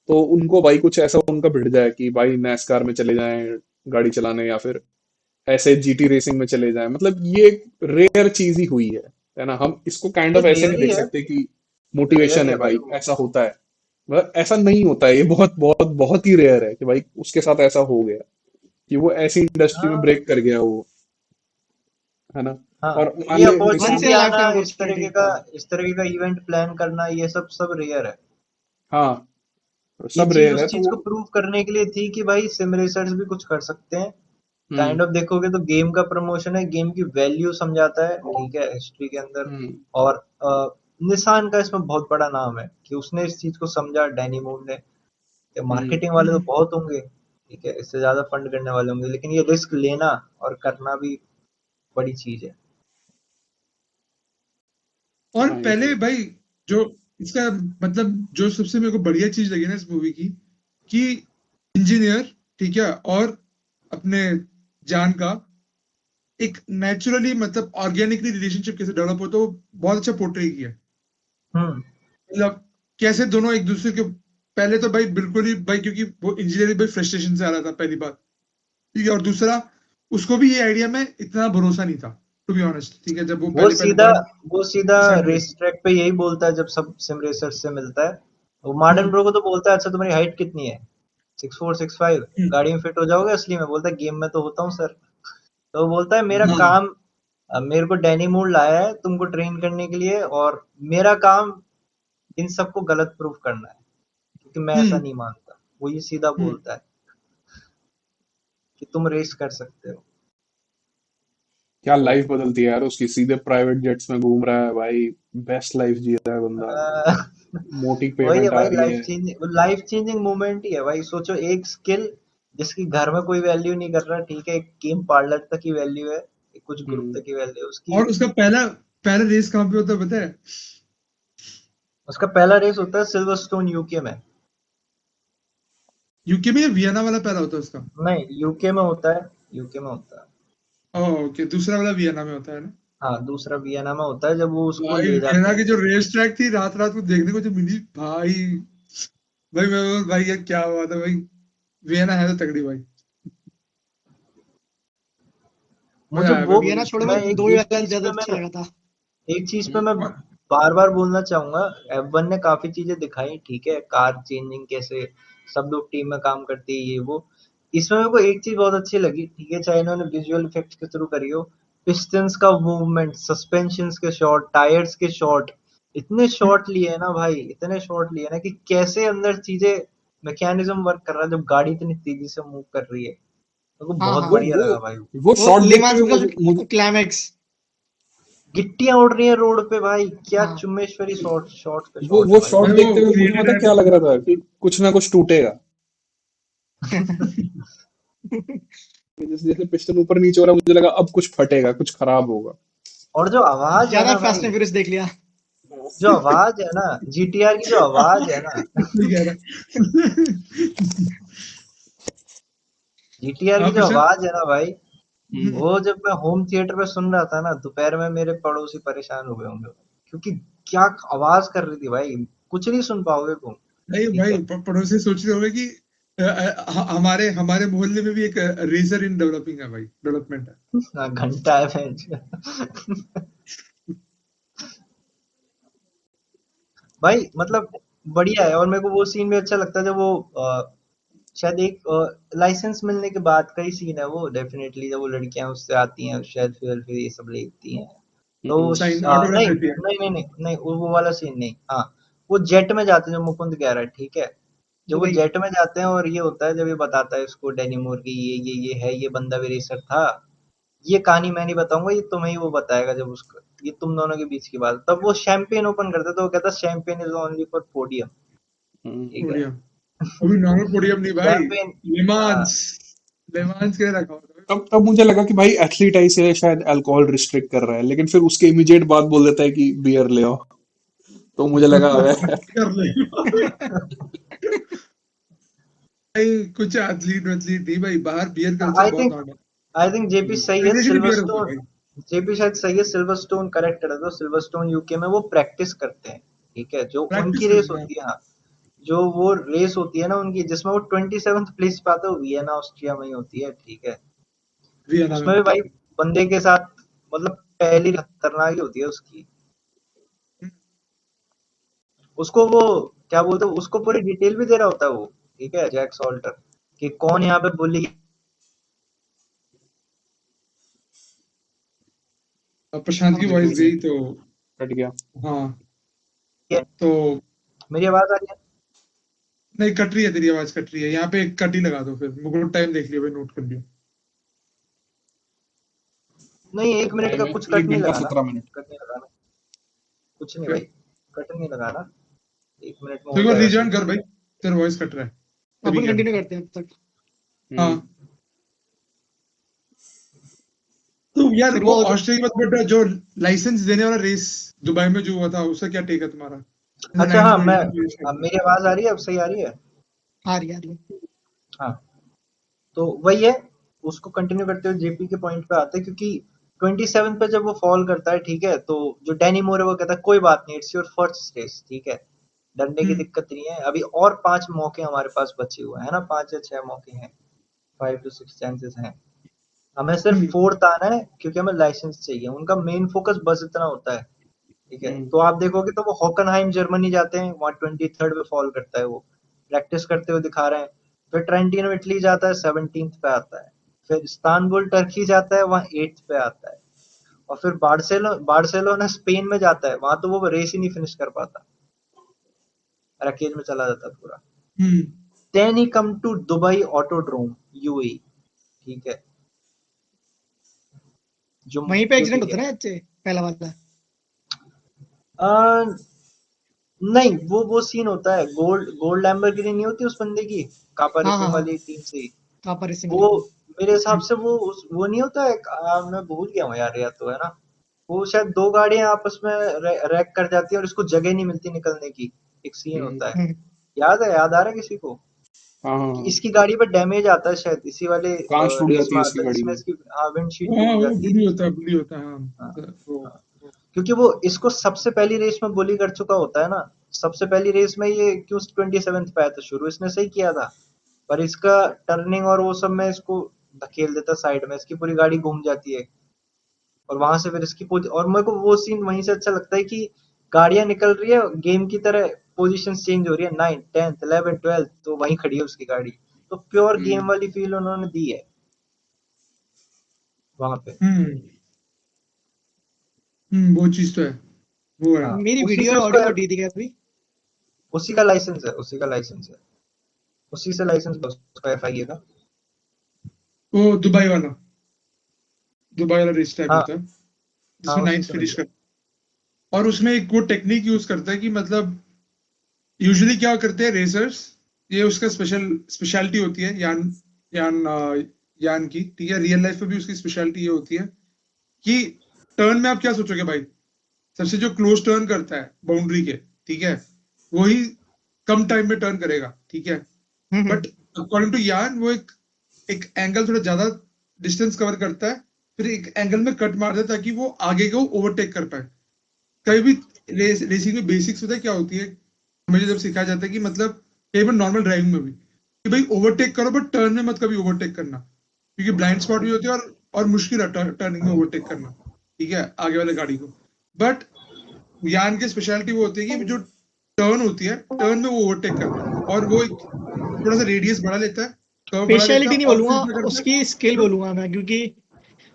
तो उनको भाई कुछ ऐसा उनका भिड़ जाए कि भाई नैस्कार में चले जाएं गाड़ी चलाने, या फिर ऐसे जीटी रेसिंग में चले जाएं, मतलब ये एक रेयर चीज ही हुई है ना। हम इसको काइंड ये ऑफ ऐसे नहीं रेयर ही देख है, सकते कि रेयर मोटिवेशन ही है है भाई भाई वो। ऐसा होता है, मतलब ऐसा नहीं होता है, ये बहुत बहुत बहुत ही रेयर है कि भाई उसके साथ ऐसा हो गया कि वो ऐसी इंडस्ट्री में हाँ ब्रेक कर गया वो, है ना। हाँ, और मान ये ले जैसे, वंस अपॉर्चुनिटी इन लाइफ आना, टाइम इस तरीके अपॉर्चुनिटी। का इस तरीके का इवेंट प्लान करना, ये सब सब रेयर है। हाँ ये सब चीज रेयर उस है तो चीज वो। को प्रूव करने के लिए थी कि भाई सिम रेसर्स भी कुछ कर सकते हैं। हम्म, काइंड ऑफ देखोगे तो गेम का प्रमोशन है, गेम की वैल्यू समझाता है, ठीक है, हिस्ट्री के अंदर। हम्म, और निशान का इसमें बहुत बड़ा नाम है कि उसने इस चीज को समझा, डैनी मून ने। हम्म। मार्केटिंग वाले तो बहुत होंगे, ठीक है, इससे ज्यादा फंड करने वाले होंगे, लेकिन ये रिस्क लेना और करना भी बड़ी चीज है। और हाँ ये तो पहले है। भाई, जो इसका मतलब जो सबसे मेरे को बढ़िया चीज लगी ना इस मूवी की, कि इंजीनियर, ठीक है, और अपने जान का एक नेचुरली, मतलब ऑर्गेनिकली रिलेशनशिप कैसे डेवलप होता है, वो बहुत अच्छा पोर्ट्रे किया है। हम्म। मतलब कैसे दोनों एक दूसरे के, पहले तो भाई बिल्कुल ही भाई, क्योंकि वो इंजीनियरिंग भाई फ्रस्ट्रेशन से आ रहा था पहली बात, ठीक है, और दूसरा उसको भी ये आइडिया में इतना भरोसा नहीं था, टू बी ऑनेस्ट, ठीक है, जब वो वो पहले पहले सीधा बार वो सीधा डिसाइड किया। रेस ट्रैक पे यही बोलता है जब सब सिम रेसर्स से मिलता है। वो मार्डन हम्म। ब्रो को तो बोलता है, अच्छा तुम्हारी हाइट कितनी है? 6'4", 6'5"। हम्म। गाड़ी में फिट हो जाओगे? असली में बोलता है गेम में तो होता हूँ सर। तो वो बोलता है मेरा हम्म, हाँ। काम, मेरे को डैनी मूड लाया है तुमको ट्रेन करने के लिए, और मेरा काम इन सबको गलत प्रूफ करना है, क्योंकि मैं ऐसा हम्म। नहीं मानता। वो ये सीधा हम्म। बोलता है कि तुम रेस कर सकते हो। क्या तो लाइफ बदलती है यार उसकी, सीधे प्राइवेट जेट्स में घूम रहा है भाई, बेस्ट लाइफ जी रहा है बंदा, मोटी वही है पेमेंट आ भाई, रही है। लाइफ चेंजिंग मोमेंट ही है भाई। सोचो एक स्किल जिसकी घर में कोई वैल्यू नहीं कर रहा, ठीक है, एक गेम पार्लर तक की वैल्यू है, एक कुछ ग्रुप तक की वैल्यू है उसकी। और उसका पहला पहला रेस कहाँ पे होता है पता है? उसका पहला रेस होता है सिल्वरस्टोन यूके में। यूके में या वियना वाला पहला होता है उसका? नहीं, यूके में होता है, यूके में होता है। ओह ओके, दूसरा वाला वियना में होता है ना? हाँ, दूसरा वियना में होता है, जब वो उसको भाई ले वियना जाते हैं। की जो रेस ट्रैक थी, रात रात को देखने को जो मिली भाई, भाई मैं भाई ये क्या हुआ था भाई। वियना है तो तगड़ी भाई। मजा मुझे आया वो भाई वो वियना रेस छोड़ो, मैं मैं ट्रैक। दो एक वाला चीज ज्यादा पे अच्छा मैं लगा था। एक चीज पे हम्म, मैं बार बार बोलना चाहूंगा। F1 ने काफी चीजें दिखाई, ठीक है, कार चेंजिंग कैसे सब लोग टीम में काम करते हैं, ये वो। इसमें मेरे को एक चीज बहुत अच्छी लगी, ठीक है, चाहे इन्होंने विजुअल इफेक्ट्स के थ्रू करी हो, पिस्टन्स का मूवमेंट, सस्पेंशंस के शॉट, टायर्स के शॉट, इतने शॉट लिए हैं ना भाई, इतने शॉट लिए हैं ना कि कैसे अंदर चीजें, मैकेनिज्म वर्क कर रहा है जब गाड़ी इतनी तेजी से मूव कर रही है। मेरे को हाँ बहुत हाँ, वो बढ़िया वो लगा भाई। वो वो शॉट देखते लेमांस हुए का मुझे जो क्लाइमैक्स। गिट्टियां उड़ रही है रोड पे भाई, क्या हाँ चुम्बेश्वरी शॉट, शॉट पे वो शॉट है वो भाई। शॉट भाई वो देखते हुए मुझे क्रिएटेड पता है क्या लग रहा था कि कुछ ना कुछ टूटेगा। कि जैसे जैसे पिस्टन ऊपर नीचे हो रहा मुझे लगा अब कुछ फटेगा, कुछ खराब होगा। और जो आवाज है ज्यादा ना फास्ट भाई, एंड फ्यूरियस देख लिया। जो आवाज है ना, जीटीआर की जो आवाज है ना, सही कह रहा है। जीटीआर की हाँ जो प्रशांत। आवाज है ना भाई, हम्म, वो जब मैं होम थिएटर में सुन रहा था ना, दोपहर में मेरे पड़ोसी परेशान हो गए होंगे, क्योंकि क्या आवाज कर रही थी भाई, कुछ नहीं सुन पाओगे तुम। नहीं ठीक भाई, है। पड़ोसी सोच रहे होंगे कि हमारे हमारे मोहल्ले में भी एक रेजर इन डेवलपिंग है भाई, डेवलपमेंट है। हाँ, घंटा है भैंस। भाई मतलब बढ़िया है। और मेरे को वो सीन भी अच्छा लगता है जब वो शायद एक लाइसेंस मिलने के बाद का ही सीन है वो, डेफिनेटली जब वो लड़कियां उससे आती हैं, शायद फिर ये सब लेती हैं। तो साइन ऑटोग्राफ नहीं लेती है। नहीं नहीं नहीं नहीं, वो वाला सीन नहीं, हाँ, वो जेट में जाते हैं जो मुकुंद कह रहा है, ठीक है, जब वो दुबई। जेट में जाते हैं और ये होता है, जब ये बताता है उसको डैनी मूर की, ये है, ये बंदा भी रेसर था, ये कहानी मैं नहीं बताऊंगा, ये तुम्हें ही वो बताएगा, जब उसको, ये तुम दोनों के बीच की बात, तब वो शैंपेन ओपन करते तो वो कहता champagne is only for podium. ठीक है। पोडियम। वो भी नॉर्मल पोडियम नहीं भाई, शैंपेन। लेमांस। लेमांस के लिए रखा होता है। तब तब मुझे लगा कि भाई एथलीट है इसीलिए शायद अल्कोहल रिस्ट्रिक्ट कर रहा है, लेकिन फिर उसके इमीडिएट बाद बोल देता है कि बियर ले आओ। तो मुझे लगा अबे कर ले भाई, कुछ एथलीट वैथलीट नहीं भाई, बाहर बियर कल्चर आई बहुत थिंक हॉट है। आई थिंक जेपी सही है, रेगुलेशन बियर होता है सिल्वरस्टोन, भाई। जेपी शायद सही है, सिल्वरस्टोन करेक्ट है, तो सिल्वरस्टोन यूके में वो प्रैक्टिस करते हैं, ठीक है, जो प्रैक्टिस उनकी रेस करते हैं। होती है, हाँ, जो वो रेस होती है ना उनकी, जिसमें वो 27th प्लेस पे आते हैं, वो वियना ऑस्ट्रिया में ही होती है, ठीक है। वियना में उसमें भी होता भाई बंदे के साथ, मतलब पहली खतरनाक ही होती है उसकी। है। उसको वो क्या बोलते हैं, उसको पूरी डिटेल भी दे रहा होता है वो, ठीक है, जैक सॉल्टर, कि कौन यहाँ पे बुली अब प्रशांत की आवाज वॉइस कट गई गई। तो। कट गया। हाँ। है। तो मेरी आवाज आ रही है? नहीं, कट रही है, तेरी आवाज कट रही है, यहाँ पे एक कट ही लगा दो, फिर मुझे टाइम देख लियो भाई, नोट कर लियो। नहीं, 1 मिनट का टाइम है कुछ कट एक नहीं घंटा लगाना, 17 मिनट। कट नहीं लगाना, कुछ नहीं फिर भाई, कट नहीं लगाना, 1 मिनट में तो हो एक बार जाएगा रिजॉइन ठीक। कर भाई, तेरा वॉइस कट रहा है। अपन रिकैप। कंटिन्यू करते हैं अब तक। हम्म। हाँ। तो यार फिर वो वो ऑस्ट्रेलिया में बेटा जो लाइसेंस देने वाला रेस दुबई में जो हुआ था, उसका क्या टेक है तुम्हारा? जैसे अच्छा, हाँ, मैं, 992 रेस अब करते हैं। मेरी आवाज आ रही है, अब सही आ रही है? आ रही है। हाँ, तो वही है, उसको कंटिन्यू करते हुए जेपी के पॉइंट पे आते हैं, क्योंकि 27 पे जब वो फॉल करता है, ठीक है, तो जो डैनी मोर है वो कहता है कोई बात नहीं, इट्स योर फर्स्ट रेस, ठीक है, डरने की हम्म। दिक्कत नहीं है, अभी और 5 मौके हमारे पास बचे हुए हैं ना, 5 या 6 मौके हैं, 5 to 6 चांसेस हैं, हमें सिर्फ हम्म। फोर्थ आना है, क्योंकि हमें लाइसेंस चाहिए, उनका मेन फोकस बस इतना होता है, ठीक है, हम्म। तो आप देखोगे तो वो हॉकनहाइम जर्मनी जाते हैं, वहाँ 23rd पे फॉल करता है वो, प्रैक्टिस करते हुए दिखा रहे हैं, फिर ट्रेंटिनो इटली जाता है, 17th पे आता है, फिर इस्तांबुल टर्की जाता है, वहाँ 8th पे आता है, और फिर बार्सिलोना स्पेन में जाता है, वहां तो वो रेस ही नहीं फिनिश कर पाता, रकेज में चला जाता है पूरा। हम्म। Then he come to Dubai autodrome, UAE, ठीक है, वहीं पे जो एक्सीडेंट ठीक होता है। है ना अच्छे, पहला वाला। आ, नहीं, वो सीन होता है, गोल्ड गोल्ड लैम्बोर्गिनी नहीं होती उस बंदे की, कापा हाँ हाँ रेसिंग हाँ। वाली टीम से ही, कापा रेसिंग वो लीग। मेरे हिसाब से वो नहीं होता है, मैं भूल गया हूँ यार, या तो है ना, वो शायद दो गाड़ियां आपस में रैक कर जाती है और इसको जगह नहीं मिलती निकलने की, एक सीन होता है। हम्म, याद आ रहा है किसी को हाँ हाँ कि हाँ। इसकी गाड़ी पर डैमेज आता है शायद, इसी वाले कांच टूट रेस जाती में है आता इसकी है गाड़ी जिसमें की। इसकी विंडशीट हाँ टूट वो जाती है। बुली होता है हाँ हाँ, वो। हाँ। क्योंकि वो इसको सबसे पहली रेस में बुली कर चुका होता है ना, सबसे पहली रेस में ये क्यों 27th पे आया था, शुरू इसने सही किया था, पर इसका टर्निंग और वो सब में इसको धकेल देता साइड में, इसकी पूरी गाड़ी घूम जाती है, और वहां से फिर इसकी और मेरे को वो सीन वहीं से अच्छा लगता है कि गाड़ियां निकल रही है गेम की तरह, पोजीशन चेंज हो रही है, 9th 10th 11th 12th, तो वहीं खड़ी है उसकी गाड़ी, तो प्योर गेम हम्म। वाली फील उन्होंने दी है वहां पे। हम्म वो चीज तो है, वो है। हाँ, मेरी उसी वीडियो से और उसको, ऑडियो कटी थी क्या अभी? उसी का लाइसेंस है, उसी से लाइसेंस उसका एफआई का। वो दुबई वाला रेस टाइप हाँ होता है हाँ, जिसमें उसी नाइन्थ से मिल फिनिश गया। कर। और उसमें एक वो टेक्निक यूज करता है कि मतलब यूजुअली क्या करते हैं रेसर्स, ये उसका स्पेशलिटी होती है यान यान की, ठीक है। रियल लाइफ में भी उसकी स्पेशलिटी ये होती है कि टर्न में आप क्या सोचोगे भाई, सबसे जो क्लोज टर्न करता है बाउंड्री के, ठीक है, वही कम टाइम में टर्न करेगा, ठीक है। हम्म, बट अकॉर्डिंग टू यान वो एक एक एंगल थोड़ा ज्यादा डिस्टेंस कवर करता है, फिर एक एंगल में कट मारता है ताकि वो आगे को ओवरटेक कर पाए। कभी भी रेसिंग में बेसिक्स पता है क्या होती है, मुझे जब सिखाया जाता है कि मतलब कई बार नॉर्मल ड्राइविंग में भी कि भाई ओवरटेक करो बट टर्न में मत कभी ओवरटेक करना, क्योंकि ब्लाइंड स्पॉट भी होती है और मुश्किल है टर्निंग में ओवरटेक करना, ठीक है, आगे वाले गाड़ी को। बट यान की स्पेशलिटी वो होती है कि जो टर्न होती है, टर्न में वो ओवरटेक करता है और वो एक थोड़ा सा रेडियस बढ़ा लेता है, कर्व बढ़ा लेता है स्पेशलिटी नहीं और बोलूंगा, फिर क्या करता है उसकी स्किल जो बोलूंगा मैं, क्योंकि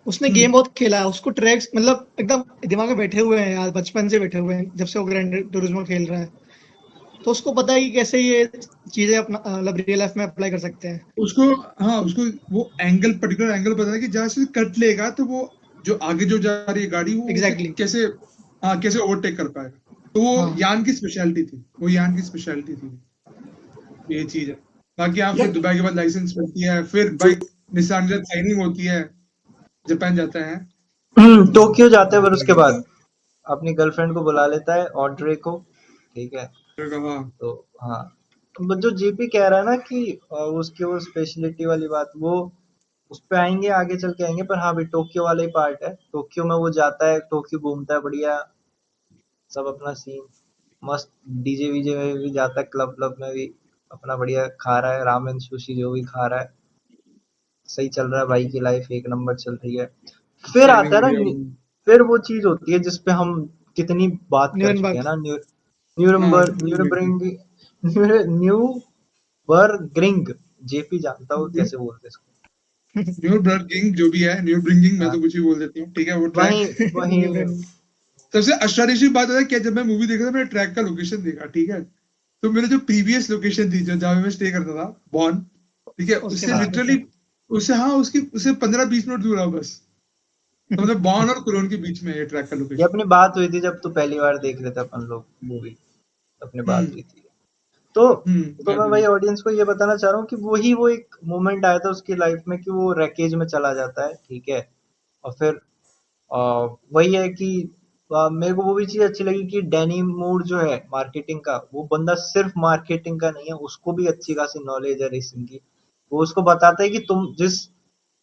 उसने हम्म गेम बहुत खेला है, उसको ट्रैक्स मतलब एकदम दिमाग में बैठे हुए हैं यार, बचपन से बैठे हुए हैं जब से वो ग्रैंड टूरिज्मो खेल रहा है, तो उसको पता है कि कैसे ये चीजें अपना मतलब रियल लाइफ में अप्लाई कर सकते हैं। उसको, हाँ उसको वो एंगल, पर्टिकुलर एंगल पता है कि जहां से कट लेगा तो वो जो आगे जो जा रही है गाड़ी वो उसे एग्जैक्टली कैसे, हाँ कैसे ओवरटेक कर पाएगा। तो वो हाँ। यान की स्पेशलिटी थी, वो यान की स्पेशलिटी थी, ये चीज है। बाकी आप फिर यार दुबई के बाद लाइसेंस मिलती है, फिर जो बाइक निसान के साथ साइनिंग होती है, जापान जाता है। टोक्यो जाते हैं, फिर उसके बाद अपनी गर्लफ्रेंड को बुला लेता है, ऑड्रे को, ठीक है। फिर कहा, हाँ तो हाँ, तो जो जेपी कह रहा है ना कि उसकी वो स्पेशलिटी वाली बात, वो उस पे आएंगे, आगे चल के आएंगे, पर हाँ भाई टोक्यो वाला ही पार्ट है, टोक्यो में वो जाता है, टोक्यो घूमता है बढ़िया, सब अपना सीन मस्त, डीजे वीजे में भी जाता है, क्लब क्लब में भी अपना बढ़िया खा रहा है, रामेन सुशी जो भी खा रहा है, सही चल रहा है भाई की लाइफ, एक नंबर चल रही है। फिर स्टाइलिंग आता है ना बढ़िया। फिर वो चीज होती है जिसपे हम कितनी बात कर चुके हैं न्यूरनबर्ग। ना, हाँ न्यूरमबर्ग, न्यूबर्गिंग, जेपी जानता हो कैसे बोलते हैं इसको। न्यू ब्रिंगिंग जो भी है, न्यू ब्रिंगिंग मैं हाँ, तो कुछ भी बोल देती हूँ, ठीक है। वो ट्रैक वही वही न्यूरनबर्ग। सबसे आश्चर्य बात है क्या, जब मैं मूवी देखा था मैंने ट्रैक का लोकेशन देखा, ठीक है, तो मेरे जो प्रीवियस लोकेशन थी जो जहाँ मैं स्टे करता था, बॉन, ठीक है, उसके उससे पास हाँ, में था। लिटरली उससे हाँ उसकी उससे 15-20 मिनट दूर है बस। तो मतलब बॉन और कुलोन के बीच में है ये ट्रैक का ये लोकेशन। अपनी बात हुई थी जब तू पहली बार देख रहे थे अपन लोग मूवी, अपनी बात हम्म हुई थी। तो मैं याद है। वही ऑडियंस को ये बताना चाह रहा हूँ कि वही वो एक मोमेंट आया था उसकी लाइफ में कि वो रैकेज में चला जाता है, ठीक है। और फिर वही है कि मेरे को वो भी चीज अच्छी लगी कि डैनी मूर जो है मार्केटिंग का, वो बंदा सिर्फ मार्केटिंग का नहीं है, उसको भी अच्छी खासी नॉलेज है रेसिंग की। वो उसको बताता है कि तुम जिस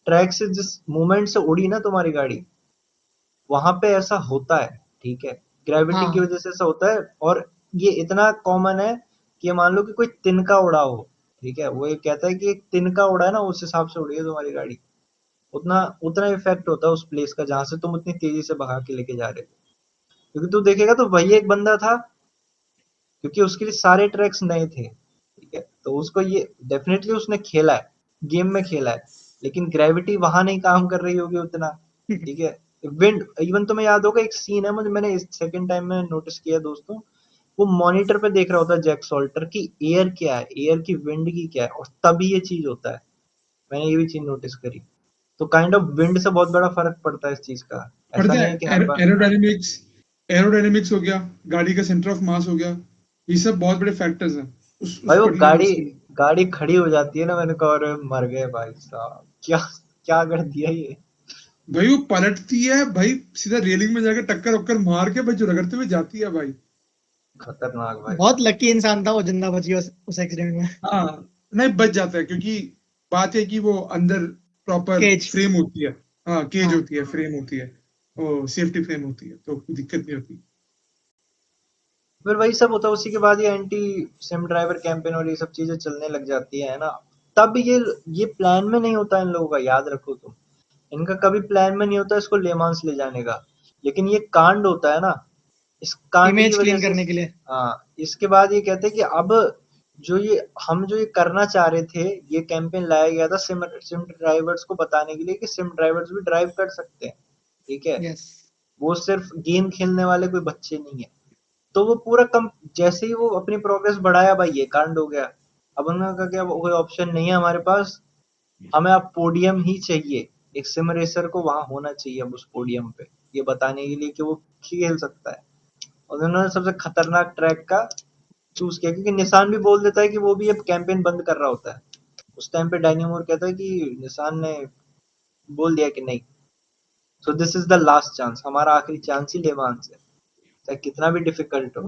ट्रैक से, जिस मूवमेंट से उड़ी ना तुम्हारी गाड़ी, वहां पे ऐसा होता है, ठीक है, ग्रेविटी की हाँ वजह से ऐसा होता है, और ये इतना कॉमन है कि मान लो कि कोई तिनका उड़ा हो, ठीक है, वो ये कहता है कि एक तिनका उड़ा है ना, उस हिसाब से उड़ी है तुम्हारी गाड़ी, उतना उतना इफेक्ट होता है उस प्लेस का जहां से तुम उतनी तेजी से भगा के लेके जा रहे हो। क्योंकि तू देखेगा तो वही एक बंदा था, क्योंकि उसके लिए सारे ट्रैक्स नए थे, ठीक है, तो उसको ये डेफिनेटली उसने खेला है, गेम में खेला है, लेकिन ग्रेविटी वहां नहीं काम कर रही होगी उतना, ठीक है। विंड इवन तुम्हें याद होगा एक सीन है, मुझे मैंने इस सेकंड टाइम में नोटिस किया दोस्तों, वो मॉनिटर पे देख रहा होता है जैक सॉल्टर की एयर क्या है, एयर की विंड की क्या है, और तभी ये चीज होता है। मैंने ये भी चीज नोटिस करी। तो काइंड ऑफ विंड से बहुत बड़ा फर्क पड़ता है इस चीज का, ऐसा पड़ता नहीं है, है कि हर बार। एरोडायनेमिक्स, एरोडायनेमिक्स हो गया, गाड़ी का सेंटर ऑफ मास हो गया, ये सब बहुत बड़े फैक्टर्स हैं उस भाई वो पर्टिकुलर गाड़ी रेस के लिए। गाड़ी खड़ी हो जाती है ना, मैंने कहा अरे मर गए भाई साहब, क्या क्या कर दिया ये। भाई वो पलटती है भाई, सीधा रेलिंग में जाके टक्कर वक्कर मार के भाई जो रगड़ते हुए जाती है भाई। खतरनाक भाई। बहुत लकी इंसान था वो, जिंदा बच गया उस एक्सीडेंट में। हाँ, नहीं बच जाता है क्योंकि बात है कि वो अंदर प्रॉपर केज। फ्रेम होती है। हाँ, केज हाँ होती है, फ्रेम होती है, वो सेफ्टी फ्रेम होती है, तो कोई दिक्कत नहीं होती। फिर वही सब होता है, उसी के बाद ये एंटी सिम ड्राइवर कैंपेन और ये सब चीजें चलने लग जाती है ना। तब ये प्लान में नहीं होता इन लोगों का, याद रखो तुम। इनका कभी प्लान में नहीं होता इसको लेमांस ले जाने का, लेकिन ये कांड होता है ना, इस कांड की इमेज वजह क्लीन से। करने के लिए। हाँ, इसके बाद ये कहते हैं कि अब जो ये करना चाह रहे थे, ये कैंपेन लाया गया था सिम सिम ड्राइवर्स को बताने के लिए कि सिम ड्राइवर्स भी ड्राइव कर सकते हैं, ठीक है। यस। वो सिर्फ गेम खेलने वाले कोई बच्चे नहीं है। तो वो पूरा कम, जैसे ही वो अपनी प्रोग्रेस बढ़ाया भाई, ये कांड हो गया। अब उन्होंने कहा कि अब कोई ऑप्शन नहीं है हमारे पास, हमें अब पोडियम ही चाहिए। एक सिम रेसर को वहां होना चाहिए अब उस पोडियम पे, ये बताने के लिए कि वो खेल सकता है। और उन्होंने सबसे खतरनाक ट्रैक का चूज किया, क्योंकि निशान भी बोल देता है कि वो भी अब कैंपेन बंद कर रहा होता है। उस टाइम पे डैनी मूर कहता है कि निशान ने बोल दिया कि नहीं, so this is the last chance, हमारा आखिरी चांस ही लेमांस है, चाहे कितना भी डिफिकल्ट हो।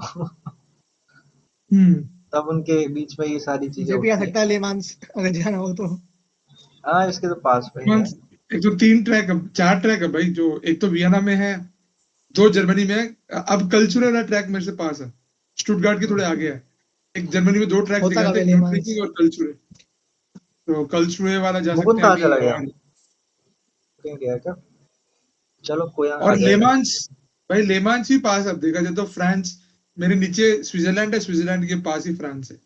हम्म। तब उनके बीच में ये सारी चीजें मुझे भी आ होती है। सकता है लेमांस, अगर जाना हो तो। हाँ, इसके तो पास में ही है। एक तो 3 ट्रैक, अब 4 ट्रैक है भाई, जो एक तो वियना में है, 2 जर्मनी में है। अब कल्चरल वाला ट्रैक मेरे से पास है, स्टुटगार्ट के थोड़े आगे है। एक जर्मनी में 2 ट्रैक होता दिखाते कब है हैं, एक लेमांस? न्यूट्रिकिंग और कल्चुरे। तो कल्चुरे वाला जा मुकुंद सकते हैं कहाँ अभी। चला गया? और कहीं गया क्या? चलो कोई आ और जाएगा। लेमांस, भाई लेमांस भी पास है, अब देखा जाए तो फ्रांस मेरे नीचे स्विट्जरलैंड है, स्विट्जरलैंड के पास ही फ्रांस है।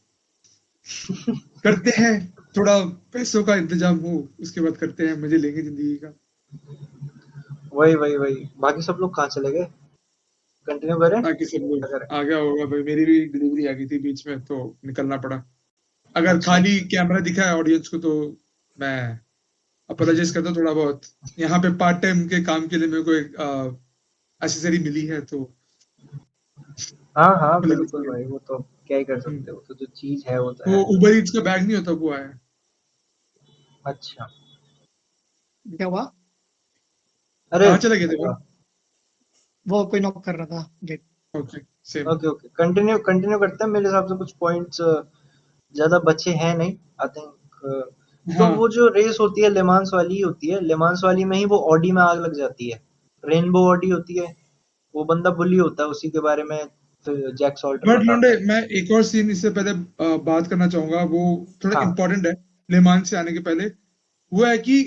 करते हैं, थोड़ा पैसों का इंतजाम हो, उसके बाद करते हैं, मजे लेंगे जिंदगी का। वही वही वही, बाकी सब लोग कहाँ चले गए? कंटिन्यू करें बाकी सब क्या लोग करें? आ गया होगा भाई, मेरी भी डिलीवरी आ गई थी बीच में तो निकलना पड़ा। अगर अच्छा खाली अच्छा। कैमरा दिखा है ऑडियंस को तो मैं अपोलोजाइज करता हूँ थोड़ा बहुत। यहाँ पे पार्ट टाइम के काम के लिए मेरे को एक एसेसरी मिली है, तो हाँ हाँ apologize बिल्कुल करें। भाई, वो तो क्या ही कर हम्म, सकते हो, तो जो चीज है वो तो वो है। उबर ईट्स का बैग नहीं होता, वो आया है। अच्छा। क्या हुआ? अरे कहाँ चले गए थे वो? अच्छा। वो कोई नॉक कर रहा था gate. Okay, same. Okay okay, continue continue करते हैं। मेरे हिसाब से कुछ पॉइंट्स ज्यादा बचे हैं नहीं, आई थिंक। तो हाँ, वो जो रेस होती है लेमांस वाली ही होती है, लेमांस वाली में ही वो ऑडी में आग लग जाती है। रेनबो ऑडी होती है, वो बंदा बुली होता है, उसी के बारे में फिर जैक सॉल्टर बट लौंडे, बताता है। मैं एक और सीन इससे पहले बात करना चाहूंगा, वो थोड़ा हाँ इंपॉर्टेंट है ले मान से आने के पहले। वो है कि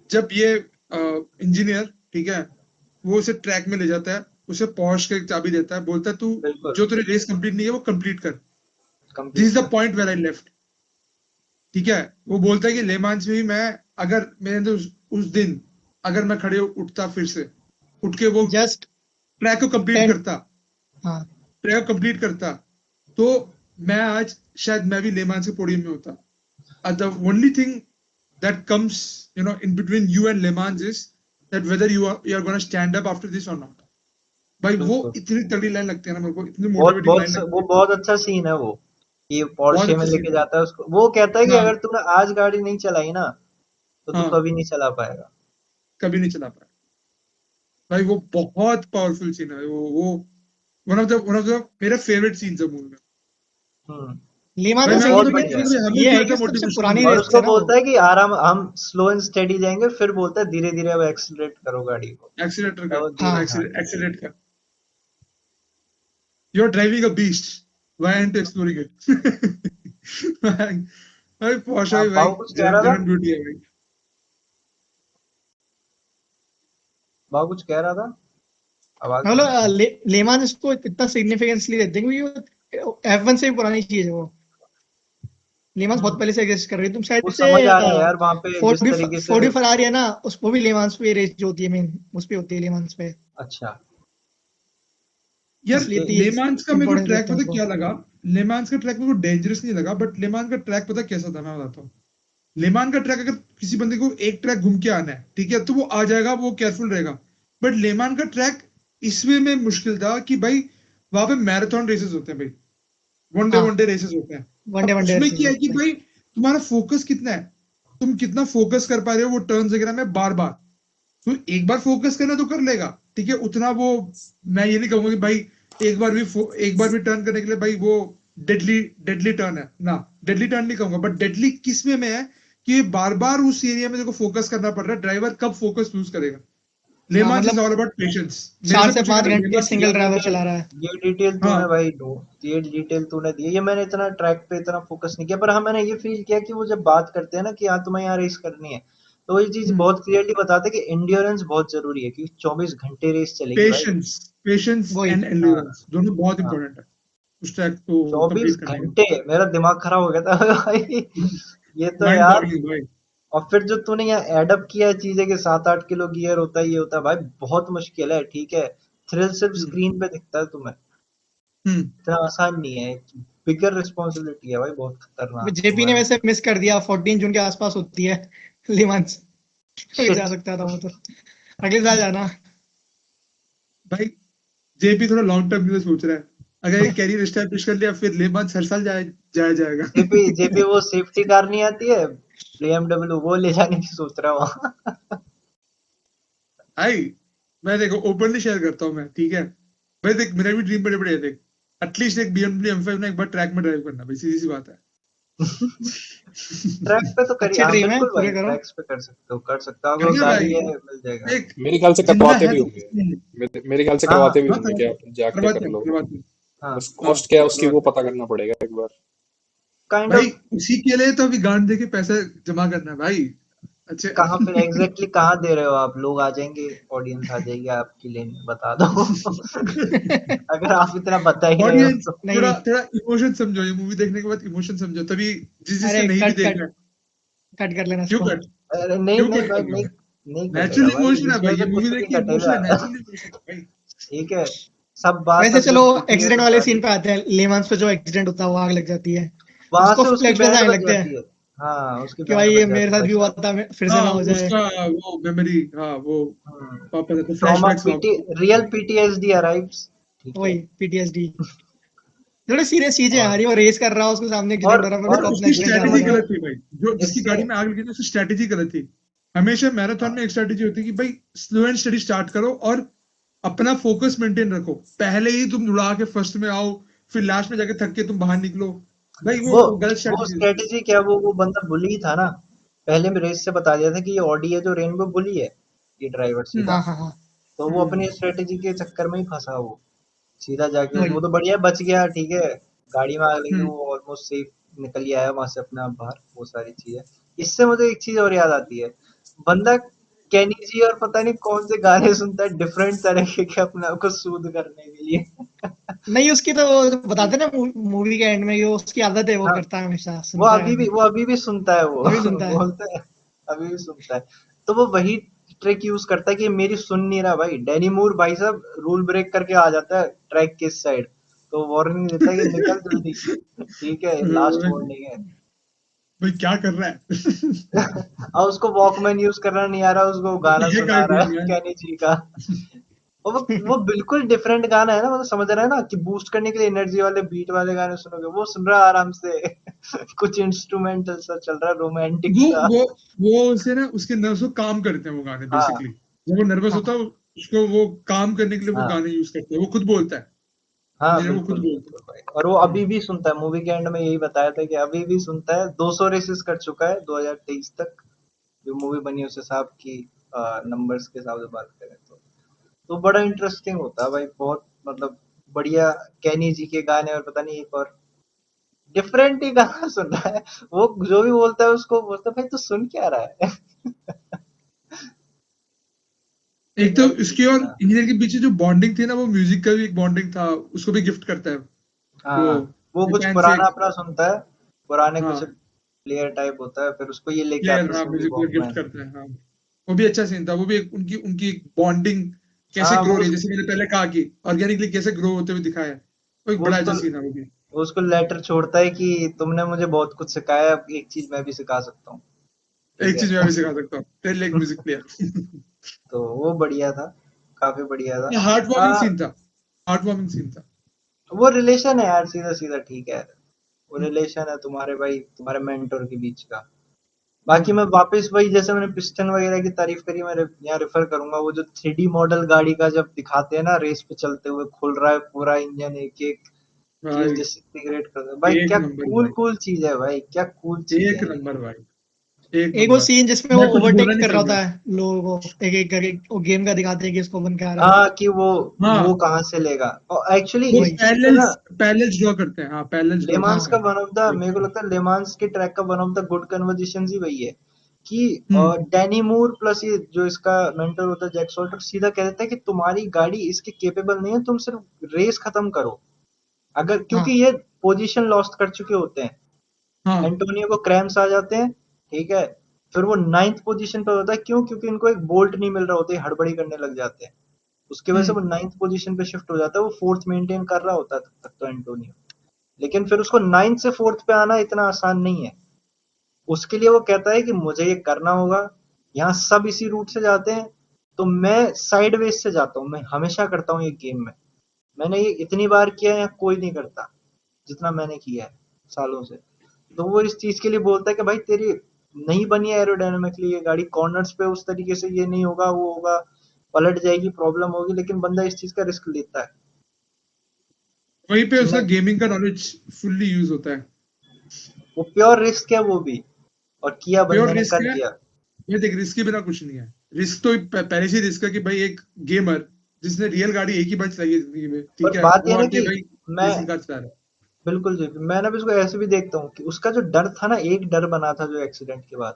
जब ये इंजीनियर, ठीक है, वो उसे ट्रैक में ले जाता है, उसे पॉश का एक चाबी देता है, बोलता है तू बिल्कुल, जो तेरी रेस कंप्लीट नहीं है वो कंप्लीट कर। दिस कंप्लीट इज द कर। पॉइंट वेयर आई लेफ्ट, ठीक है। वो बोलता है कि ले मांस में भी मैं, अगर मैंने तो उस दिन अगर मैं खड़े उठता फिर से, उठ के वो जस्ट ट्रैक को कंप्लीट 10। करता, हाँ। ट्रैक को कंप्लीट करता, तो मैं आज शायद मैं भी लेमान से पोडियम में होता। The only thing that comes, in between you and Le Mans is that whether you are going to stand up after this or not. भाई वो बिल्कुल, इतनी तगड़ी लाइन लगती है ना मेरे को, इतनी बहुत मोटिवेटिंग लाइन बहुत लगती वो है। बहुत अच्छा सीन है वो, कि बहुत पोर्शे में अच्छी लेके सीन है। जाता है उसको, वो कहता है कि हाँ, अगर तूने आज गाड़ी नहीं चलाई ना, तो तू हाँ, कभी नहीं चला पाएगा। कभी नहीं चला पाया। भाई वो बहुत पावरफुल सीन है वो वन ऑफ द मेरा फेवरेट सीन्स है मूवी में। हम्म। भाई लेमांस वो मैं सही बहुत बोलता में भाई बढ़िया चलो है। भाई हमें ये भी है ऐसा कि सबसे मोटिवेशन पुरानी मिले। और रेस उसको है ना वो। बोलता है कि आराम, हम स्लो एंड स्टेडी जाएंगे, फिर बोलता है धीरे धीरे अब एक्सीलरेट करो गाड़ी को। एक्सीलेटर का, तब वो हाँ, धीरे, हाँ। हाँ धीरे एक्सीलेट धीरे। का। You are driving a beast, why aren't exploring it? भाई पौशा हाँ, है भाई, बाबू कुछ कह रहा था। जन्म ड्यूटी है भाई। बाबू कुछ कह रहा था, आवाज नहीं आई। मतलब लेमांस इसको इतना सिग्निफिकेंसली देते हैं क्योंकि F1 से भी पुरानी चीज है वो। लेमांस बहुत हम्म, पहले से एग्जिस्ट कर रही है। तुम वो शायद से समझ आ रहा है यार, वहां पे फोर्ड जिस भी तरीके से। फोर्ड भी फरारी है ना, उस वो भी लेमांस पे रेस जो होती है मेन, उस पे होती है लेमांस पे। अच्छा। यार इसलिए इतनी लेमांस का मेरे को इंपॉर्टेंस ट्रैक देते हैं पता उसको। क्या लगा, लेमांस का ट्रैक मेरे को डेंजरस नहीं लगा, बट लेमान का ट्रैक पता कैसा था, मैं बताता हूँ। लेमान का ट्रैक, अगर किसी बंदे को एक ट्रैक घूम के आना है, ठीक है, तो वो आ जाएगा, वो केयरफुल रहेगा। बट लेमान का ट्रैक इस वे में मुश्किल था कि भाई वहां पे मैराथन रेसेस होते हैं भाई, वन हाँ। डे रेसेस होते हैं। वनडे अब वनडे उसमें सीरीज क्या है कि होता है। भाई तुम्हारा फोकस कितना है, तुम कितना फोकस कर पा रहे हो वो टर्न्स वगैरह में बार बार। तो एक बार फोकस करना तो कर लेगा, ठीक है, उतना वो मैं ये नहीं कहूंगा कि भाई एक बार भी टर्न करने के लिए भाई वो डेडली डेडली टर्न है ना, डेडली टर्न नहीं कहूंगा, बट डेडली किस में है कि बार बार उस एरिया में देखो फोकस करना पड़ रहा है, ड्राइवर कब फोकस लूज करेगा। हाँ लेमांस इज मतलब ऑल अबाउट पेशेंस। मेरे 4 से से पूछेगा 5 ना घंटे लेमांस। सिंगल ड्राइवर चला रहा है। ये डिटेल हाँ तूने भाई दो, ये डिटेल तूने दी, ये मैंने इतना ट्रैक पे इतना फोकस नहीं किया, पर हाँ मैंने ये फील किया कि वो जब बात करते हैं ना कि हाँ तुम्हें यहाँ रेस करनी है, तो ये चीज बहुत क्लियरली बताते हैं कि इंड्योरेंस बहुत जरूरी है, क्योंकि 24 घंटे रेस चलेगी भाई। पेशेंस, पेशेंस वही एंड हाँ एंड्योरेंस दोनों बहुत हाँ, इंपॉर्टेंट है उस ट्रैक को 24 कंप्लीट करने घंटे मेरा दिमाग खराब हो गया था भाई, के। ये तो माइंड यार। बॉगलिंग भाई। और फिर जो तूने यहाँ एडअप किया है चीजें कि 7-8 किलो गियर होता है, ये होता है भाई, बहुत मुश्किल है, ठीक है। थ्रिल सिर्फ हम्म स्क्रीन पे दिखता है तुम्हें, हम्म। इतना आसान नहीं है, बिगर रिस्पॉन्सिबिलिटी है भाई, बहुत खतरनाक जेपी ने तुम्हारे। वैसे मिस कर दिया, 14 जून के आसपास होती है लेमंस। जा शिट। सकता था वो तो, अगले साल जाना। भाई जेपी थोड़ा लॉन्ग टर्म के लिए सोच रहा है, अगर एक कैरियर एस्टैब्लिश कर लिया फिर लेमन हर साल जाया जाएगा। जेपी जेपी वो सेफ्टी कार नहीं आती है BMW, वो ले जाने की सोच रहा हूँ वहाँ। भाई मैं देखो ओपनली शेयर करता हूँ मैं, ठीक है भाई, देख मेरा भी ड्रीम बड़े बड़े है, देख एटलीस्ट एक BMW M5 ना एक बार ट्रैक में ड्राइव करना भाई, सीधी सी बात है। ट्रैक पे तो करिए, अच्छे हाँ ड्रीम है, बिल्कुल भाई, पूरे करो। ट्रैक्स पे कर सकते हो, कर सकते हो, अगर करिए गाड़ी भाई, है मिल जाएगा। देख मेरे ख्याल से जिंदा करवाते है भी तो होंगे, किसने नहीं। मेरे ख्याल से हाँ हाँ करवाते भी हाँ होंगे कि आप जाके करवाते कर हैं लो। करवाते हैं। हाँ, बस हाँ कॉस्ट क्या है उसकी वो करवाते पता करना पड़ेगा एक बार। काइंड हैं। भाई ऑफ। उसी के लिए तो अभी गांड दे के पैसा जमा करना है भाई। अच्छे। कहाँ पे एग्जैक्टली कहाँ दे रहे हो आप, लोग आ जाएंगे, ऑडियंस आ जाएगी आपकी लेने, बता दो अगर आप इतना बता ही रहे हो ऑडियंस तो। नहीं थोड़ा नहीं, थोड़ा इमोशन समझो, ये मूवी देखने के बाद इमोशन समझो, तभी जिसने अरे नहीं भी कट देखा कट है। कट कर लेना क्यों इसको। कट, अरे नहीं क्यों नहीं कट भाई, कर रहा नहीं है। नहीं कटेगा नेचुरल भाई, इमोशन है इसमें भाई, से ये मूवी कुछ नहीं देखिए इमोशन कटेगा है, नेचुरल इमोशन है भाई। ठीक है, सब बात वैसे अब चलो जब दिखी है एक्सीडेंट तो वाले सीन सारी, पे आते हैं, लेमंस पे जो एक्सीडेंट होता है वो आग लग जाती है, वहां उसको से उसकी फ्लैशबैक्स बैंड आने बज लगते हैं जाती है। हाँ, उसकी कि भाई बैंड ये बज मेरे जाती है साथ भाई भी हुआ साहब। था, फिर से हाँ ना हो जाए। उसका वो मेमोरी, हाँ वो वापस आता, ट्रॉमा फ्लैशबैक्स पीटी, वापस। रियल PTSD अराइव्स, ठीक है। वही पीटीएसडी। थोड़ी सीरियस चीजें आ और रही है, वो रेस कर रहा है, उसके सामने एक्सीडेंट हो रहा है, फिर बट उसको अपना उसकी एक्सीडेंट याद आ स्ट्रैटेजी रहा है। गलत थी भाई, जो जिसकी इससे गाड़ी में आग लगी थी उसकी स्ट्रैटेजी गलत थी। हमेशा मैराथन हाँ में एक स्ट्रैटेजी होती है कि भाई स्लो एंड स्टडी स्टार्ट करो और अपना फोकस मेंटेन रखो, पहले ही तुम उड़ा के फर्स्ट में आओ, फिर लास्ट में जाके थक के तुम बाहर निकलो। भाई वो वो गलत वो स्ट्रैटेजी उसकी। स्ट्रेटेजी क्या, वो बंदा बुली था ना, पहले में रेस से बता दिया था कि ये ऑडी है जो रेनबो बुली है, ये ड्राइवर सीधा। हाँ हाँ हाँ। तो वो अपनी स्ट्रेटेजी के चक्कर में ही फंसा, वो सीधा जाके, वही। वो तो बढ़िया बच गया, ठीक है, गाड़ी में आग लगी, हम्म। वो ऑलमोस्ट सेफ निकल ही आया वहां से अपने आप बाहर, वो सारी चीजें। इससे मुझे एक चीज और याद आती है, बंदा केनी जी और पता नहीं कौन से गाने सुनता है डिफरेंट तरीके के अपने आप को सूद करने के लिए नहीं उसकी तो बताते ना मूवी के एंड में, ये उसकी आदत है, वो हाँ, करता है, हमेशा सुनता है गाने। वो अभी भी सुनता है वो अभी सुनता है। बोलता है, अभी भी सुनता है। तो वो वही ट्रिक यूज करता है कि मेरी सुन नहीं रहा भाई, डैनी मूर भाई साहब रूल ब्रेक करके आ जाता है ट्रैक के इस साइड, तो वार्निंग देता है कि निकल जल्दी, ठीक है, लास्ट वार्निंग है भाई क्या कर रहा है। और उसको वॉकमैन यूज करना नहीं आ रहा, उसको गाना ये सुना काय रहा बोल है रहा है। कैनी जी का। और वो बिल्कुल डिफरेंट गाना है ना, मतलब समझ रहा है ना, कि बूस्ट करने के लिए एनर्जी वाले बीट वाले गाने सुनोगे, वो सुन रहा है आराम से कुछ इंस्ट्रूमेंटल सा चल रहा है रोमांटिक वो सा। वो वो उसे ना उसके नर्व्स को काम करते हैं वो गाने हाँ बेसिकली। जब वो नर्वस हाँ होता है उसको वो काम करने के लिए वो हाँ गाने यूज करते हैं, वो खुद बोलता है, हाँ, इंजीनियर वो खुद बिल्कुल बोलता बिल्कुल भाई, और वो है। अभी भी सुनता है, मूवी के एंड में यही बताया था कि अभी भी सुनता है, 200 रेसेस कर चुका है 2023 तक, जो मूवी बनी उस हिसाब की, नंबर्स के हिसाब से बात करें तो बड़ा इंटरेस्टिंग होता है भाई, बहुत मतलब बढ़िया। कैनी जी के गाने, और पता नहीं एक और डिफरेंट ही गाना सुन रहा है, वो जो भी बोलता है उसको बोलता है भाई तू सुन क्या रहा है एक तो भाई। इसके और हाँ इंजीनियर के पीछे जो बॉन्डिंग थी ना, वो म्यूजिक का भी एक बॉन्डिंग था, उसको भी गिफ्ट करता है वो हाँ, वो कुछ जापान से। पुराना अपना सुनता है, पुराने कुछ हाँ प्लेयर टाइप होता है, फिर उसको ये लेके प्लेयर, आता है हाँ सोनी म्यूजिक को गिफ्ट वॉकमैन। करता है, हाँ वो भी अच्छा सीन था, वो भी एक उनकी उनकी बॉन्डिंग कैसे हाँ, ग्रो रही है, जैसे मैंने पहले कहा कि ऑर्गेनिकली कैसे ग्रो होते हुए दिखाया है, वो एक वो बड़ा उसको अच्छा सीन है वो भी। वो उसको लेटर छोड़ता है कि तुमने मुझे बहुत कुछ सिखाया, अब एक चीज मैं भी सिखा सकता हूँ, ठीक एक है चीज मैं भी सिखा सकता हूँ, तेरे लिए एक म्यूजिक प्लेयर। तो वो बढ़िया था, काफी बढ़िया था। ये हार्ट वार्मिंग आ, सीन था, हार्ट वार्मिंग सीन था। वो रिलेशन है यार, सीधा सीधा, ठीक है, वो रिलेशन है तुम्हारे भाई, तुम्हारे मेंटर के बीच का। बाकी मैं वापस वही, जैसे मैंने पिस्टन वगैरह की तारीफ करी, मैं यहाँ रेफर करूंगा वो जो 3D मॉडल गाड़ी का जब दिखाते हैं ना रेस पे चलते हुए, खुल रहा है पूरा इंजन, एक एक चीज भाई डिसइंटीग्रेट कर रहा है भाई, एक क्या नंबर कूल भाई, कूल चीज है भाई, क्या कूल चीज एक है ये। नंबर भाई, एक एक वो नंबर। सीन जिसमें वो मैं कुछ बोलना ओवरटेक नहीं कर रहा चाहूंगा। होता है लोगों को एक एक करके, वो गेम का दिखाते हैं कि इसको बन के आ रहा है। हाँ कि वो हाँ, कहाँ से लेगा, और एक्चुअली वो इस वही। चीज पे ना, पैरेलल्स पैरेलल्स ड्रॉ करते हैं, हाँ पैरेलल्स ड्रॉ हाँ। लेमांस करते का हैं। वन ऑफ द, मेरे को लगता है लेमांस के ट्रैक का one of the good conversation ही वही है कि हम्म डैनी मूर प्लस ये जो इसका मेंटर होता है जैक सॉल्टर, सीधा कह देता है कि तुम्हारी गाड़ी इसके केपेबल नहीं है, तुम सिर्फ रेस खत्म करो। अगर, क्योंकि हाँ। ये पोजीशन लॉस्ट कर चुके होते हैं, हाँ एंटोनियो को क्रैम्स आ जाते हैं, ठीक है, फिर वो 9th पोजीशन पर होता है, क्यों, क्योंकि इनको एक बोल्ट नहीं मिल रहा होता है, हड़बड़ी करने लग जाते हैं, उसकी वजह से हम्म वो 9th पोजीशन पे शिफ्ट हो जाता है, वो 4th मेंटेन कर रहा होता है तब तक तो एंटोनियो, लेकिन फिर उसको 9th से 4th पे आना इतना आसान नहीं है, उसके लिए वो कहता है कि मुझे ये करना होगा, यहाँ सब इसी रूट से जाते हैं, तो मैं साइड वेज से जाता हूँ, मैं हमेशा करता हूँ ये गेम में, मैंने ये इतनी बार किया है, कोई नहीं करता जितना मैंने किया है सालों से। तो वो इस चीज के लिए बोलता है कि भाई तेरी नहीं बनी है एरोडायनामिकली ये गाड़ी, कॉर्नर्स पे उस तरीके से ये नहीं होगा, वो होगा, पलट जाएगी, प्रॉब्लम होगी, लेकिन बंदा इस चीज का रिस्क लेता है वहीं पे कि उसका नहीं, गेमिंग का नॉलेज फुल्ली यूज होता है। वो प्योर रिस्क है वो भी, और किया प्योर बंदे ने, रिस्क कर है। दिया। ये देख, रिस्क के बिना कुछ नहीं है। रिस्क तो पहले से रिस्क है कि भाई एक गेमर जिसने रियल गाड़ी एक ही बार चलाई है जिंदगी में, पर ठीक है, बात ये वो ना आके कि भाई मैं, रेसिंग कार चला रहा है। बिल्कुल जी, मैं ना भी उसको ऐसे भी देखता हूँ कि उसका जो डर था ना, एक डर बना था जो एक्सीडेंट के बाद,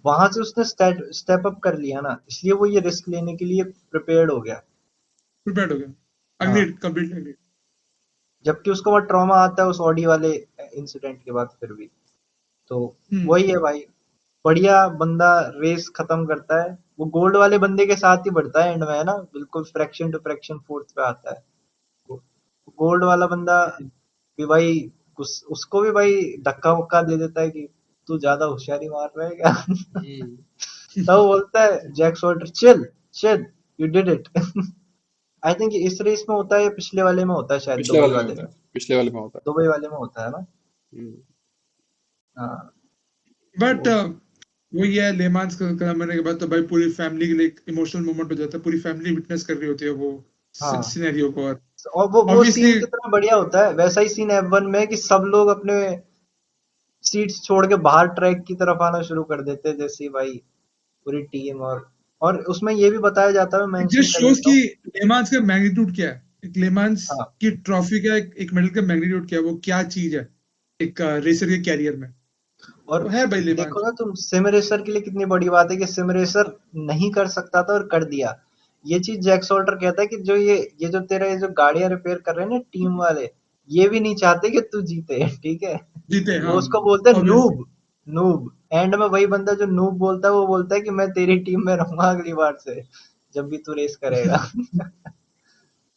वहां से उसने स्टेप अप कर लिया ना, इसलिए वो ये रिस्क लेने के लिए प्रिपेयर्ड हो गया। प्रिपेयर्ड हो गया। हाँ, अग्रीड, कंप्लीटली अग्रीड। जबकि उसको वह ट्रॉमा आता है उस ऑडी वाले इंसिडेंट के बाद फिर भी, तो हम्म वही है भाई, बढ़िया बंदा रेस खत्म करता है, वो गोल्ड वाले बंदे के साथ ही बढ़ता है एंड में, है ना, बिल्कुल फ्रैक्शन टू फ्रैक्शन फोर्थ पे आता है वो, गोल्ड वाला बंदा भी भाई, उसको भी भाई धक्का वक्का दे देता है कि तू ज्यादा होशियारी मार रहा है क्या। तब वो बोलता है Jack Salter, chill chill, you did it. I think इस रेस में होता है या पिछले वाले में होता है, शायद पिछले दुबई वाले में वाले होता में, है, पिछले वाले में होता है। दुबई वाले में होता है ना। हम्म, हाँ, बट वो, वही है, लेमांस खत्म होने के बाद तो भाई पूरी फैमिली के लिए एक इमोशनल मोमेंट हो जाता है, पूरी फैमिली विटनेस कर रही होती है वो हाँ, सिनेरियो को। और और वो ऑब्वियसली सीन कितना बढ़िया होता है, वैसा ही सीन F1 में है कि सब लोग अपने सीट्स छोड़ के बाहर ट्रैक की तरफ आना शुरू कर देते हैं, जैसे ही भाई पूरी टीम, और उसमें ये भी बताया जाता है, मैं इट मेंशन जस्ट कर शोज देता कि हूँ। लेमांस का मैग्नीट्यूड क्या है, एक लेमांस हाँ, की ट्रॉफी का एक मेडल का मैग्नीट्यूड क्या है, वो क्या चीज है एक रेसर के कैरियर में। और तो है भाई देखो लेमांस। ना तुम, सिम रेसर के लिए कितनी बड़ी बात है कि सिम रेसर नहीं कर सकता था और कर दिया। ये चीज जैक सॉल्टर कहता है कि जो ये जो तेरा ये जो गाड़ियां रिपेयर कर रहे हैं ना टीम वाले, ये भी नहीं चाहते कि तू जीते, ठीक है, जीते, वो हाँ, उसको बोलते हैं ऑब्वियसली। नूब, नूब, एंड में वही बंदा जो नूब बोलता है वो बोलता है कि मैं तेरी टीम में रहूंगा अगली बार से, जब भी तू रेस करेगा।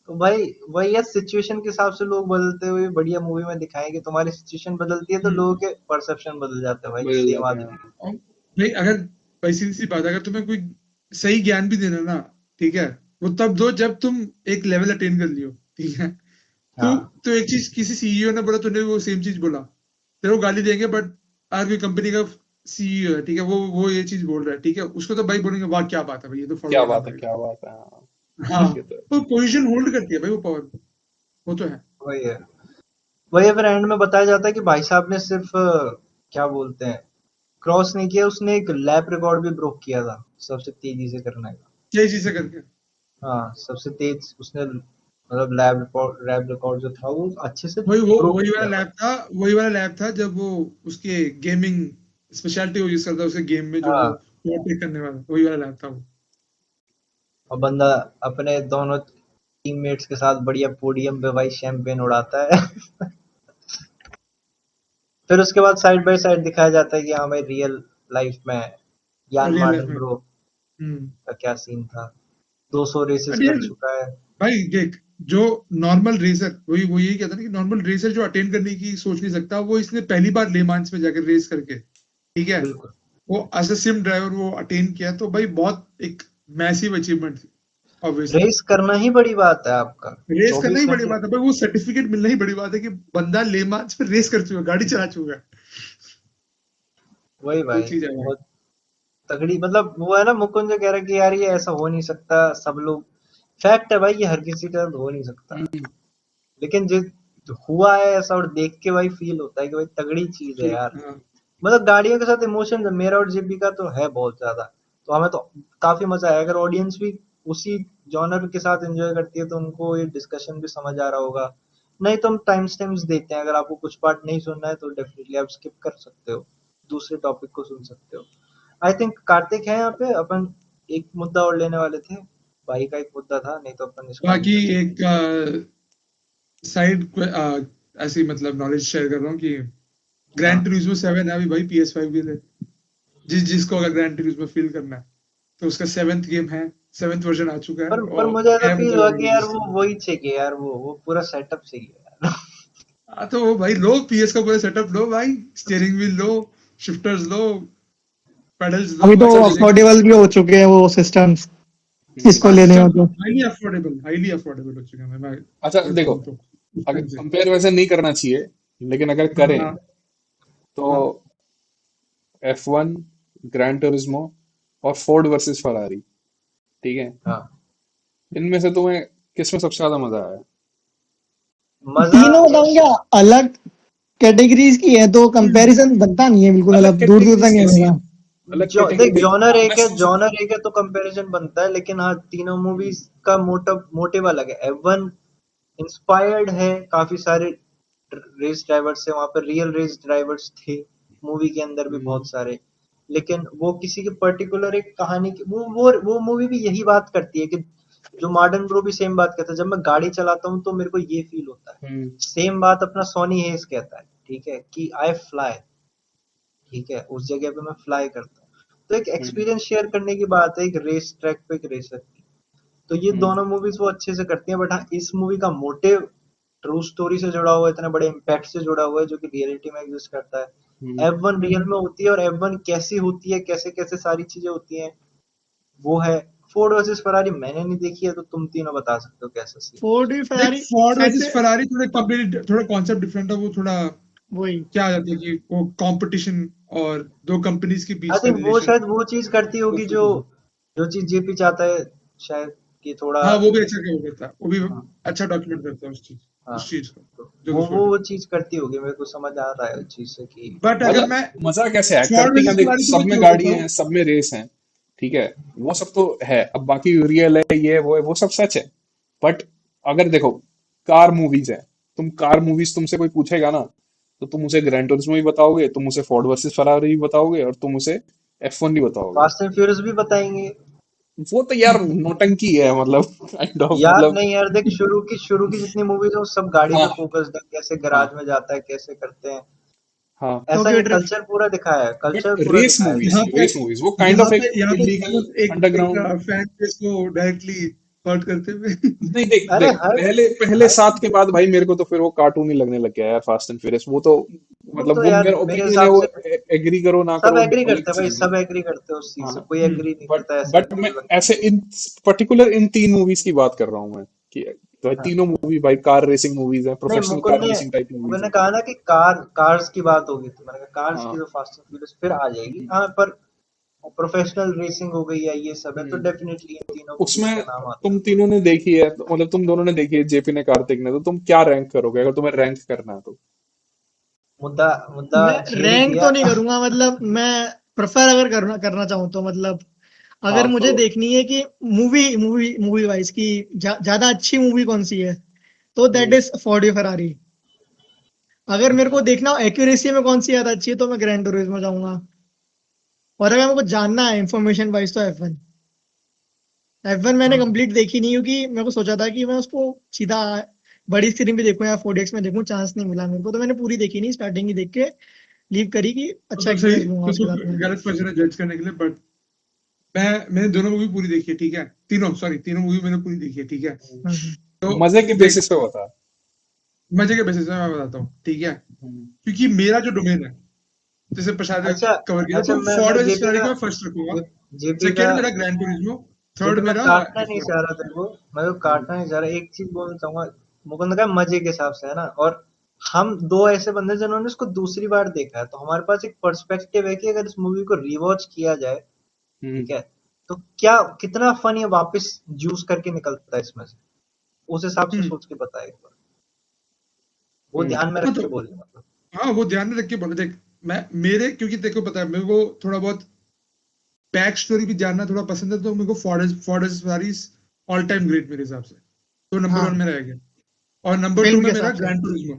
तो भाई वही है, सिचुएशन के हिसाब से लोग बदलते हुए बढ़िया मूवी में दिखाएं कि तुम्हारी सिचुएशन बदलती है तो लोगों के परसेप्शन बदल जाते हैं भाई, बदल सेम जाते आदमी। हैं। और भाई अगर भाई सीधी सी बात है, अगर तुम्हें कोई सही ज्ञान भी देना ना, ठीक है, वो तब दो जब तुम एक लेवल अटेन कर लियो, ठीक है। तो हाँ, तो एक चीज किसी सीईओ ने बोला, तूने वो सेम चीज बोला, तेरे को गाली देंगे, बट अगर कोई कंपनी का सीईओ है, ठीक है, वो ये चीज बोल रहा है, ठीक है, उसको तो भाई बोलेंगे वाह क्या बात है भाई, ये तो फॉलो क्या करना बात है, पड़ेगा। क्या बात है, हाँ। हाँ, ये तो है। तो पोजीशन होल्ड करती है भाई वो पावर, वो तो है। वही है, वही है, फिर एंड में बताया जाता है कि भाई साहब ने सिर्फ क्या बोलते हैं, क्रॉस नहीं किया, उसने एक लैप रिकॉर्ड भी ब्रोक किया था सबसे तेजी से करने का। यही चीजें करके। हाँ, सबसे तेज उसने, मतलब लैब रिकॉर्ड जो था वो अच्छे से वही वो ब्रोक वही वाला किया था। लैब था, वही वाला लैब था जब वो उसके गेमिंग स्पेशलिटी वो यूज करता है उसके गेम में, जो वो हाँ, ओवरटेक करने वाला, वही वाला लैब था वो। और बंदा अपने दोनों टीममेट्स के साथ बढ़िया पोडियम पे भाई शैंपेन उड़ाता है। फिर उसके बाद साइड बाय साइड दिखाया जाता है कि हाँ भाई रियल लाइफ में यान रियल लाइफ मार्टिन में। ब्रो हम्म। का क्या सीन था, 200 रेसेस बट कर यार चुका है। भाई देख, जो नॉर्मल रेसर, वही वो यही कहता है कि नॉर्मल रेसर जो अटेन करने की सोच नहीं सकता, वो इसने पहली बार ले मांस में जाकर रेस करके, ठीक है, बिल्कुल, वो एज अ सिम ड्राइवर वो अटेन किया, तो भाई बहुत एक मैसिव अचीवमेंट थी। ऑब्वियसली रेस करना ही बड़ी बात है आपका। रेस करना 24 ही बड़ी घंटे। बात है, पर वो सर्टिफिकेट मिलना ही बड़ी बात है कि बंदा ले मार्च पे रेस कर चुका है, गाड़ी चला चुका है। वही वो भाई, चीज है भाई। बहुत तगड़ी, मतलब वो है ना, मुकुंद जो कह रहा है कि यार ये ऐसा हो नहीं सकता, सब लोग, फैक्ट है भाई, ये हर किसी के साथ हो नहीं सकता, हम्म, लेकिन जो हुआ है ऐसा, और देख के भाई फील होता है कि भाई तगड़ी चीज है यार। हाँ मतलब गाड़ियों के साथ इमोशन मेरा और जेपी का तो है बहुत ज्यादा, तो हमें तो काफी मजा आया। अगर ऑडियंस भी उसी जॉनर के साथ एंजॉय करती है तो उनको ये डिस्कशन भी समझ आ रहा होगा। नहीं तो हम टाइम स्टैम्प्स देते हैं, अगर आपको कुछ पार्ट नहीं सुनना है तो डेफिनेटली आप स्किप कर सकते हो, दूसरे टॉपिक को सुन सकते हो। आई थिंक कार्तिक है यहाँ पे, अपन एक मुद्दा और लेने वाले थे, भाई का एक मुद्दा था, नहीं तो अपन इसको एंड बाकी कर सकते एक साइड ऐसी मतलब नॉलेज शेयर कर रहा हूँ कि हैं। ग्रैंड हाँ, टूरिज्मो 7 है अभी भाई PS5 के लिए। जिसको अगर ग्रैंड टूरिज्मो फील करना है तो उसका 7th गेम है, 7th वर्जन आ चुका है पर और मुझे ऐसा है फील मतलब हुआ कि ऑलरेडी यार वो स्टीम पे। वही चाहिए यार, वो पूरा सेटअप चाहिए यार। हाँ तो वो भाई लो, PS का पूरा सेटअप लो भाई, स्टीयरिंग व्हील लो, शिफ्टर्स लो, पेडल्स लो, अभी तो अच्छा मिलेगा। अफोर्डेबल भी हो चुके हैं वो सिस्टम्स, इसको हाँ लेने सिस्टम हो तो। हाईली अफोर्डेबल हो चुका है। मैं अच्छा सच देखो, कहूँ तो उस अगर टाइम से। कंपेयर वैसे नहीं करना चाहिए, लेकिन अगर हाँ करें हाँ तो हाँ। F1, ग्रैंड टूरिज्मो और फोर्ड वर्सेस फरारी, ठीक है, हाँ, इनमें से तुम्हें किस में सबसे ज्यादा मजा आया? मजा तीनों बताऊं क्या, अलग कैटेगरीज की है तो कंपैरिजन बनता नहीं है बिल्कुल, अलग मतलब दूर दूर तक कैटेगरीज नहीं कैसी हैं? होगा। अलग जो देख, कैटेगरी देखो, जॉनर मैं एक है, सोच रहा जॉनर एक है तो कंपैरिजन बनता है, लेकिन हाँ तीनों मूवीज का मोटिव अलग है। F1 इंस्पायर्ड है, काफी सारे रेस ड्राइवर्स से, वहां पर रियल रेस ड्राइवर्स थे मूवी के अंदर भी हूँ। बहुत सारे, लेकिन वो किसी के पर्टिकुलर एक कहानी की, वो मूवी भी यही बात करती है कि जो मॉडर्न ब्रो भी सेम बात कहता है, जब मैं गाड़ी चलाता हूँ तो मेरे को ये फील होता है। हम्म, सेम बात अपना सोनी हेस कहता है, ठीक है, कि आई फ्लाई, ठीक है, उस जगह पे मैं फ्लाई करता हूँ। तो एक हम्म, एक्सपीरियंस शेयर करने की बात है, एक रेस ट्रैक पे एक रेसर की। तो ये हम्म, दोनों मूवीज वो अच्छे से करती हैं, बट हाँ इस मूवी का मोटिव ट्रू स्टोरी से जुड़ा हुआ है, इतने बड़े इम्पैक्ट से जुड़ा हुआ है जो कि रियलिटी में एग्जिस्ट करता हम्म। है। F1 रियल में होती है, और F1 कैसी होती है, कैसे कैसे सारी चीजें होती हैं, वो है। फोर्ड वर्सेस फरारी मैंने नहीं देखी है, तो तुम तीनों बता सकते हो कैसा सीन है फोर्ड उसका। भी देख फरारी फोर्ड वर्सेस ऐसे, फरारी थोड़ा कंप्लीट, थोड़ा कॉन्सेप्ट डिफरेंट है। वो थोड़ा वही क्या आ जाता है कि वो कंपटीशन और दो कंपनीज के आई बीच का थिंक वो रिलेशन शायद वो चीज करती वो होगी जो focus है। जो चीज जेपी चाहता है, शायद, कि थोड़ा, हाँ वो भी अच्छा क्या वो करता है, वो भी हाँ, अच्छा डॉक्यूमेंट करता है हाँ, उस चीज को तो जो वो कुछ हो वो रहा वो चीज करती होगी, मेरे को समझ आ रहा है उस चीज से कि है। बट अगर मतलब मैं मजा कैसे है, फोर्ड करती हैं, वर्सेस देख फरारी सब तुम्हें में क्यों गाड़ी बताऊं। है, सब में रेस है, ठीक है, वो सब तो है, अब बाकी रियल है, ये वो है, वो सब सच है। बट अगर देखो, कार मूवीज है, तुम कार मूवीज तुमसे कोई पूछेगा ना, तो तुम उसे ग्रैंड टूरिज्मो भी बताओगे, तुम उसे फोर्ड वर्सेस फरारी भी बताओगे, और तुम उसे F1 भी बताओगे। फास्ट एंड फ्यूरियस भी बताएंगे। वो तो यार नौटंकी है, मतलब काइंड ऑफ, यार मतलब नहीं यार, देख, शुरू की जितनी मूवीज है वो सब गाड़ी पे हाँ, फोकस्ड है, कैसे हाँ, गैराज में जाता है, कैसे करते हैं, हाँ। ऐसा टोक्यो ये ड्रिफ्ट। कल्चर पूरा दिखाया है, बट कल्चर पूरा रेस दिखाया मूवीज, यहाँ गया है। पे रेस मूवीज वो काइंड ऑफ एक इलीगल एक अंडरग्राउंड। फैन पेज को डायरेक्टली हर्ट करते हुए नहीं, देख अरे देख, हर पहले पहले हर सात के बाद भाई मेरे को तो फिर वो कार्टून ही लगने लग गया यार, फास्ट एंड फ्यूरियस, वो तो वो मतलब तो वो यार मेरा मेरे ओपिनियन है, हिसाब वो से एग्री करो ना सब करो एग्री अलग करते हैं भाई, चीज है। सब एग्री करते हैं उस चीज से, हाँ, कोई एग्री नहीं बट करता, ऐसा बट नहीं मैं मुझे ऐसे लगता। इन पर्टिकुलर इन तीन मूवीज की बात कर रहा हूँ मैं, कि तो हाँ, तीनों मूवी भाई कार रेसिंग मूवीज हैं, नहीं, प्रोफेशनल मुकुल कार ने रेसिंग टाइप मूवीज मुकुल ने हैं। कहा ना कि कार्स की बात होगी, तो मैंने कहा कार्स की हाँ, तो फास्ट एंड फ्यूरियस फिर आ जाएगी, हम्म, हाँ, पर प्रोफेशनल रेसिंग हो गई है, ये सब है, तो हम्म। डेफिनेटली इन तीनों मूवीज उसमें का नाम आता तुम है। तीनों ने देखी है, तो मतलब तुम दोनों ने देखी है, जेपी ने, कार्तिक ने, तो तुम क्या रैंक करोगे अगर तुम्हें रैंक करना है तो? मुद्दा मुद्दा मैं छेड़ ही रैंक दिया। तो नहीं करूंगा, मतलब मैं प्रेफर अगर करना करना चाहूँ तो, मतलब हाँ अगर मुझे तो देखनी है कि मूवी वाइज की ज्यादा अच्छी मूवी कौन सी है, तो that hmm, is Ford Ferrari. अगर मेरे को देखना हो एक्यूरेसी में कौन सी ज्यादा अच्छी है, तो मैं ग्रैंड टूरिज्मो जाऊंगा। और अगर मेरे को जानना है इंफॉर्मेशन वाइज, तो F1। F1 मैंने हम्म, कंप्लीट देखी नहीं, क्योंकि मेरे को सोचा था कि मैं उसको सीधा बड़ी स्क्रीन पे देखूं या 4DX में देखूं, चांस नहीं मिला मेरे को, तो मैंने पूरी देखी नहीं, स्टार्टिंग ही देख के लीव करी कि अच्छा तो सही, एक्सपीरियंस लूंगा तो उसके बाद में। गलत पर्सन है जज करने के लिए। बट मैंने दोनों मूवी पूरी देखी है, ठीक है, तीनों मूवी मैंने पूरी देखी है, ठीक है। हम्म। तो मजे के देख, बेसिस पे बता। मजे के बेसिस पे मैं बताता हूँ, ठीक है, हम्म, क्योंकि मेरा जो डोमेन है, जैसे प्रसाद ने अच्छा, कवर किया, अच्छा, तो मैं फोर्ड वर्सेस जेपी फरारी का को मैं फर्स्ट रखूंगा। जेपी का सेकंड मेरा ग्रैंड टूरिज्मो, थर्ड लेकिन मैं मेरा काटना नहीं F1। चाह रहा तेरे को, मैं तो काटना नहीं चाह रहा, एक चीज बोलना चाहूंगा। मुकुंद का मजे के हिसाब से है ना, और हम दो ऐसे बंदे हैं जिन्होंने इसको दूसरी बार देखा है, तो हमारे पास एक पर्सपेक्टिव है कि अगर इस मूवी को रिवॉच किया जाए, हम्म ठीक है, तो क्या कितना फन ये वापस जूस करके निकलता है इसमें से, उस हिसाब से हम्म। सोच के बता एक बार, वो हम्म ध्यान में हाँ रख तो के बोलिए मतलब। हाँ, वो ध्यान में रख के बोले। देख, मैं मेरे क्योंकि तेरे को पता है मेरे को थोड़ा बहुत बैक स्टोरी भी जानना थोड़ा पसंद है, तो मेरे को Ford Ferrari all time great मेरे हिसाब से, तो नंबर हाँ, 1 में रहेगा। और नंबर 2 फिल्म के में मेरा हिसाब से। Grand Turismo.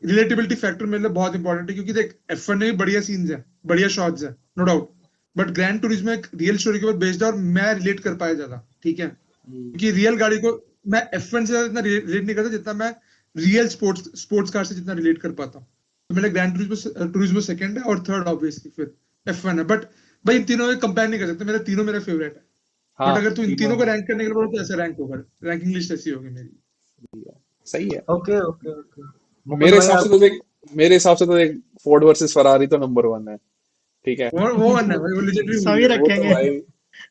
रिलेटेबिलिटी फैक्टर मेरे लिए बहुत इंपॉर्टेंट है, क्योंकि देख F1 में भी बढ़िया सीन्स है, बढ़िया शॉट्स है, no doubt, but Gran Turismo एक रियल स्टोरी के ऊपर बेस्ड है, और मैं रिलेट कर पाया ज्यादा, ठीक है, हम्म क्योंकि रियल गाड़ी को मैं F1 से इतना रिलेट नहीं करता जितना मैं रियल स्पोर्ट्स कार से जितना रिलेट कर पाता हूँ। तो मेरा ग्रैंड टूरिज्मो सेकंड है, और थर्ड ऑब्वियसली फिर F1 है। बट भाई इन तीनों में कंपेयर नहीं कर सकते, मेरे तीनों मेरा फेवरेट है। बट हाँ अगर तू इन तीनों तीनों को रैंक करने के लिए बोलो तो ऐसा रैंक होगा, रैंकिंग लिस्ट ऐसी होगी मेरी। सही है। ओके ओके ओके, मुकुंद मेरे भाई हिसाब से आप। तो देख मेरे हिसाब से तो देख फोर्ड वर्सेस फरारी तो नंबर 1 है, ठीक है। वो वन है भाई, वो लेजेंडरी मूवी सभी है। वो तो रखेंगे। भाई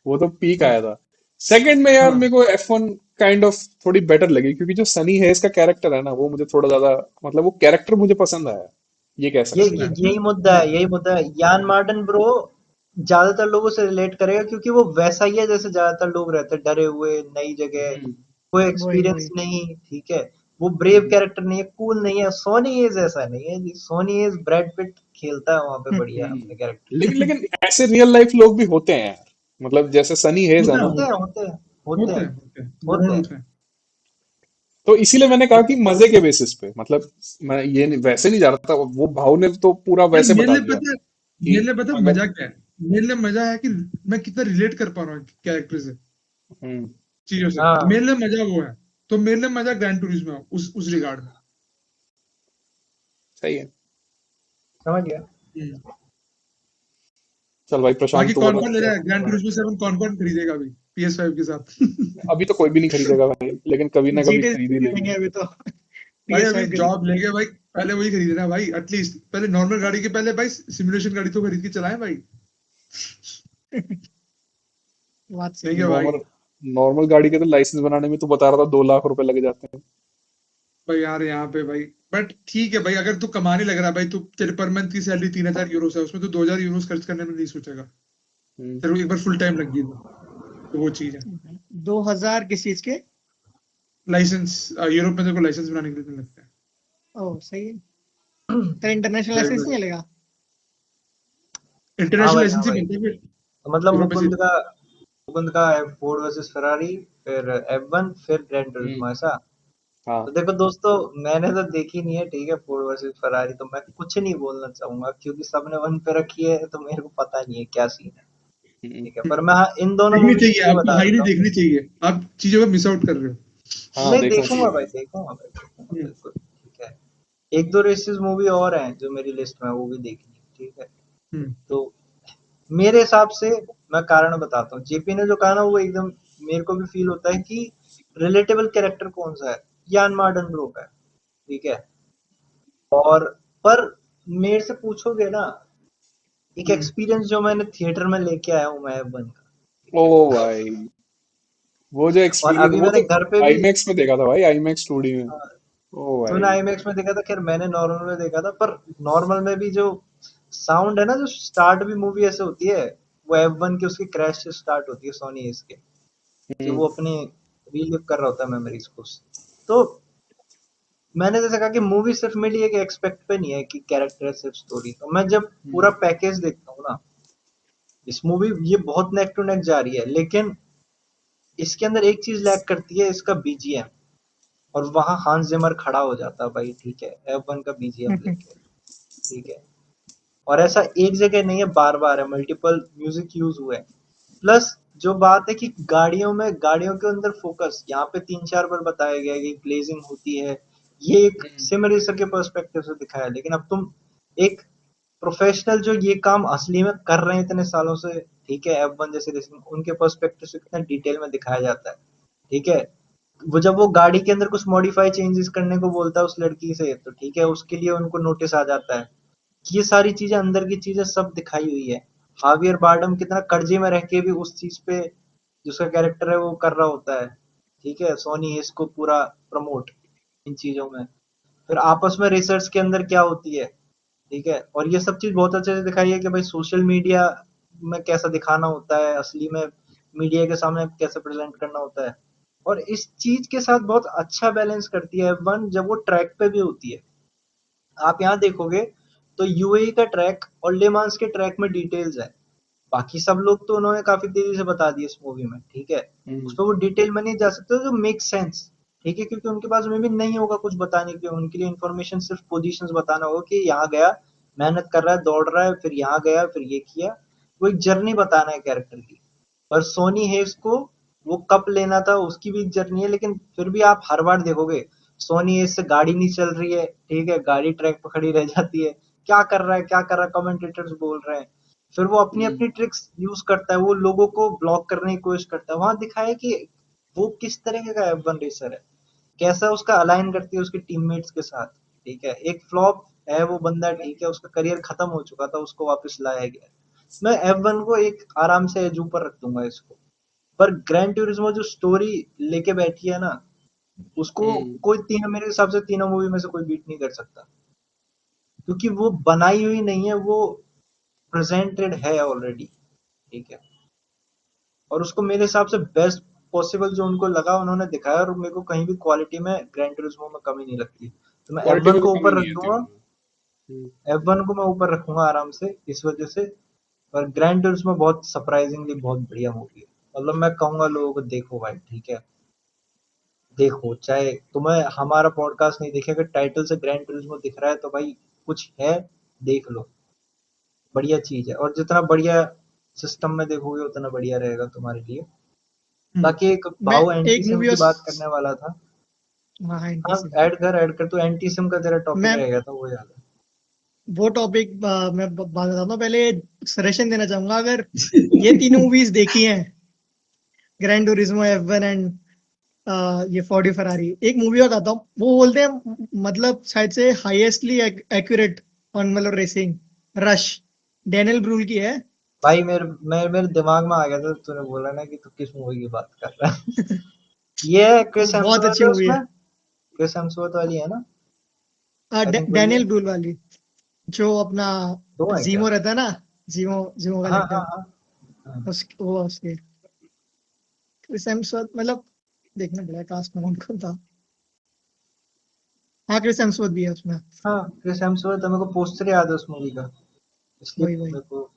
वो तो पीक आया था। सेकंड में यार हाँ, मेरे को F1 काइंड ऑफ थोड़ी बेटर लगी, क्योंकि जो सनी है इसका कैरेक्टर है ना, वो मुझे थोड़ा ज्यादा, मतलब वो कैरेक्टर मुझे पसंद आया, ये कह ये, सकते पसंद हैं। है यही मुद्दा है, यही मुद्दा है। यान मार्टिन ब्रो ज्यादातर लोगों से रिलेट करेगा, क्योंकि वो वैसा ही है जैसे ज्यादातर लोग रहते हैं, डरे हुए, नई जगह, हम्म कोई वही एक्सपीरियंस वही। नहीं, ठीक है। वो ब्रेव हम्म कैरेक्टर नहीं है, कूल नहीं है। सोनी एज ऐसा नहीं है जी, सोनी एज ब्रैड पिट खेलता है वहां पे बढ़िया अपने कैरेक्टर। लेकिन लेकिन ऐसे रियल लाइफ लोग भी होते हैं यार, मतलब जैसे सनी हेज है होता है, ना, होते हैं होते हैं होते होते हैं हैं, होते हैं, नो होते डाउट हैं। होते हैं। तो इसीलिए मैंने कहा कि मजे के बेसिस पे, मतलब मैं ये नहीं, वैसे नहीं जा रहा था, वो भाव ने तो पूरा भाई वैसे मेरे बता लिए दिया पता है, कि मेरे लिए पता है अगर मजा क्या है। मेरे लिए मजा है कि मैं कितना रिलेट कर पा रहा हूँ कैरेक्टर से, हम्म चीजों से, हाँ, मेरे लिए मजा वो है। तो मेरे लिए मजा ग्रैंड टूरिज्म में है, उस रिगार्ड में। सही है। समझ गया। हम्म। चल भाई प्रशांत बाकी तू कौन बता कौन ले क्या। रहा है ग्रैंड टूरिज्मो 7, कौन कौन खरीदेगा अभी PS5 के साथ? अभी तो कोई भी नहीं खरीदेगा भाई, लेकिन कभी ना कभी जीटी खरीद ही लेंगे। लेंगे अभी तो। भाई अभी PS5 के जॉब लेंगे भाई, पहले वही खरीदना भाई, एटलीस्ट पहले नॉर्मल गाड़ी के पहले भाई सिमुलेशन गाड़ी तो खरीद के चलाएं भाई। साथ। बात नहीं सही क्या है। भाई? नॉर्मल नॉर्मल गाड़ी के तो लाइसेंस बनाने में तू बता रहा था 2 लाख रुपए लग जाते हैं। भाई यार यहाँ पे भाई, बट ठीक है भाई, अगर तू कमाने लग रहा है भाई, तू तेरे पर मंथ की सैलरी 3,000 यूरो है, उसमें तो 2,000 यूरो खर्च करने में नहीं सोचेगा। हम्म, तेरे को एक बार फुल टाइम लग गई तो वो चीज है। 2000 किस चीज के? लाइसेंस, यूरोप में तेरे को लाइसेंस बनाने के लिए लगता है। ओह सही है। तो इंटरनेशनल लाइसेंस ड्राइविंग, नहीं मिलेगा? इंटरनेशनल हाँ लाइसेंस ही भाई, बनता है फिर, तो मतलब यूरोप में से। मुकुंद का है फोर्ड वर्सेस फरारी, फिर F1, फिर ग्रैंड हम्म, टूरिज्मो, ऐसा। तो हाँ देखो दोस्तों, मैंने तो देखी नहीं है, ठीक है, फोर्ड वर्सेस फरारी, तो मैं कुछ नहीं बोलना चाहूंगा, क्योंकि सबने वन पे रखी है, तो मेरे को पता नहीं है क्या सीन है, ठीक है। पर मैं हाँ, इन दोनों देखनी मूवीज के चाहिए लिए आपको, बता हाईली देता हूँ। देखनी चाहिए, आप चीजों को मिस आउट कर रहे हो। हाँ नहीं, देखना देखूंगा चाहिए। भाई, देखूंगा भाई, देखूंगा हम्म, बिल्कुल, ठीक है। एक दो रेसेस मूवी और हैं जो मेरी लिस्ट में है, वो भी देखनी है, ठीक है। हम्म, तो मेरे हिसाब से, मैं कारण बताता हूँ, जेपी ने जो कहा ना, वो एकदम मेरे को भी फील होता है कि रिलेटेबल कैरेक्टर कौन सा है, यान मार्डन ब्रो का है, ठीक है। और पर मेरे से पूछोगे ना, एक हम्म। एक्सपीरियंस जो मैंने थिएटर में लेके आया हूँ मैं बन का, ओ ठीक है। भाई वो जो और एक्सपीरियंस, अभी वो मैंने तो घर पे भी, आईमैक्स में देखा था भाई, आईमैक्स 2D में। ओ तूने भाई। आईमैक्स में देखा था, खैर मैंने नॉर्मल में देखा था, पर नॉर्मल में भी जो साउंड है ना, जो स्टार्ट भी मूवी ऐसे होती है, वो F1 की उसकी क्रैश से स्टार्ट होती है, सोनी एस के, कि हम्म वो अपने रीलिव कर रहा होता है मेमोरीज को। तो मैंने जैसे कहा कि मूवी सिर्फ मेरी एक एक्सपेक्ट पे नहीं है कि कैरेक्टर सिर्फ स्टोरी, तो मैं जब पूरा हम्म पैकेज देखता हूँ ना, इस मूवी ये बहुत नेक टू नेक जा रही है, लेकिन इसके अंदर एक चीज लैक करती है, इसका बीजीएम। और वहां हांस जिमर खड़ा हो जाता है भाई, ठीक है, F1 का बीजीएम लेके, ठीक है। और ऐसा एक जगह नहीं है, बार बार है, मल्टीपल म्यूजिक यूज हुए हैं। प्लस जो बात है कि गाड़ियों के अंदर फोकस यहाँ पे 3-4 बार बताया गया है कि ग्लेजिंग होती है, ये एक हम्म सिम रेसर के पर्सपेक्टिव से दिखाया है, लेकिन अब तुम एक प्रोफेशनल जो ये काम असली में कर रहे हैं इतने सालों से, ठीक है, F1 जैसे रेसिंग, उनके पर्सपेक्टिव से कितना डिटेल में दिखाया जाता है, ठीक है। वो जब वो गाड़ी के अंदर कुछ मॉडिफाई चेंजेस करने को बोलता है उस लड़की से, तो ठीक है, उसके लिए उनको नोटिस आ जाता है। ये सारी चीजें, अंदर की चीजें सब दिखाई हुई है। हावियर बारडम कितना कर्जे में रह के भी उस चीज पे जिसका कैरेक्टर है वो कर रहा होता है, ठीक है, सोनी इसको पूरा प्रमोट इन चीजों में। फिर आपस में रिसर्च के अंदर क्या होती है, ठीक है, और ये सब चीज बहुत अच्छे से दिखाई है कि भाई सोशल मीडिया में कैसा दिखाना होता है, असली में मीडिया के सामने कैसे प्रेजेंट करना होता है। और इस चीज के साथ बहुत अच्छा बैलेंस करती है F1 जब वो ट्रैक पे भी होती है। आप यहाँ देखोगे तो यूएई का ट्रैक और ले मांस के ट्रैक में डिटेल्स है, बाकी सब लोग तो उन्होंने काफी तेजी से बता दिए इस मूवी में, ठीक है, उसमें वो डिटेल में नहीं जा सकते जो मेक सेंस, ठीक है, क्योंकि उनके पास में भी नहीं होगा कुछ बताने के लिए, उनके लिए इन्फॉर्मेशन सिर्फ पोजीशंस बताना होगा कि यहाँ गया, मेहनत कर रहा है, दौड़ रहा है, फिर यहाँ गया, फिर ये किया, वो एक जर्नी बताना है कैरेक्टर की। पर सोनी हेस को वो कप लेना था, उसकी भी एक जर्नी है, लेकिन फिर भी आप हर बार देखोगे सोनी हेस से गाड़ी नहीं चल रही है, ठीक है, गाड़ी ट्रैक पर खड़ी रह जाती है, क्या कर रहा है क्या कर रहा है, कमेंटेटर्स बोल रहे हैं, फिर वो अपनी अपनी ट्रिक्स यूज करता है, वो लोगों को ब्लॉक करने की कोशिश करता है। वहां दिखाया कि वो किस तरीके का F1 रेसर है, कैसा उसका अलाइन करती है उसके टीममेट्स के साथ, ठीक है, एक फ्लॉप है वो बंदा, ठीक है, उसका करियर खत्म हो चुका था, उसको वापस लाया गया। मैं F1 को एक आराम से एज ऊपर रख दूंगा इसको। पर ग्रैंड टूरिज्मो जो स्टोरी लेके बैठी है ना, उसको कोई तीनों, मेरे हिसाब से तीनों मूवी में से कोई बीट नहीं कर सकता, क्योंकि वो बनाई हुई नहीं है, वो प्रेजेंटेड है ऑलरेडी, ठीक है, और उसको मेरे हिसाब से बेस्ट पॉसिबल जो उनको लगा उन्होंने दिखाया, और मेरे को कहीं भी क्वालिटी में ग्रैंड टूरिज्मो में कमी नहीं लगती, तो मैं क्वालिटी F1 में तो को कमी ऊपर नहीं रख है दूंगा, तीनों में। F1 को मैं ऊपर रखूंगा आराम से इस वजह से। पर ग्रैंड टूरिज्मो बहुत सरप्राइजिंगली बहुत बढ़िया मूवी है, मतलब मैं कहूंगा लोगों को देखो भाई, ठीक है, देखो, चाहे तुम्हें हमारा पॉडकास्ट नहीं देखे, अगर टाइटल से ग्रैंड टूरिज्मो दिख रहा है तो भाई कुछ है, देख लो, बढ़िया चीज है, और जितना बढ़िया सिस्टम में देखोगे उतना बढ़िया रहेगा तुम्हारे लिए। हम्म। बाकी एक मैं भाव एक एंटीसिम मूवी की और बात करने वाला था। हाँ हाँ, NTC। ऐड कर तू, एंटीसिम का तेरा टॉपिक मैं रह गया था वो याद है। वो टॉपिक मैं बात बताता हूँ, पहले सजेशन देना चाहूंगा, अगर ये तीनों मूवीज देखी हैं, ग्रैंड टूरिज्मो, F1 एंड ये फोर्डी फरारी, एक मूवी बताता हूँ, वो बोलते हैं मतलब शायद से हाईएस्टली एक्यूरेट ऑन मतलब रेसिंग, रश, डैनियल ब्रूल की है। भाई मेरे दिमाग में आ गया था, तूने बोला ना कि तू किस मूवी की बात कर रहा है। ये है वो क्रिस बहुत हेम्सवर्थ अच्छी है मूवी उसमें, है। क्रिस हेम्सवर्थ वाली है ना, आई थिंक वही है। डैनियल ब्रूल वाली, जो अपना दो है क्या? जीमो रहता है ना, जीमो जीमो का हाँ हाँ कैरेक्टर, हाँ हाँ। वो उसके क्रिस हेम्सवर्थ, मतलब देखना पड़ेगा कास्ट में कौन कौन था। हाँ क्रिस हेम्सवर्थ भी है उसमें। हाँ, क्रिस हेम्सवर्थ, मेरे को पोस्टर याद है उस मूवी का, इसलिए वही वही, मेरे को।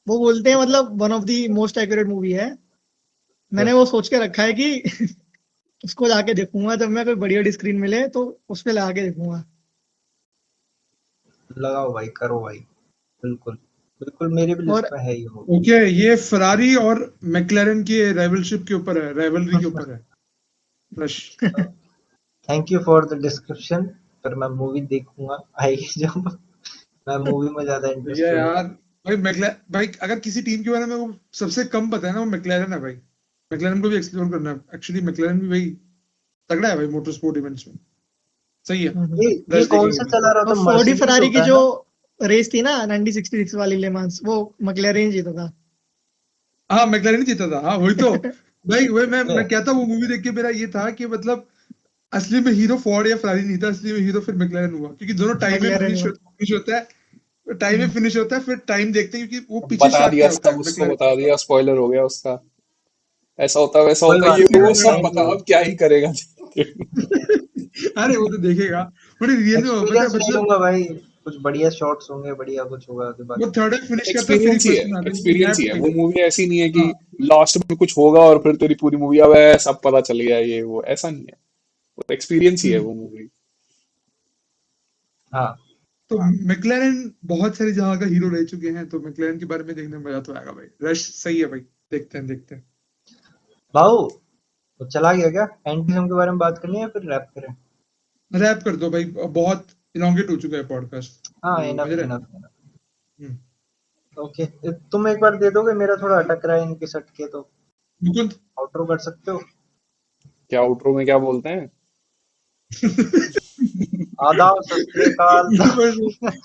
वो बोलते हैं मतलब one of the most accurate movie है। मैंने वो सोच के रखा है कि उसको जाके देखूंगा जब मैं कोई बड़ी बड़ी स्क्रीन मिले तो उस पे लगा के देखूंगा। लगाओ भाई, करो भाई, बिल्कुल बिल्कुल, मेरी भी और लिस्ट में है ये मूवी। ओके, ये फरारी और मैकलेरन की राइवलशिप के ऊपर है, राइवलरी के ऊपर है rush. Thank you for the description, पर मैं मूवी देखूंगा आएगी जब। मैं मूवी में ज्यादा भैया इंटरेस्टेड हूँ। यार, भाई अगर किसी टीम के बारे में वो सबसे कम पता है ना, वो मैकलेरन है भाई। मैकलेरन को भी एक्सप्लोर करना है एक्चुअली, मैकलेरन भी भाई तगड़ा है भाई मोटर स्पोर्ट इवेंट्स में। सही है, ये रश कौन देखेंगे सा भाई। चला रहा और था, फोर्डी मर्सिडीज फरारी की होता है जो ना? रेस थी ना 1966 वाली ले मांस, वो मैक्लेरेन जीता था। हाँ मैकलेरन जीता था, हाँ वही तो। भाई वही ये मैं क्या था, वो मूवी देख के मेरा ये था कि मतलब असली में हीरो फोर्ड या फरारी नहीं था, असली में हीरो फिर मैकलेरन हुआ, क्योंकि दोनों टाइम में मैक्लेरेन हुआ। फिनिश होता है, टाइम में फिनिश होता है, फिर टाइम देखते हैं क्योंकि वो अब पीछे बता स्टार्ट दिया किया होता सब, है उसको मैकलेरन। बता दिया, स्पॉइलर हो गया उसका। ऐसा होता वैसा कोई होता, बात ये नहीं वो भाई, सब थैंक बता, यू। अब क्या ही करेगा। अरे वो तो देखेगा, बड़ी रियल में पता है एक्सपीरियंस ले मतलब। लूंगा भाई, कुछ बढ़िया शॉट्स होंगे, बढ़िया कुछ होगा के वो बाद। थर्ड में फिनिश करता है, फिर ही एक्सपीरियंस ही है, क्वेश्चन आता है कि एक्सपीरियंस ही मैप है, नहीं वो है। मूवी ऐसी नहीं है कि हाँ लास्ट में कुछ होगा और फिर तेरी पूरी मूवी अब है सब पता चल गया, ये वो ऐसा नहीं है, वो एक्सपीरियंस ही है हम्म। वो मूवी। हाँ तो मैकलेरन बहुत सारी जगह का हीरो रह चुके हैं, तो मैकलेरन के बारे में देखने में मजा तो आएगा भाई। रश सही है भाई, देखते हैं देखते हैं। भाऊ, तो चला गया क्या, एंटीजम के बारे में बात करनी है फिर रैप करें? रैप कर दो भाई, बहुत इलोंगेट हो चुका है पॉडकास्ट, हाँ, तो इनफ समझ रहे हैं। Enough enough. हम्म। ओके, तुम एक बार दे दोगे, मेरा थोड़ा अटक रहा है इनके सटके, तो मुकुंद। आउटरो कर सकते हो? क्या आउटरो में क्या बोलते हैं? आदाब, सत श्री अकाल।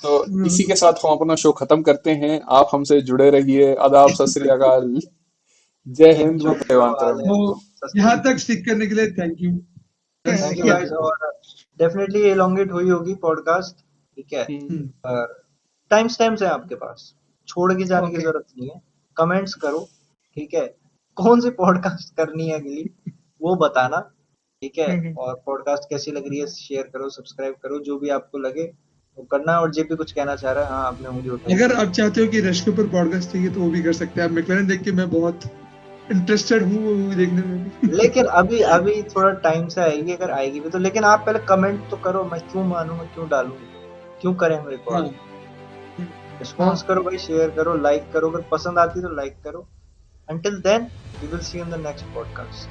तो इसी के साथ हम अपना शो खत्म करते हैं, आप हमसे जुड़े रहिए, आदाब, सत श्री अकाल। जय हिंद, जो वंदे सवाल मातरम। है तो सस्ते यहाँ तक स्टिक करने के लिए thank you. Thank you guys. और डेफिनेटली एलोंगेट हुई होगी पॉडकास्ट, ठीक है। हम्म, और टाइम स्टैम्प्स है आपके पास, छोड़ के जाने की Okay. जरूरत नहीं है। कमेंट्स करो, ठीक है, कौन सी पॉडकास्ट करनी है अगली वो बताना, ठीक है। और पॉडकास्ट कैसी लग रही है शेयर करो, सब्सक्राइब करो, जो भी आपको लगे वो करना। और जेपी कुछ कहना चाह रहा है, हाँ आपने उंगली उठाई। अगर आप चाहते हो कि रश के ऊपर पॉडकास्ट चाहिए तो वो भी कर सकते हैं। आप मैकलेरन देख के मैं बहुत इंटरेस्टेड हूँ वो मूवी देखने में भी। लेकिन अभी अभी थोड़ा टाइम से आएगी, अगर आएगी भी तो। लेकिन आप पहले कमेंट तो करो, मैं क्यों मानूं, मैं क्यों डालूं, क्यों करें हम हाँ। रिकॉर्ड। रिस्पॉन्स करो भाई, शेयर करो, लाइक करो, अगर पसंद आती है तो लाइक करो। Until then, we will see you in the next podcast.